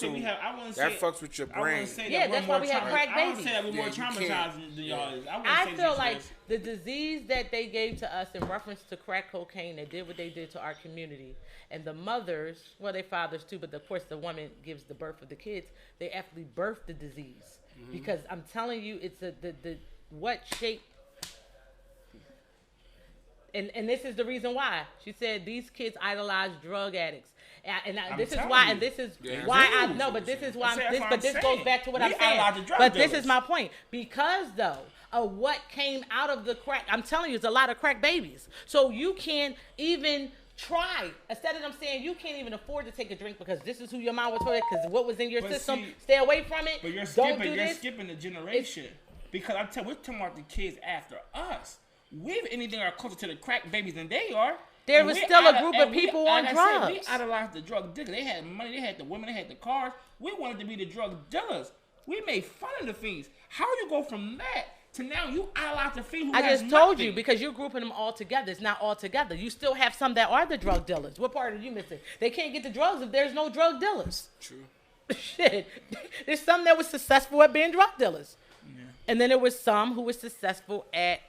That fucks with your brain. Yeah, that's why we had crack babies. I would say that we're more traumatized than y'all is. I feel like the disease that they gave to us in reference to crack cocaine, they did what they did to our community. And the mothers, well, they fathers too, but of course the woman gives the birth of the kids. They actually birthed the disease because I'm telling you, it's the what shape. And this is the reason why she said these kids idolize drug addicts. This is why I know, but this is why this goes back to what I'm saying. But this is my point because though of what came out of the crack, I'm telling you, it's a lot of crack babies. So you can't even try. Instead of them saying you can't even afford to take a drink because this is who your mom was for, because what was in your system, stay away from it. But you're skipping the generation because we're talking about the kids after us. We've anything are closer to the crack babies than they are. There was still a group of people on drugs. We idolized the drug dealers. They had money. They had the women. They had the cars. We wanted to be the drug dealers. We made fun of the fiends. How you go from that to now you idolize the fiend who has just told you because you're grouping them all together. It's not all together. You still have some that are the drug dealers. What part are you missing? They can't get the drugs if there's no drug dealers. True. Shit. There's some that was successful at being drug dealers. Yeah. And then there was some who was successful at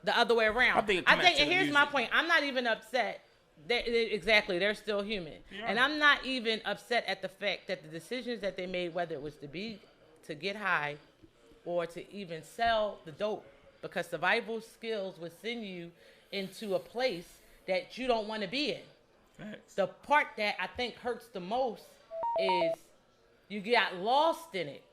the other way around. I think and here's my point. I'm not even upset. Exactly. They're still human. Yeah. And I'm not even upset at the fact that the decisions that they made, whether it was to get high or to even sell the dope, because survival skills would send you into a place that you don't want to be in. Thanks. The part that I think hurts the most is you got lost in it.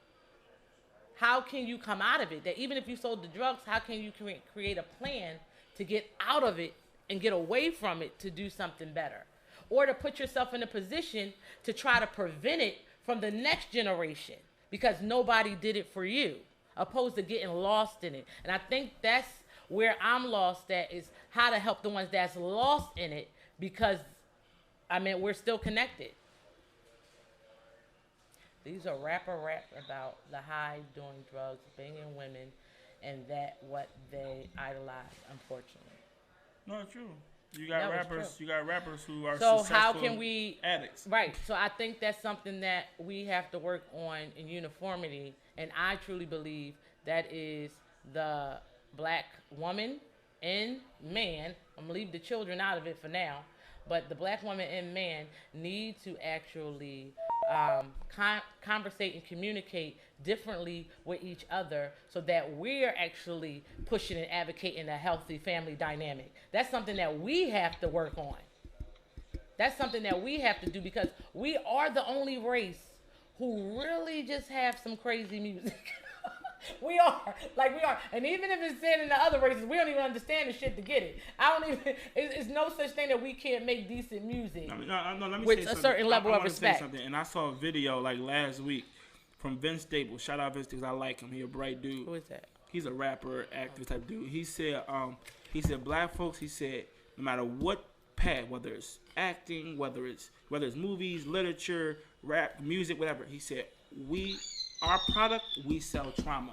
How can you come out of it? That even if you sold the drugs, how can you create a plan to get out of it and get away from it to do something better? Or to put yourself in a position to try to prevent it from the next generation because nobody did it for you, opposed to getting lost in it. And I think that's where I'm lost at, is how to help the ones that's lost in it, because, we're still connected. These are rap about the high, doing drugs, banging women, and that what they idolize, unfortunately. No, it's true. You got rappers who are so successful how can we addicts. Right. So I think that's something that we have to work on in uniformity, and I truly believe that is the black woman and man. I'm gonna leave the children out of it for now, but the black woman and man need to actually conversate and communicate differently with each other so that we're actually pushing and advocating a healthy family dynamic. That's something that we have to work on. That's something that we have to do, because we are the only race who really just have some crazy music. We are. And even if it's said in the other races, we don't even understand the shit to get it. It's no such thing that we can't make decent music with a certain level of respect. And I saw a video last week from Vince Staples. Shout out Vince, because I like him. He's a bright dude. Who is that? He's a rapper, actor type dude. He said black folks, he said, no matter what path, whether it's acting, whether it's movies, literature, rap, music, whatever, he said, our product, we sell trauma.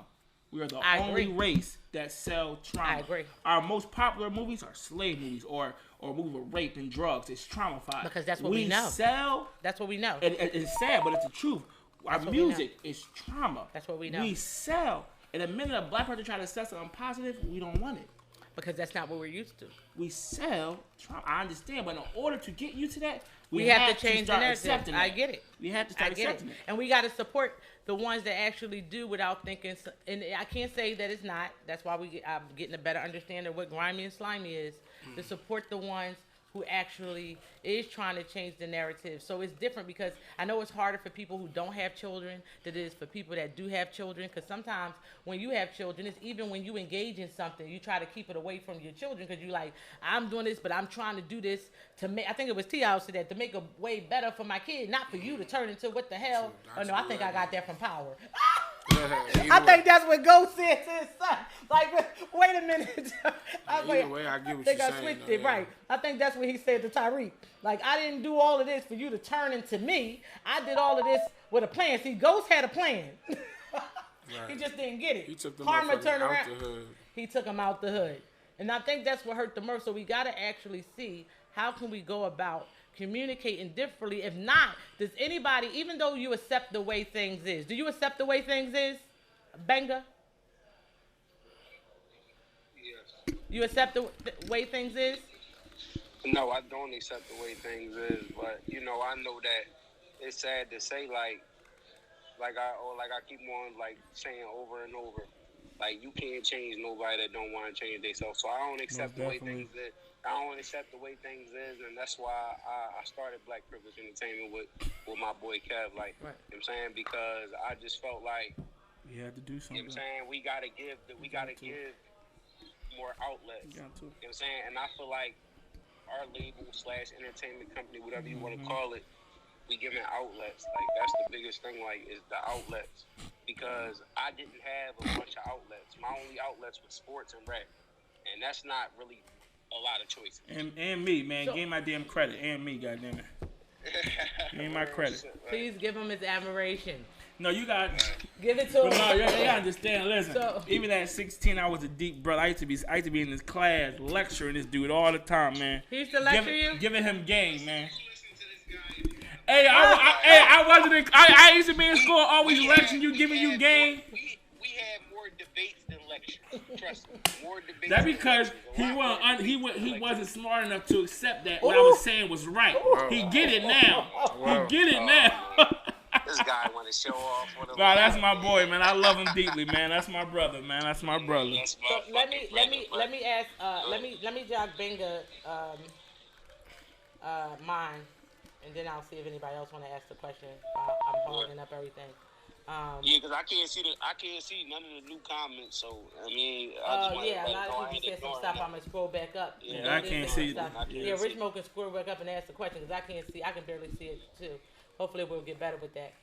We are the only race that sell trauma. I agree. Our most popular movies are slave movies or movies with rape and drugs. It's traumatized. Because that's what we know. That's what we know. And it's sad, but it's the truth. Our music is trauma. That's what we know. We sell. And the minute a black person tries to sell something positive, we don't want it. Because that's not what we're used to. We sell trauma. I understand, but in order to get you to that, we have to change the narrative. I get it. We have to start accepting it. And we got to support the ones that actually do without thinking. And I can't say that it's not. That's why I'm getting a better understanding of what grimy and slimy is. To support the ones who actually is trying to change the narrative. So it's different because I know it's harder for people who don't have children than it is for people that do have children. Because sometimes when you have children, it's even when you engage in something, you try to keep it away from your children because you're like, I'm doing this, but I'm trying to do this to make, I think it was T.I. who said that, to make a way better for my kid, not for you to turn into what the hell. Oh no, I think I got that from Power. I think that's what Ghost said to his son. Like, wait a minute. Either way, I get what you're saying. Switched it, right. I think that's what he said to Tyreek. Like, I didn't do all of this for you to turn into me. I did all of this with a plan. See, Ghost had a plan. Right. He just didn't get it. He took the Karma turned out around. the hood. He took him out the hood. And I think that's what hurt the most. So we got to actually see how can we go about communicating differently. If not, does anybody, even though you accept the way things is, do you accept the way things is, Benga? Yes. You accept the way things is? No, I don't accept the way things is, but you know, I know that it's sad to say, like I keep on like saying over and over, like you can't change nobody that don't want to change themselves. So I don't accept the way things is. I don't accept the way things is, and that's why I started Black Privilege Entertainment with my boy Kev. Like, right. You know what I'm saying, because I just felt like you had to do something. You know what I'm saying, we gotta give more outlets. You know what I'm saying, and I feel like our label / entertainment company, whatever you want to call it, we giving outlets. Like that's the biggest thing. Like is the outlets, because I didn't have a bunch of outlets. My only outlets was sports and rap, and that's not really a lot of choices. And me, man, give my damn credit. And me, goddamn it. Give me my credit. Please give him his admiration. No, you got give it to him. No, you gotta understand. Listen, even at 16, I was a deep brother. I used to be in this class lecturing this dude all the time, man. He used to lecture you? Giving him game, man. Hey, I wasn't. I used to be in school, always lecturing you, giving you game. We had more debates than lectures. Trust me, more debates. That's because he wasn't smart enough to accept that what I was saying was right. He get it now. He get it now. This guy want to show off. Nah, that's my boy, man. I love him deeply, man. That's my brother, man. That's my brother. So let me ask. Let me jog Benga mine, and then I'll see if anybody else want to ask the question. I'm holding up everything. Yeah, because I can't see none of the new comments. So I mean, a lot of people said some stuff. I'm gonna scroll back up. Yeah, I can't see. Yeah, Rich Mo can scroll back up and ask the question because I can't see. I can barely see it too. Hopefully, we'll get better with that.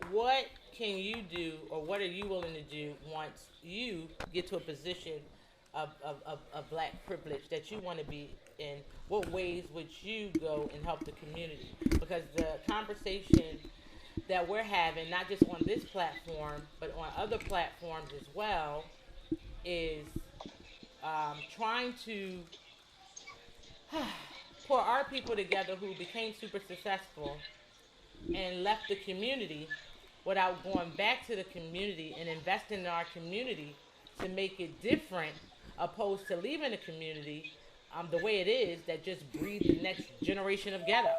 What can you do, or what are you willing to do once you get to a position of Black privilege that you want to be in? What ways would you go and help the community? Because the conversation that we're having, not just on this platform, but on other platforms as well, is trying to pour our people together who became super successful and left the community without going back to the community and investing in our community to make it different, opposed to leaving the community the way it is, that just breed the next generation of ghetto.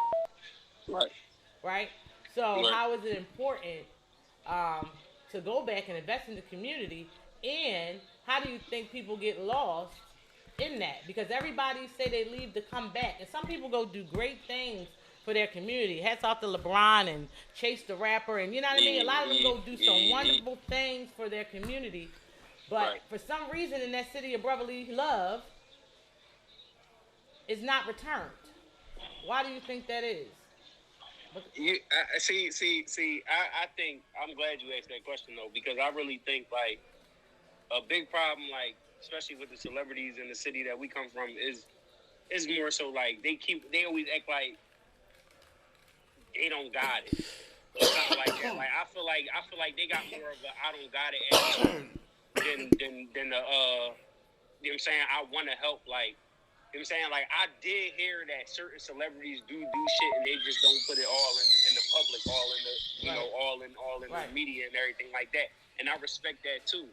Right? So how is it important to go back and invest in the community, and how do you think people get lost in that? Because everybody say they leave to come back, and some people go do great things for their community. Hats off to LeBron and Chase the Rapper, and you know what I mean? A lot of them go do some wonderful things for their community, but for some reason in that city of brotherly love, it's not returned. Why do you think that is? I think, I'm glad you asked that question though, because I really think like a big problem, like especially with the celebrities in the city that we come from, is more so like they always act like they don't got it. It's kind of like that. Like I feel like they got more of a I don't got it attitude than the you know what I'm saying, I want to help. Like, you know what I'm saying, like I did hear that certain celebrities do shit and they just don't put it all in the public, all in the all in the media and everything like that. And I respect that too.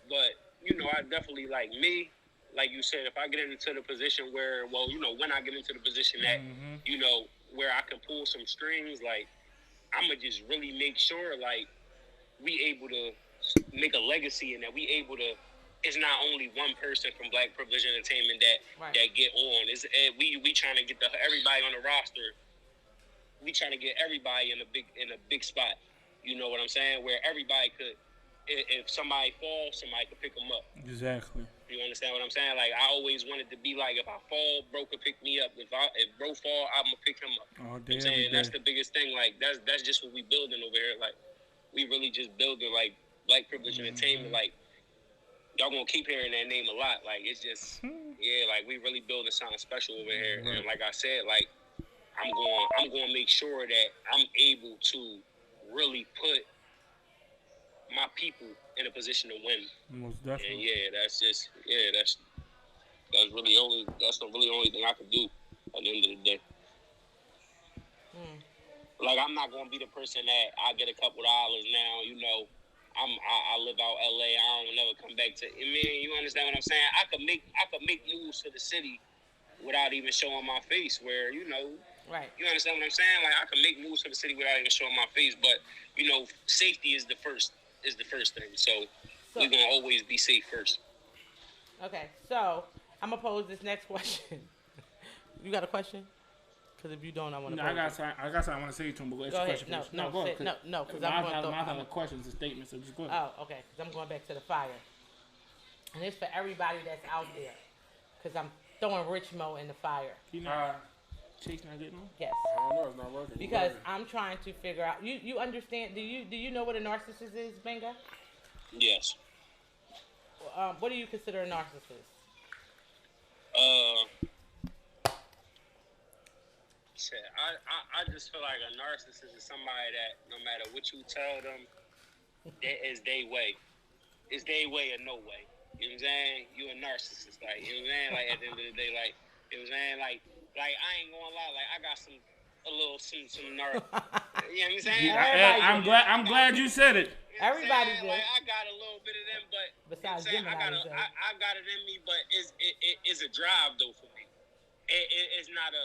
But you know, I definitely, like me, like you said, if I get into the position where, well, you know, when I get into the position that, you know, where I can pull some strings, like, I'm going to just really make sure, like, we able to make a legacy and that we able to it's not only one person from Black Privilege Entertainment that get on. It's we trying to get everybody on the roster. We trying to get everybody in a big spot. You know what I'm saying? Where everybody could, if somebody falls, somebody could pick them up. Exactly. You understand what I'm saying? Like, I always wanted to be like, if I fall, bro could pick me up. If bro fall, I'm gonna pick him up. All You know what I'm day, saying? every day. That's the biggest thing. Like, that's just what we building over here. Like, we really just building like Black Privilege Entertainment. Like, y'all gonna keep hearing that name a lot. Like, it's just, yeah, like, we really building something special over here. And like I said, like, I'm going to make sure that I'm able to really put my people in a position to win. Most definitely. And yeah, that's the really only thing I can do at the end of the day. Like, I'm not going to be the person that I get a couple dollars now, you know. I live out LA. I don't never come back to. I mean, you understand what I'm saying? I could make moves to the city without even showing my face. Where, you know, right? You understand what I'm saying? Like, I can make moves to the city without even showing my face. But, you know, safety is the first thing. So we're gonna always be safe first. Okay, so I'm gonna pose this next question. You got a question? Because if you don't, I want to. No, I got something I want to say to him, but it's a question. No, go ahead. No, because I'm going to. My not questions and statements, so just go ahead. Oh, okay. Because I'm going back to the fire, and it's for everybody that's out there. Because I'm throwing Rich Mo in the fire. You know, Chase not getting on. Yes. I don't know. It's not working. Because I'm trying to figure out. You understand? Do you know what a narcissist is, Benga? Yes. What do you consider a narcissist? Shit, I just feel like a narcissist is somebody that no matter what you tell them, that is their way. It's their way or no way. You know what I'm saying? You a narcissist, like, you know what I'm saying? Like, at the end of the day, like, you know what I'm saying? Like I ain't gonna lie, like, I got some narc. You know what I'm saying? I'm glad you said it. You know Everybody did. Like, I got a little bit of them, but besides you know what I'm saying? I got it in me, but it's a drive though for me. It's not a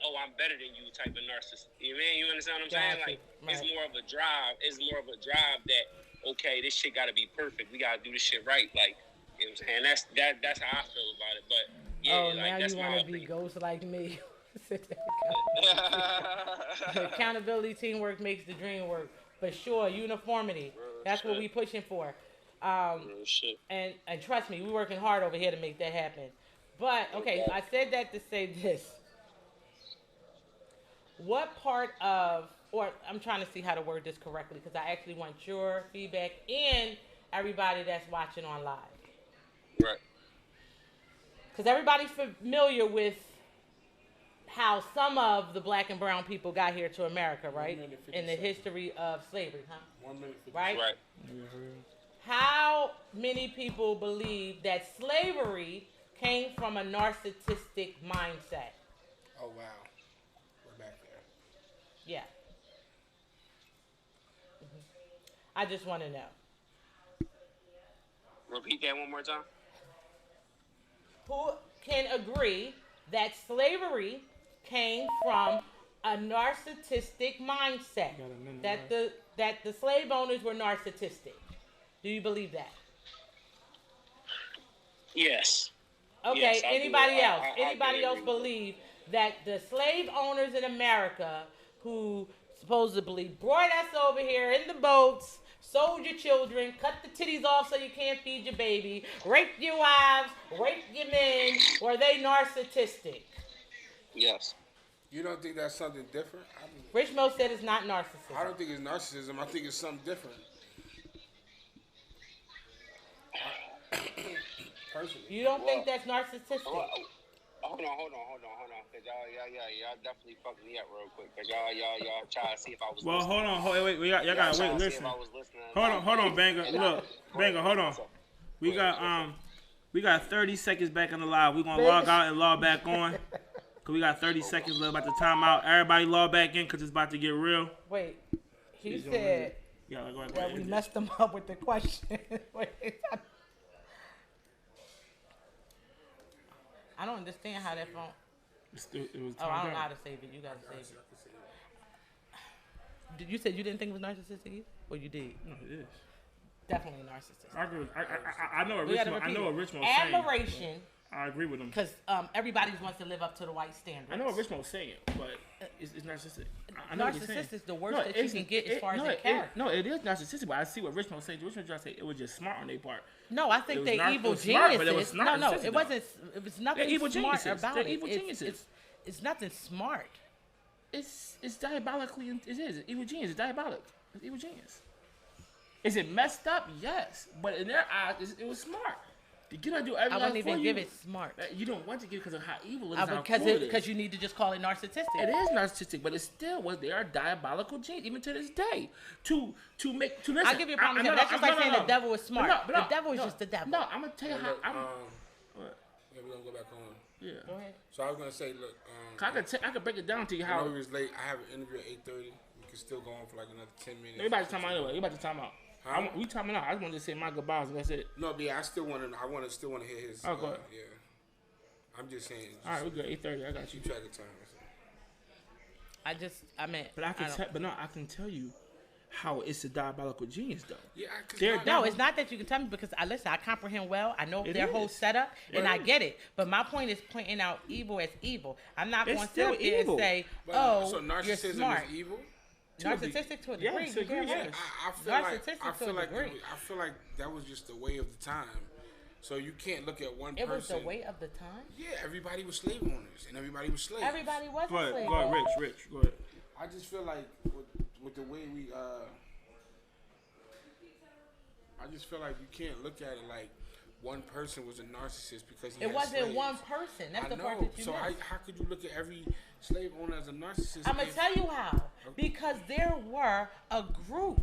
oh, I'm better than you type of narcissist. You know what I mean? You understand what I'm saying? Like, it's more of a drive. It's more of a drive that, okay, this shit gotta be perfect. We gotta do this shit right. Like, you know what I'm saying? That's how I feel about it. But yeah, like, now that's you my want to be ghost like me. Accountability, teamwork makes the dream work. For sure, uniformity. That's what we pushing for. And trust me, we're working hard over here to make that happen. But, okay, I said that to say this. What part of, or I'm trying to see how to word this correctly, because I actually want your feedback and everybody that's watching on live. Right. Because everybody's familiar with how some of the black and brown people got here to America, right? In the history of slavery, huh? 1 minute. Right? Right. How many people believe that slavery came from a narcissistic mindset? Oh, wow. We're back there. Yeah. I just want to know. Repeat that one more time. Who can agree that slavery came from a narcissistic mindset? That the slave owners were narcissistic. Do you believe that? Yes. Okay, yes, anybody else? I Anybody else believe that the slave owners in America who supposedly brought us over here in the boats, sold your children, cut the titties off so you can't feed your baby, raped your wives, raped your men, were they narcissistic? Yes. You don't think that's something different? Rich Mo said it's not narcissism. I don't think it's narcissism. I think it's something different. Personally. You don't think that's narcissistic? Hold on. Cause y'all definitely fucked me up real quick. Cause y'all try to see if I was. Well, listening. hold on. Wait. Y'all gotta wait. Listen. Hold on, Banger. Look, Banger. Hold on. We got 30 seconds back on the live. We're gonna log out and log back on. Cause we got 30 seconds left about the timeout. Everybody log back in cause it's about to get real. Wait, he said that we messed him up with the question. Wait, I don't understand how that phone. It was I don't know how to save it. You gotta save it. You said you didn't think it was narcissistic, or you did? No, it is. definitely narcissist. I agree. I know what We gotta Richmond. I repeat know what it. Richmond was saying. Admiration, I agree with him. because everybody wants to live up to the white standards. I know what Richmond was saying, but it's narcissistic. I know what he's saying. Narcissist is the worst that you can get as far as their character. No, it is narcissistic, but I see what Richmond was saying. Richmond trying to say it was just smart on their part. No, I think It was they're nar- evil it was smart, but it geniuses. was No, narcissistic, it wasn't. It was nothing They're evil smart geniuses. about They're it. evil geniuses. It's nothing smart. It's diabolically. It is. It's evil genius. It's diabolic. It's evil genius. Is it messed up? Yes, but in their eyes, it was smart. You don't do everything. I wouldn't for even you. give it smart. You don't want to give it because of how evil it is. How cruel Because you need to just call it narcissistic. It is narcissistic, but it's still what they are diabolical genius, even to this day. To listen. I'll give you a problem. That's just like saying the devil is smart. The devil is just the devil. No, I'm gonna tell you how. Yeah, we're gonna go back on. Yeah. Go ahead. So I was gonna say, look, I could break it down to you I how. know it was late. I have an interview at 8:30. We can still go on for like another 10 minutes. Everybody's talking about anyway. Everybody's talking about. Huh? We talking about. I just want to say my goodbyes. That's it. No, but yeah, I still want to hear his. Oh, go ahead. Yeah. I'm just saying. All right, we good. 8:30. I got you. Keep track of time. I meant. But I can tell you how it's a diabolical genius though. Yeah, No, it's not that you can tell me because I comprehend well. I know their whole setup, and I get it. But my point is pointing out evil as evil. I'm not going to sit up there and say, so you're narcissism smart. is evil? Narcissistic to a degree. Yes, yes. I feel like that was just the way of the time. So you can't look at one person. It was the way of the time? Yeah, everybody was slave owners and everybody was slaves. Everybody was Go ahead, slave. go ahead, Rich, go ahead. I just feel like with the way we I just feel like you can't look at it like one person was a narcissist because he It had wasn't slaves. one person. That's I the know. part that you So missed. how could you look at every slave owner as a narcissist? I'm going to tell you how. Because there were a group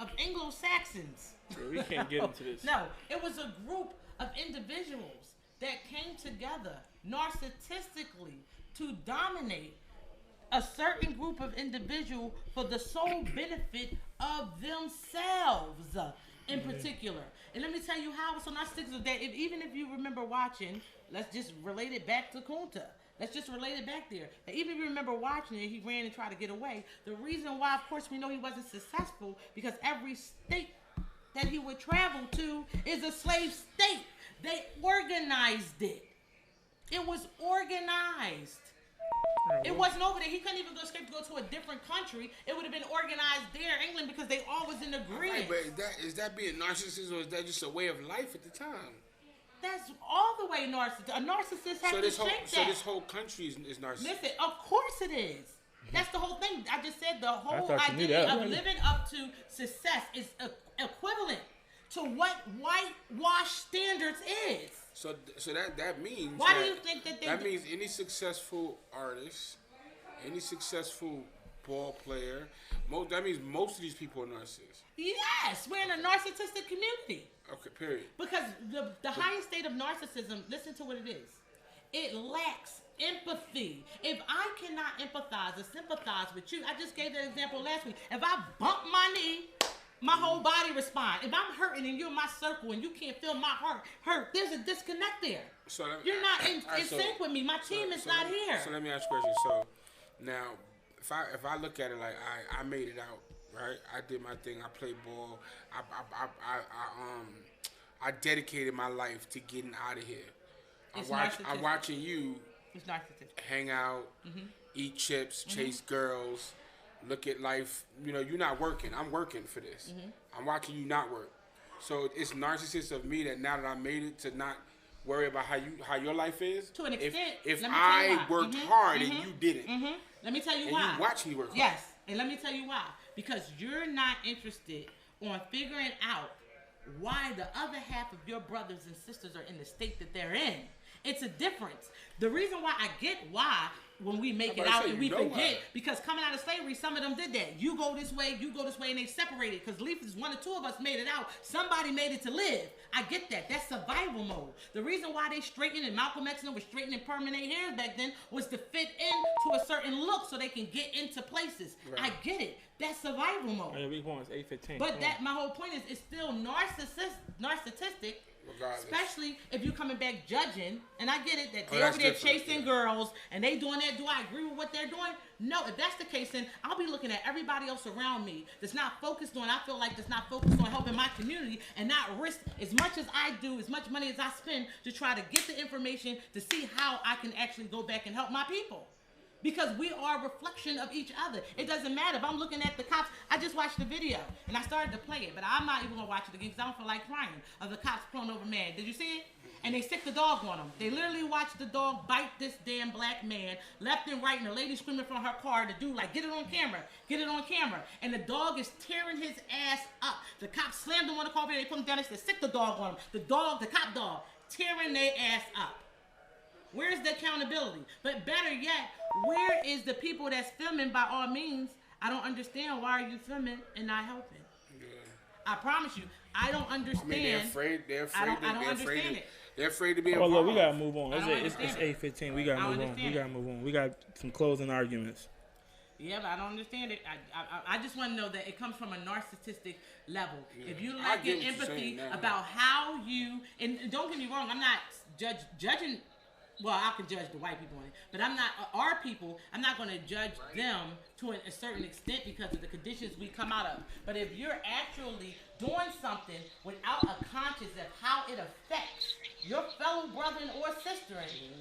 of Anglo-Saxons. Yeah, we can't get into this. No, it was a group of individuals that came together narcissistically to dominate a certain group of individuals for the sole benefit of themselves in particular. And let me tell you how. So narcissistic that even if you remember watching, let's just relate it back to Kunta. Let's just relate it back there. And even if you remember watching it, he ran and tried to get away. The reason why, of course, we know he wasn't successful because every state that he would travel to is a slave state. They organized it. It was organized. It wasn't over there. He couldn't even escape to go to a different country. It would have been organized there, England, because they all was in agreement. Right, but is that being narcissist or is that just a way of life at the time? That's all the way narcissist. A narcissist has to shape that. So this whole country is narcissist. Listen, of course it is. That's the whole thing. I just said the whole thought you knew idea that. of living up to success is equivalent to what whitewash standards is. So that means Why do you think that means any successful artist, any successful ball player, that means most of these people are narcissists. Yes, we're in a narcissistic community. Okay, period. Because the highest state of narcissism, listen to what it is. It lacks empathy. If I cannot empathize or sympathize with you, I just gave that example last week. If I bump my knee, my whole body responds. If I'm hurting and you're in my circle and you can't feel my heart hurt, there's a disconnect there. So you're not in sync with me. My team is not here. So let me ask you a question. So now, if I look at it like I made it out, right? I did my thing. I played ball. I dedicated my life to getting out of here. I'm watching you hang out, eat chips, chase girls, look at life. You know, you're not working. I'm working for this. I'm watching you not work. So it's narcissist of me that now that I made it to not worry about how your life is. To an extent. If I worked hard and you didn't. Let me tell you and why. You watch me work hard. Yes. And let me tell you why. Because you're not interested on figuring out why the other half of your brothers and sisters are in the state that they're in. It's a difference. The reason why I get why when we make it out and we forget, because coming out of slavery, some of them did that. You go this way, and they separated. Because least one or two of us made it out. Somebody made it to live. I get that. That's survival mode. The reason why they straightened and Malcolm X was straightening permanent hairs back then was to fit into a certain look so they can get into places. Right. I get it. That's survival mode. Week 1 is 8:15. But my whole point is it's still narcissistic Regardless. Especially if you're coming back judging, and I get it that they're that's over there different, chasing girls and they doing that. Do I agree with what they're doing? No. If that's the case, then I'll be looking at everybody else around me that's not focused on. I feel like that's not focused on helping my community and not risk as much as I do, as much money as I spend to try to get the information to see how I can actually go back and help my people. Because we are a reflection of each other. It doesn't matter if I'm looking at the cops. I just watched the video and I started to play it, but I'm not even gonna watch it again because I don't feel like crying. Of the cops pulling over man. Did you see it? And they sick the dog on him. They literally watched the dog bite this damn black man left and right, and the lady screaming from her car. The dude like, get it on camera, get it on camera. And the dog is tearing his ass up. The cops slammed him on the car, and they put him down. They said, sick the dog on him. The dog, the cop dog, tearing their ass up. Where's the accountability? But better yet, where is the people that's filming by all means? I don't understand. Why are you filming and not helping? Yeah. I promise you, I don't understand. I mean, they're afraid. I don't understand it. They're afraid to be involved. involved. Look, we gotta move on. It's 8:15. We gotta move on. We got some closing arguments. Yeah, but I don't understand it. I just want to know that it comes from a narcissistic level. Yeah. If you lack empathy about how you, and don't get me wrong, I'm not judging. Well, I can judge the white people on it, but I'm not our people. I'm not going to judge them to a certain extent because of the conditions we come out of. But if you're actually doing something without a conscience of how it affects your fellow brother or sister,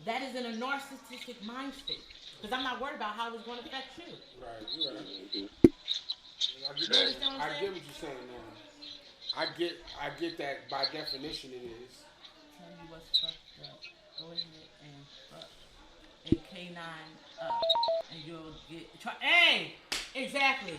that is in a narcissistic mind state. Because I'm not worried about how it's going to affect you. Right, you're right. I get what you're saying now. I get that by definition it is. Tell you what's fucked up. Go ahead and fuck a K9 up, and you'll get. Hey, exactly.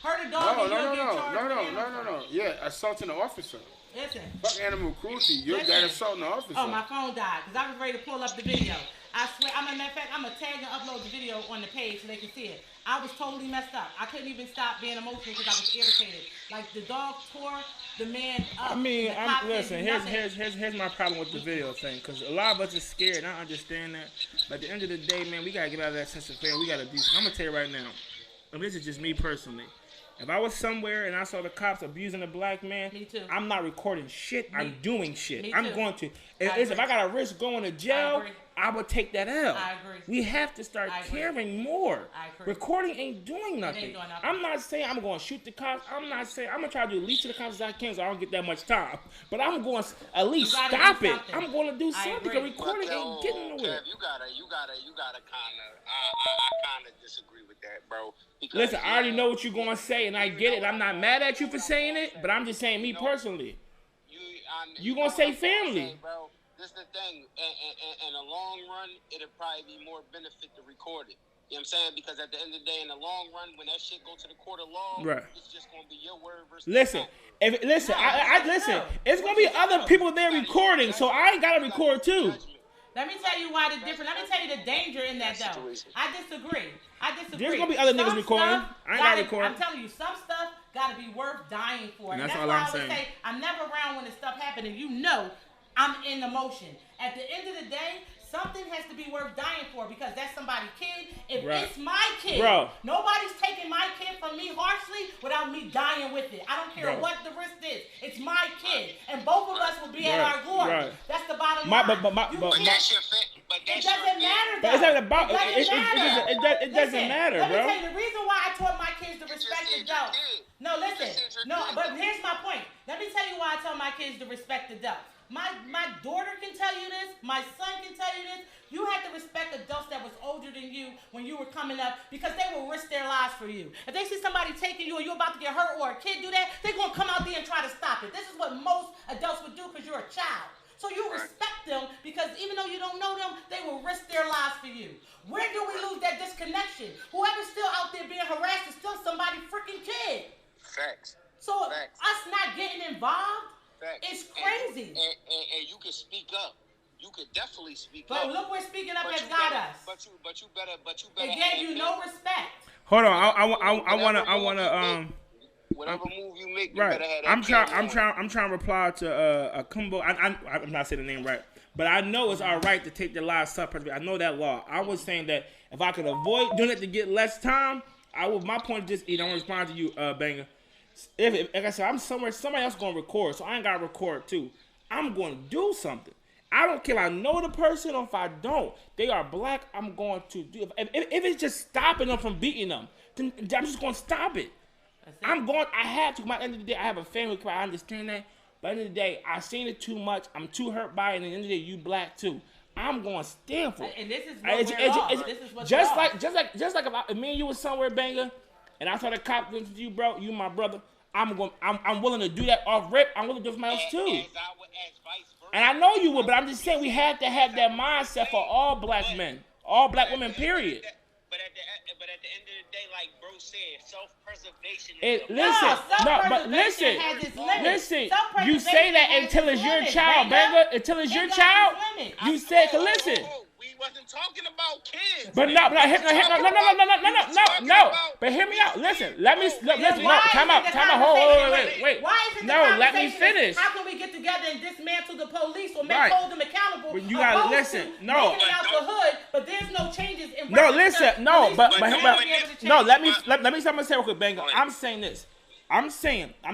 Hurt a dog. No. Yeah, assaulting an officer. Listen. Fuck animal cruelty. You're that assaulting an officer. Oh, my phone died because I was ready to pull up the video. I swear, matter of fact, I'm gonna tag and upload the video on the page so they can see it. I was totally messed up. I couldn't even stop being emotional because I was irritated. Like the dog tore the man up. I mean, listen. Here's my problem with the video thing, because a lot of us are scared. And I understand that. But at the end of the day, man, we gotta get out of that sense of fear. We gotta do something. I'm gonna tell you right now. And this is just me personally. If I was somewhere and I saw the cops abusing a black man, me too. I'm not recording shit. I'm doing shit. Me I'm too. going to. If I gotta risk going to jail, I would take that L. I agree. We have to start caring more. I agree. Recording ain't doing nothing. I'm not saying I'm going to shoot the cops. I'm not saying I'm going to try to do the least of the cops as I can so I don't get that much time. But I'm going to at least stop it. I'm going to do something because recording ain't getting nowhere. You gotta kind of disagree with that, bro. Because listen, I already know what you're going to say, and I get it. I'm not mad at you for saying it, but I'm just saying me personally. You going to say family. Bro. This is the thing. In the long run, it'll probably be more benefit to record it. You know what I'm saying? Because at the end of the day, in the long run, when that shit go to the court of law, it's just going to be your word versus listen. Listen, it's going to be other people there recording, so I ain't got to record too. Let me tell you why the difference. Let me tell you the danger in that, though. I disagree. There's going to be other niggas recording. I ain't got to record. I'm telling you, some stuff got to be worth dying for. And that's all why I always say, I'm never around when this stuff happened, and you know I'm in emotion. At the end of the day, something has to be worth dying for because that's somebody's kid. If it's my kid, nobody's taking my kid from me harshly without me dying with it. I don't care what the risk is. It's my kid, and both of us will be at our glory. That's the bottom line. But that's your it doesn't matter. But it's not about it doesn't matter, bro. Let me tell you the reason why I taught my kids to respect adults. No, listen. No, but here's my point. Let me tell you why I tell my kids to respect adults. My daughter can tell you this. My son can tell you this. You had to respect adults that was older than you when you were coming up because they will risk their lives for you. If they see somebody taking you or you're about to get hurt or a kid do that, they're going to come out there and try to stop it. This is what most adults would do because you're a child. So you respect them because even though you don't know them, they will risk their lives for you. Where do we lose that disconnection? Whoever's still out there being harassed is still somebody's freaking kid. Facts. So us not getting involved, it's crazy. And you can speak up. You could definitely speak up. But look where speaking up has got us. But you better. It gave you no respect. Hold on, I wanna. Whatever move you make, you better have that. I'm trying to reply to a Kumbo. I'm not saying the name right, but I know it's our right to take the last subject. I know that law. I was saying that if I could avoid doing it to get less time, I would. My point is just, I don't respond to you, Banger. If like I said, I'm somewhere, somebody else gonna record, so I ain't gotta record too. I'm going to do something. I don't care if I know the person or if I don't. They are black, I'm going to do it. If it's just stopping them from beating them, then I'm just going to stop it. I have to. At the end of the day, I have a family, I understand that. But at the end of the day, I've seen it too much. I'm too hurt by it. And at the end of the day, you black too. I'm going to stand for it. And this is what this is what's just like if me and you was somewhere, Banger, and I saw the cop to you, bro, you my brother, I'm willing to do that off rip. I'm willing to do it for myself too. And I know you would, but I'm just saying we have to have that mindset for all black men, all black women, period. But at the end of the day, like bro said, self-preservation. Listen. You say that until it's your child, Banger. Until it's your child. You said, listen. We wasn't talking about kids. But no. But hear me out. Listen. Listen. No. Time out. Wait. No. Let me finish. How can we get together and dismantle the police or hold them accountable? But you gotta listen. No. Making it out the hood, but there's no changes in. No. Listen. No. But no. Let me say real quick, Banger. I'm saying this. I'm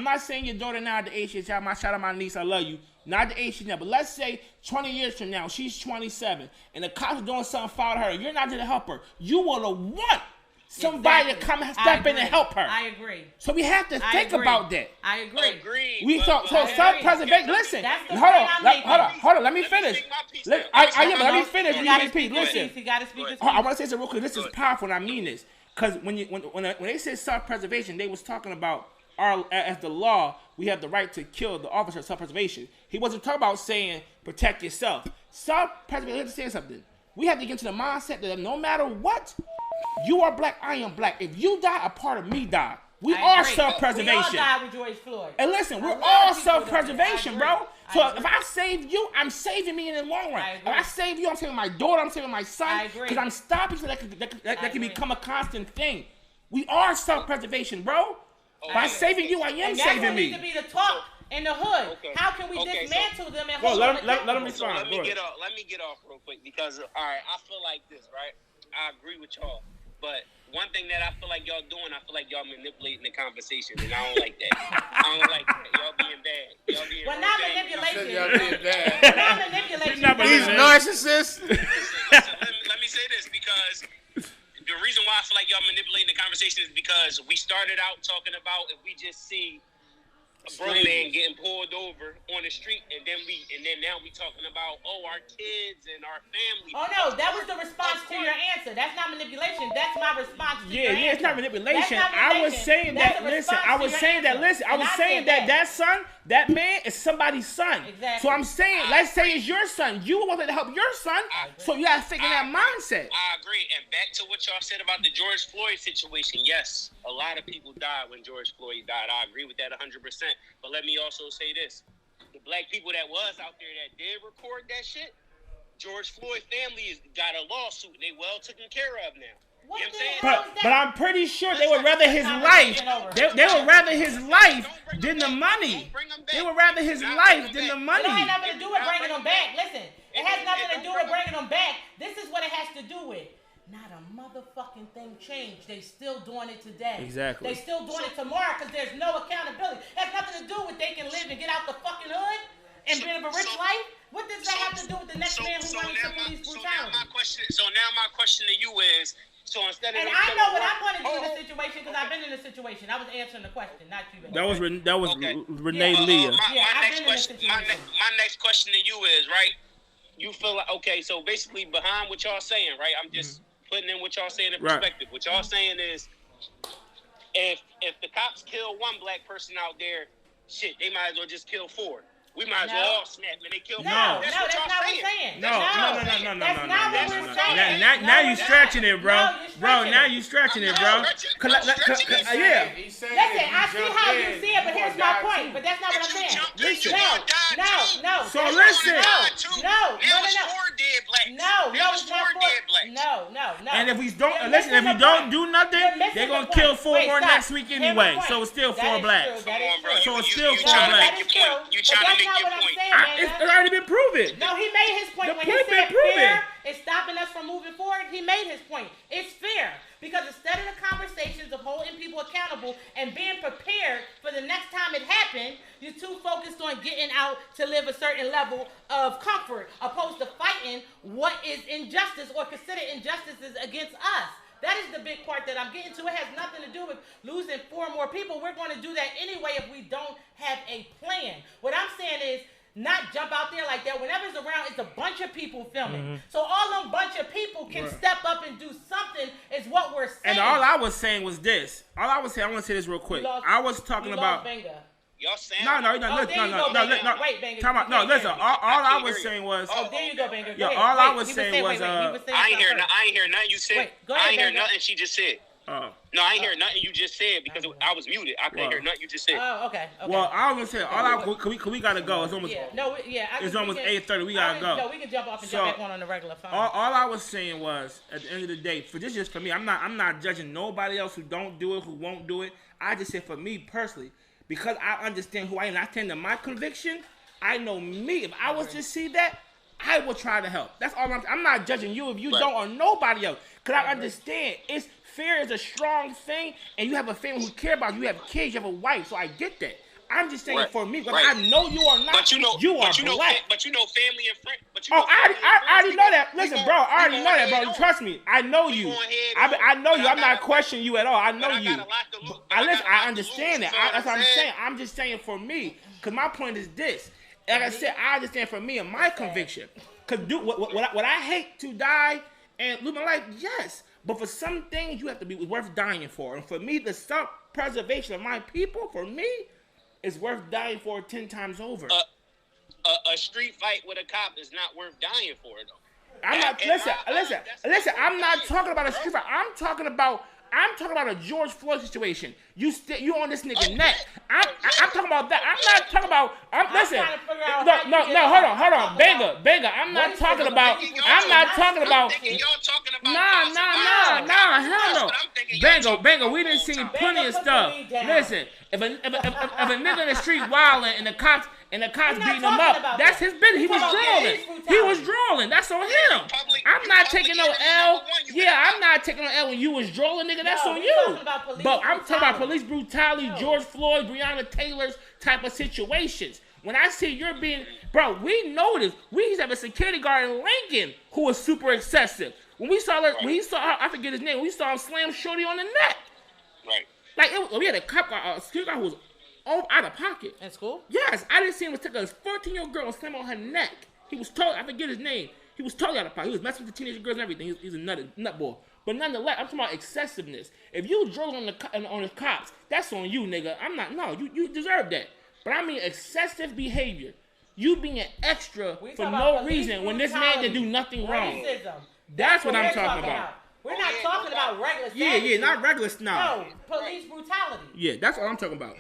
not saying your daughter now at the age she's child. Shout out my niece. I love you. Not the age she's now, but let's say 20 years from now, she's 27, and the cops are doing something foul to her. You're not there to help her. You want to want somebody to come step in and help her. I agree. So we have to think about that. I agree. We so self-preservation. Listen, hold on. Let me finish. Let me finish. Listen, I want to say something real quick. This is powerful, and I mean this, because when they said self-preservation, they was talking about as the law, we have the right to kill the officer of self-preservation. He wasn't talking about saying protect yourself. Self-preservation, let me say something. We have to get into the mindset that no matter what, you are black, I am black. If you die, a part of me die. We are self-preservation. We all died with George Floyd. And listen, we're all self-preservation, bro. So if I save you, I'm saving me in the long run. If I save you, I'm saving my daughter, I'm saving my son. Because I'm stopping so that can become a constant thing. We are self-preservation, bro. By saving you, I am saving me. That's what needs to be the talk in the hood. How can we dismantle them and hold them? Let them respond. Let me get off real quick because I feel like this, right? I agree with y'all, but one thing that I feel like y'all doing, I feel like y'all manipulating the conversation, and I don't like that. Y'all being bad. Well, not manipulation. Y'all being bad. Not manipulation. He's narcissist. Listen, let me say this because the reason why I feel like y'all manipulating the conversation is because we started out talking about if we just see a brother man getting pulled over on the street, and then now we talking about our kids and our family. Oh no, that was the response to your answer. That's not manipulation. That's my response to your answer. Yeah, it's not manipulation. I was saying that. Listen, I was saying that that son, that man is somebody's son. Exactly. So I'm saying, let's say it's your son. You wanted to help your son, so you gotta figure that mindset. I agree. And back to what y'all said about the George Floyd situation. Yes, a lot of people died when George Floyd died. I agree with that 100%. But let me also say this. The black people that was out there that did record that shit, George Floyd family got a lawsuit. They well taken care of now. You know what I'm saying? But I'm pretty sure they would rather his life. They would rather his life than the money. They would rather his life than the money. It has nothing to do with bringing them back. Listen, it has nothing to do with bringing them back. This is what it has to do with. Not a motherfucking thing changed. They still doing it today. Exactly. They still doing it tomorrow because there's no accountability. It has nothing to do with they can live and get out the fucking hood and live a rich life. What does that have to do with the next man who runs some police brutality? So now my question to you is, so instead of... And I know what I'm going to do in this situation because I've been in this situation. I was answering the question, not you. That was Renee Leah. My next question to you is, right, you feel like, okay, so basically behind what y'all saying, right, I'm just... putting in what y'all saying in perspective. What y'all saying is, if the cops kill one black person out there, shit, they might as well just kill 4. We might as well all snap and they kill 4. That's not what I'm saying. No. That's not what we're saying. Now you stretching it, bro. Now you stretching it, bro. Yeah. Listen, I see how you see it, but here's my point. But that's not what I'm saying. Listen. No. So listen. No. And if we don't do nothing, they're gonna kill 4 more next week anyway. So it's still 4 blacks. So it's still 4 blacks. You trying to make your point. It's already been proven. No, he made his point The when point he said been proven. fair is stopping us from moving forward, he made his point. It's fair. Because instead of the conversations of holding people accountable and being prepared for the next time it happened, you're too focused on getting out to live a certain level of comfort, opposed to fighting what is injustice or considered injustices against us. That is the big part that I'm getting to. It has nothing to do with losing 4 more people. We're going to do that anyway if we don't have a plan. What I'm saying is, not jump out there like that. Whenever it's around, it's a bunch of people filming. So all them bunch of people can step up and do something is what we're saying. And all I was saying was this. All I was saying, I want to say this real quick. I was talking about... Y'all saying... No. Wait, Banger. Time out. No, listen. All I was saying was... Oh, there you go, Banger. Yeah, all I was saying was... I ain't hear nothing you said. Go ahead, I ain't hear Banger. nothing she just said. No, I ain't hear nothing you just said because I was muted. I couldn't hear nothing you just said. Oh, okay. Well, I was gonna say, we gotta go. It's almost, it's almost 8:30. We gotta go. No, we can jump off and jump back on the regular phone. All I was saying was, at the end of the day, for this just for me, I'm not judging nobody else who don't do it, who won't do it. I just said for me personally, because I understand who I am, I stand to my conviction. I know me. If I was to see that, I will try to help. That's all I'm not judging you if you don't or nobody else. Because I understand fear is a strong thing, and you have a family who care about you. You have kids, you have a wife, so I get that. I'm just saying for me, because I know you are not. But you know, you are black. But you know family and friends. I already know that. Listen, bro, I already know that, bro. Trust me, I know you. I know you. I'm not questioning you at all. I know you. I understand that. That's what I'm saying. I'm just saying for me, because my point is this. Like I said, I understand for me and my conviction. Because what I hate to die and live my life, yes. But for some things, you have to be worth dying for. And for me, the self-preservation of my people, for me, is worth dying for 10 times over. A street fight with a cop is not worth dying for, though. Listen. I'm not talking about a street fight. I'm talking about a George Floyd situation. You on this nigga neck. I'm talking about that. I'm not talking about. Listen. No. Hold on. Banger. I'm not talking about. Nah. Hell no. Banger. We done seen plenty of stuff. Listen. If a nigga in the street wilding and the cops beating him up, that's his business. He was drooling. That's on him. I'm not taking no L. Yeah, I'm not taking no L when you was drooling, nigga. That's on you. But I'm talking about police brutality, George Floyd, Breonna Taylor's type of situations. When I see you're being, bro, we know this. We used to have a security guard in Lincoln who was super excessive. When he saw, I forget his name. We saw him slam Shorty on the neck. Right. Like we had a security guard who was out of pocket. In school? Yes, I didn't see him take a 14-year-old girl and slam on her neck. He was totally, I forget his name. He was totally out of pocket. He was messing with the teenage girls and everything. He's a nut boy. But nonetheless, I'm talking about excessiveness. If you drove on the cops, that's on you, nigga. I'm not. No, you deserve that. But I mean excessive behavior. You being extra for no reason when this man didn't do nothing wrong. That's what I'm talking about. We're not talking about regular Yeah, not regular No, police brutality. Yeah, that's what I'm talking about.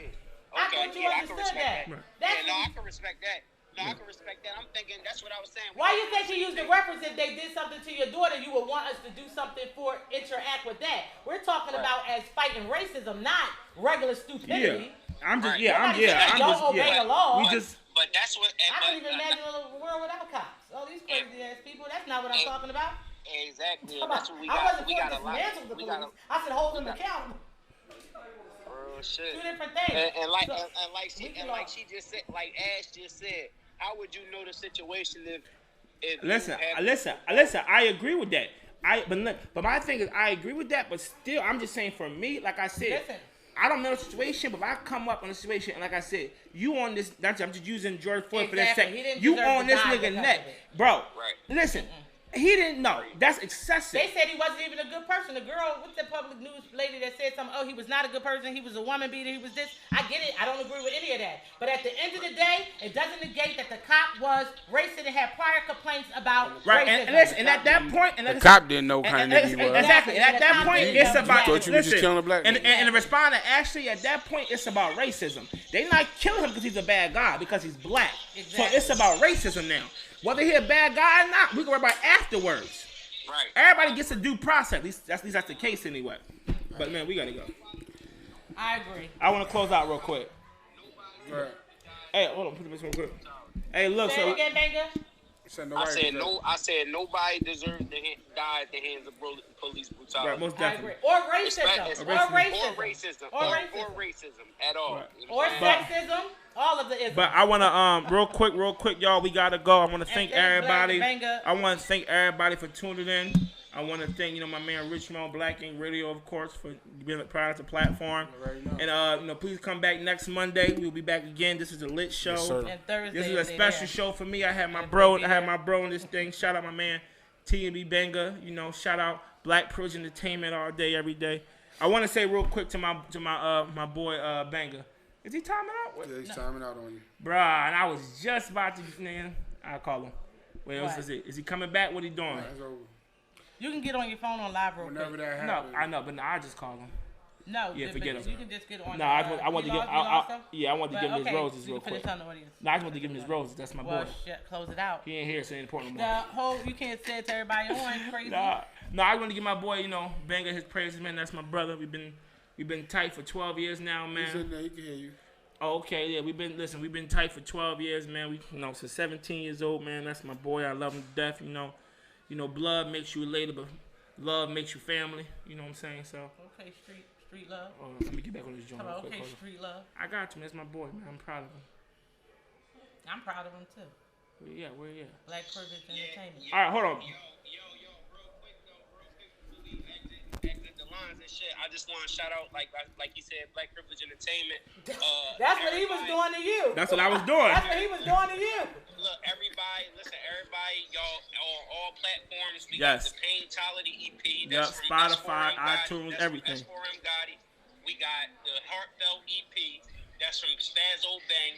I thought you understood that. I can respect that. I can respect that. I'm thinking that's what I was saying. Why you think you used the reference if they did something to your daughter, you would want us to do something for interact with that? We're talking about as fighting racism, not regular stupidity. I'm just. Don't obey the law. But that's what. I couldn't even imagine a world without cops. All these crazy ass people. That's not what I'm talking about. Exactly. That's what we got. We got a lot. I said hold them accountable. Shit. Two different things. And like she just said, like Ash just said, how would you know the situation if Listen, I agree with that. But my thing is, I agree with that, but still, I'm just saying for me, like I said, I don't know the situation, but if I come up on a situation, and like I said, you on this, I'm just using George Floyd for that second, you on this nigga neck. Bro, listen. He didn't know. That's excessive. They said he wasn't even a good person. The girl, what's the public news lady that said something? Oh, he was not a good person. He was a woman beater. He was this. I get it. I don't agree with any of that. But at the end of the day, it doesn't negate that the cop was racist and had prior complaints about racism. And listen, and at that point, the cop didn't know what kind of nigga he was. Exactly. And at that point, it's about. Thought you were just killing a black man. And the respondent actually, at that point, it's about racism. They're not killing him because he's a bad guy, because he's black. Exactly. So it's about racism now. Whether he's a bad guy or not, we can worry about afterwards. Right. Everybody gets a due process. At least that's the case anyway. But man, we gotta go. I agree. I want to close out real quick. Right. Hey, hold on, put this real quick. Hey, look. Say it again, Banger. I said nobody deserves to die at the hands of police brutality. Right, most definitely. Or racism. Or racism at all. Right. Or sexism. All of the isms. But I want to real quick, y'all. We gotta go. I want to thank everybody. I want to thank everybody for tuning in. I want to thank my man Richmond Black Ink Radio, of course, for being part of the platform. And please come back next Monday. We'll be back again. This is a lit show. Yes, sir. And Thursday This is a special show for me. I had my bro in this thing. Shout out my man T&B Banger. Shout out Black Privilege Entertainment all day, every day. I want to say real quick to my boy Banger. Is he timing out? Yeah, he's timing out on you. Bruh, and I was just about to, I'll call him. Wait, is it? Is he coming back? What he doing? That's over. You can get on your phone on live real quick. Whenever that happens. No, I know, but I just call him. No, yeah, forget him. You can just get on. No, I want to give. I want to give him his roses real quick. On the audience. No, I just want to give him his roses. That's my boy. Shit, close it out. He ain't here, so it ain't important no more. You can't say it to everybody on crazy. No, I want to give my boy, Banger his praises, man. That's my brother. We've been tight for 12 years now, man. He's in there. He can hear you. Oh, okay, yeah, we've been tight for 12 years, man. Since 17 years old, man. That's my boy. I love him to death, blood makes you related, but love makes you family. You know what I'm saying? So. Okay, street love. Oh, let me get back on this joint. Okay, street love. I got you, man. That's my boy, man. I'm proud of him. I'm proud of him too. Where you at? Black Privilege Entertainment. All right, hold on. Yo, real quick, really exit the lines and shit. I just want to shout out, like you said, Black Privilege Entertainment. That's what he was doing to you. That's what I was doing. That's what he was doing to you. Look, everybody, y'all, on all platforms. We got the Paintality EP. That's Spotify, iTunes, everything. S4M Gotti. We got the Heartfelt EP. That's from Spazzo Bang.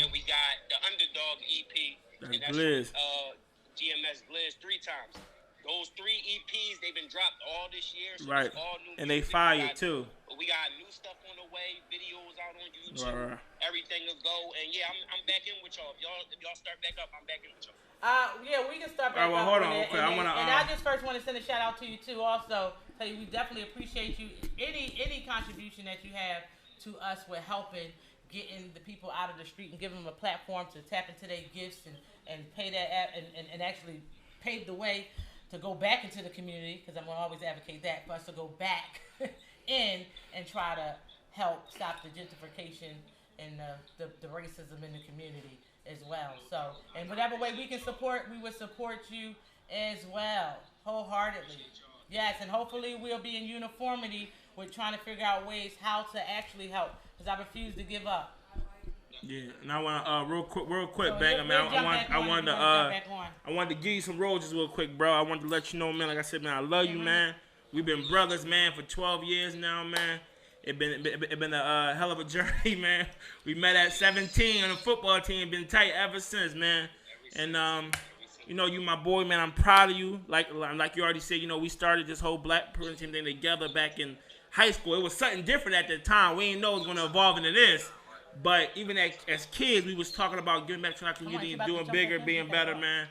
And we got the Underdog EP. That's Blizz. From GMS Blizz 3 times. Those 3 EPs, they've been dropped all this year. So right. All new and they fire too. But we got new stuff on the way, videos out on YouTube. Right. Everything will go. And yeah, I'm back in with y'all. If y'all start back up, I'm back in with y'all. Yeah, we can start back up. Hold on. Okay, and I just first want to send a shout out to you too. Also, tell you we definitely appreciate you. Any contribution that you have to us with helping getting the people out of the street and giving them a platform to tap into their gifts and pay that and actually pave the way to go back into the community, because I'm going to always advocate that, for us to go back in and try to help stop the gentrification and the racism in the community as well. So, in whatever way we can support, we will support you as well, wholeheartedly. Yes, and hopefully we'll be in uniformity with trying to figure out ways how to actually help, because I refuse to give up. Yeah, and I want to real quick, Bang. I wanted to give you some roses real quick, bro. I wanted to let you know, man. Like I said, man, I love you, man. We've been brothers, man, for 12 years now, man. It been a hell of a journey, man. We met at 17 on the football team. Been tight ever since, man. And you my boy, man. I'm proud of you. Like you already said, we started this whole Black Privilege team thing together back in high school. It was something different at the time. We didn't know it was going to evolve into this. But even as kids, we was talking about giving back to our community and doing bigger, being better, man.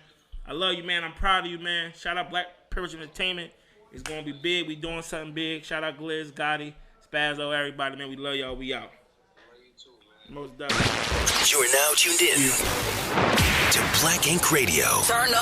I love you, man. I'm proud of you, man. Shout out Black Privilege Entertainment. It's going to be big. We doing something big. Shout out Gliz, Gotti, Spazzo, everybody, man. We love y'all. We out. Most definitely. You are now tuned in to Black Ink Radio. Turn up.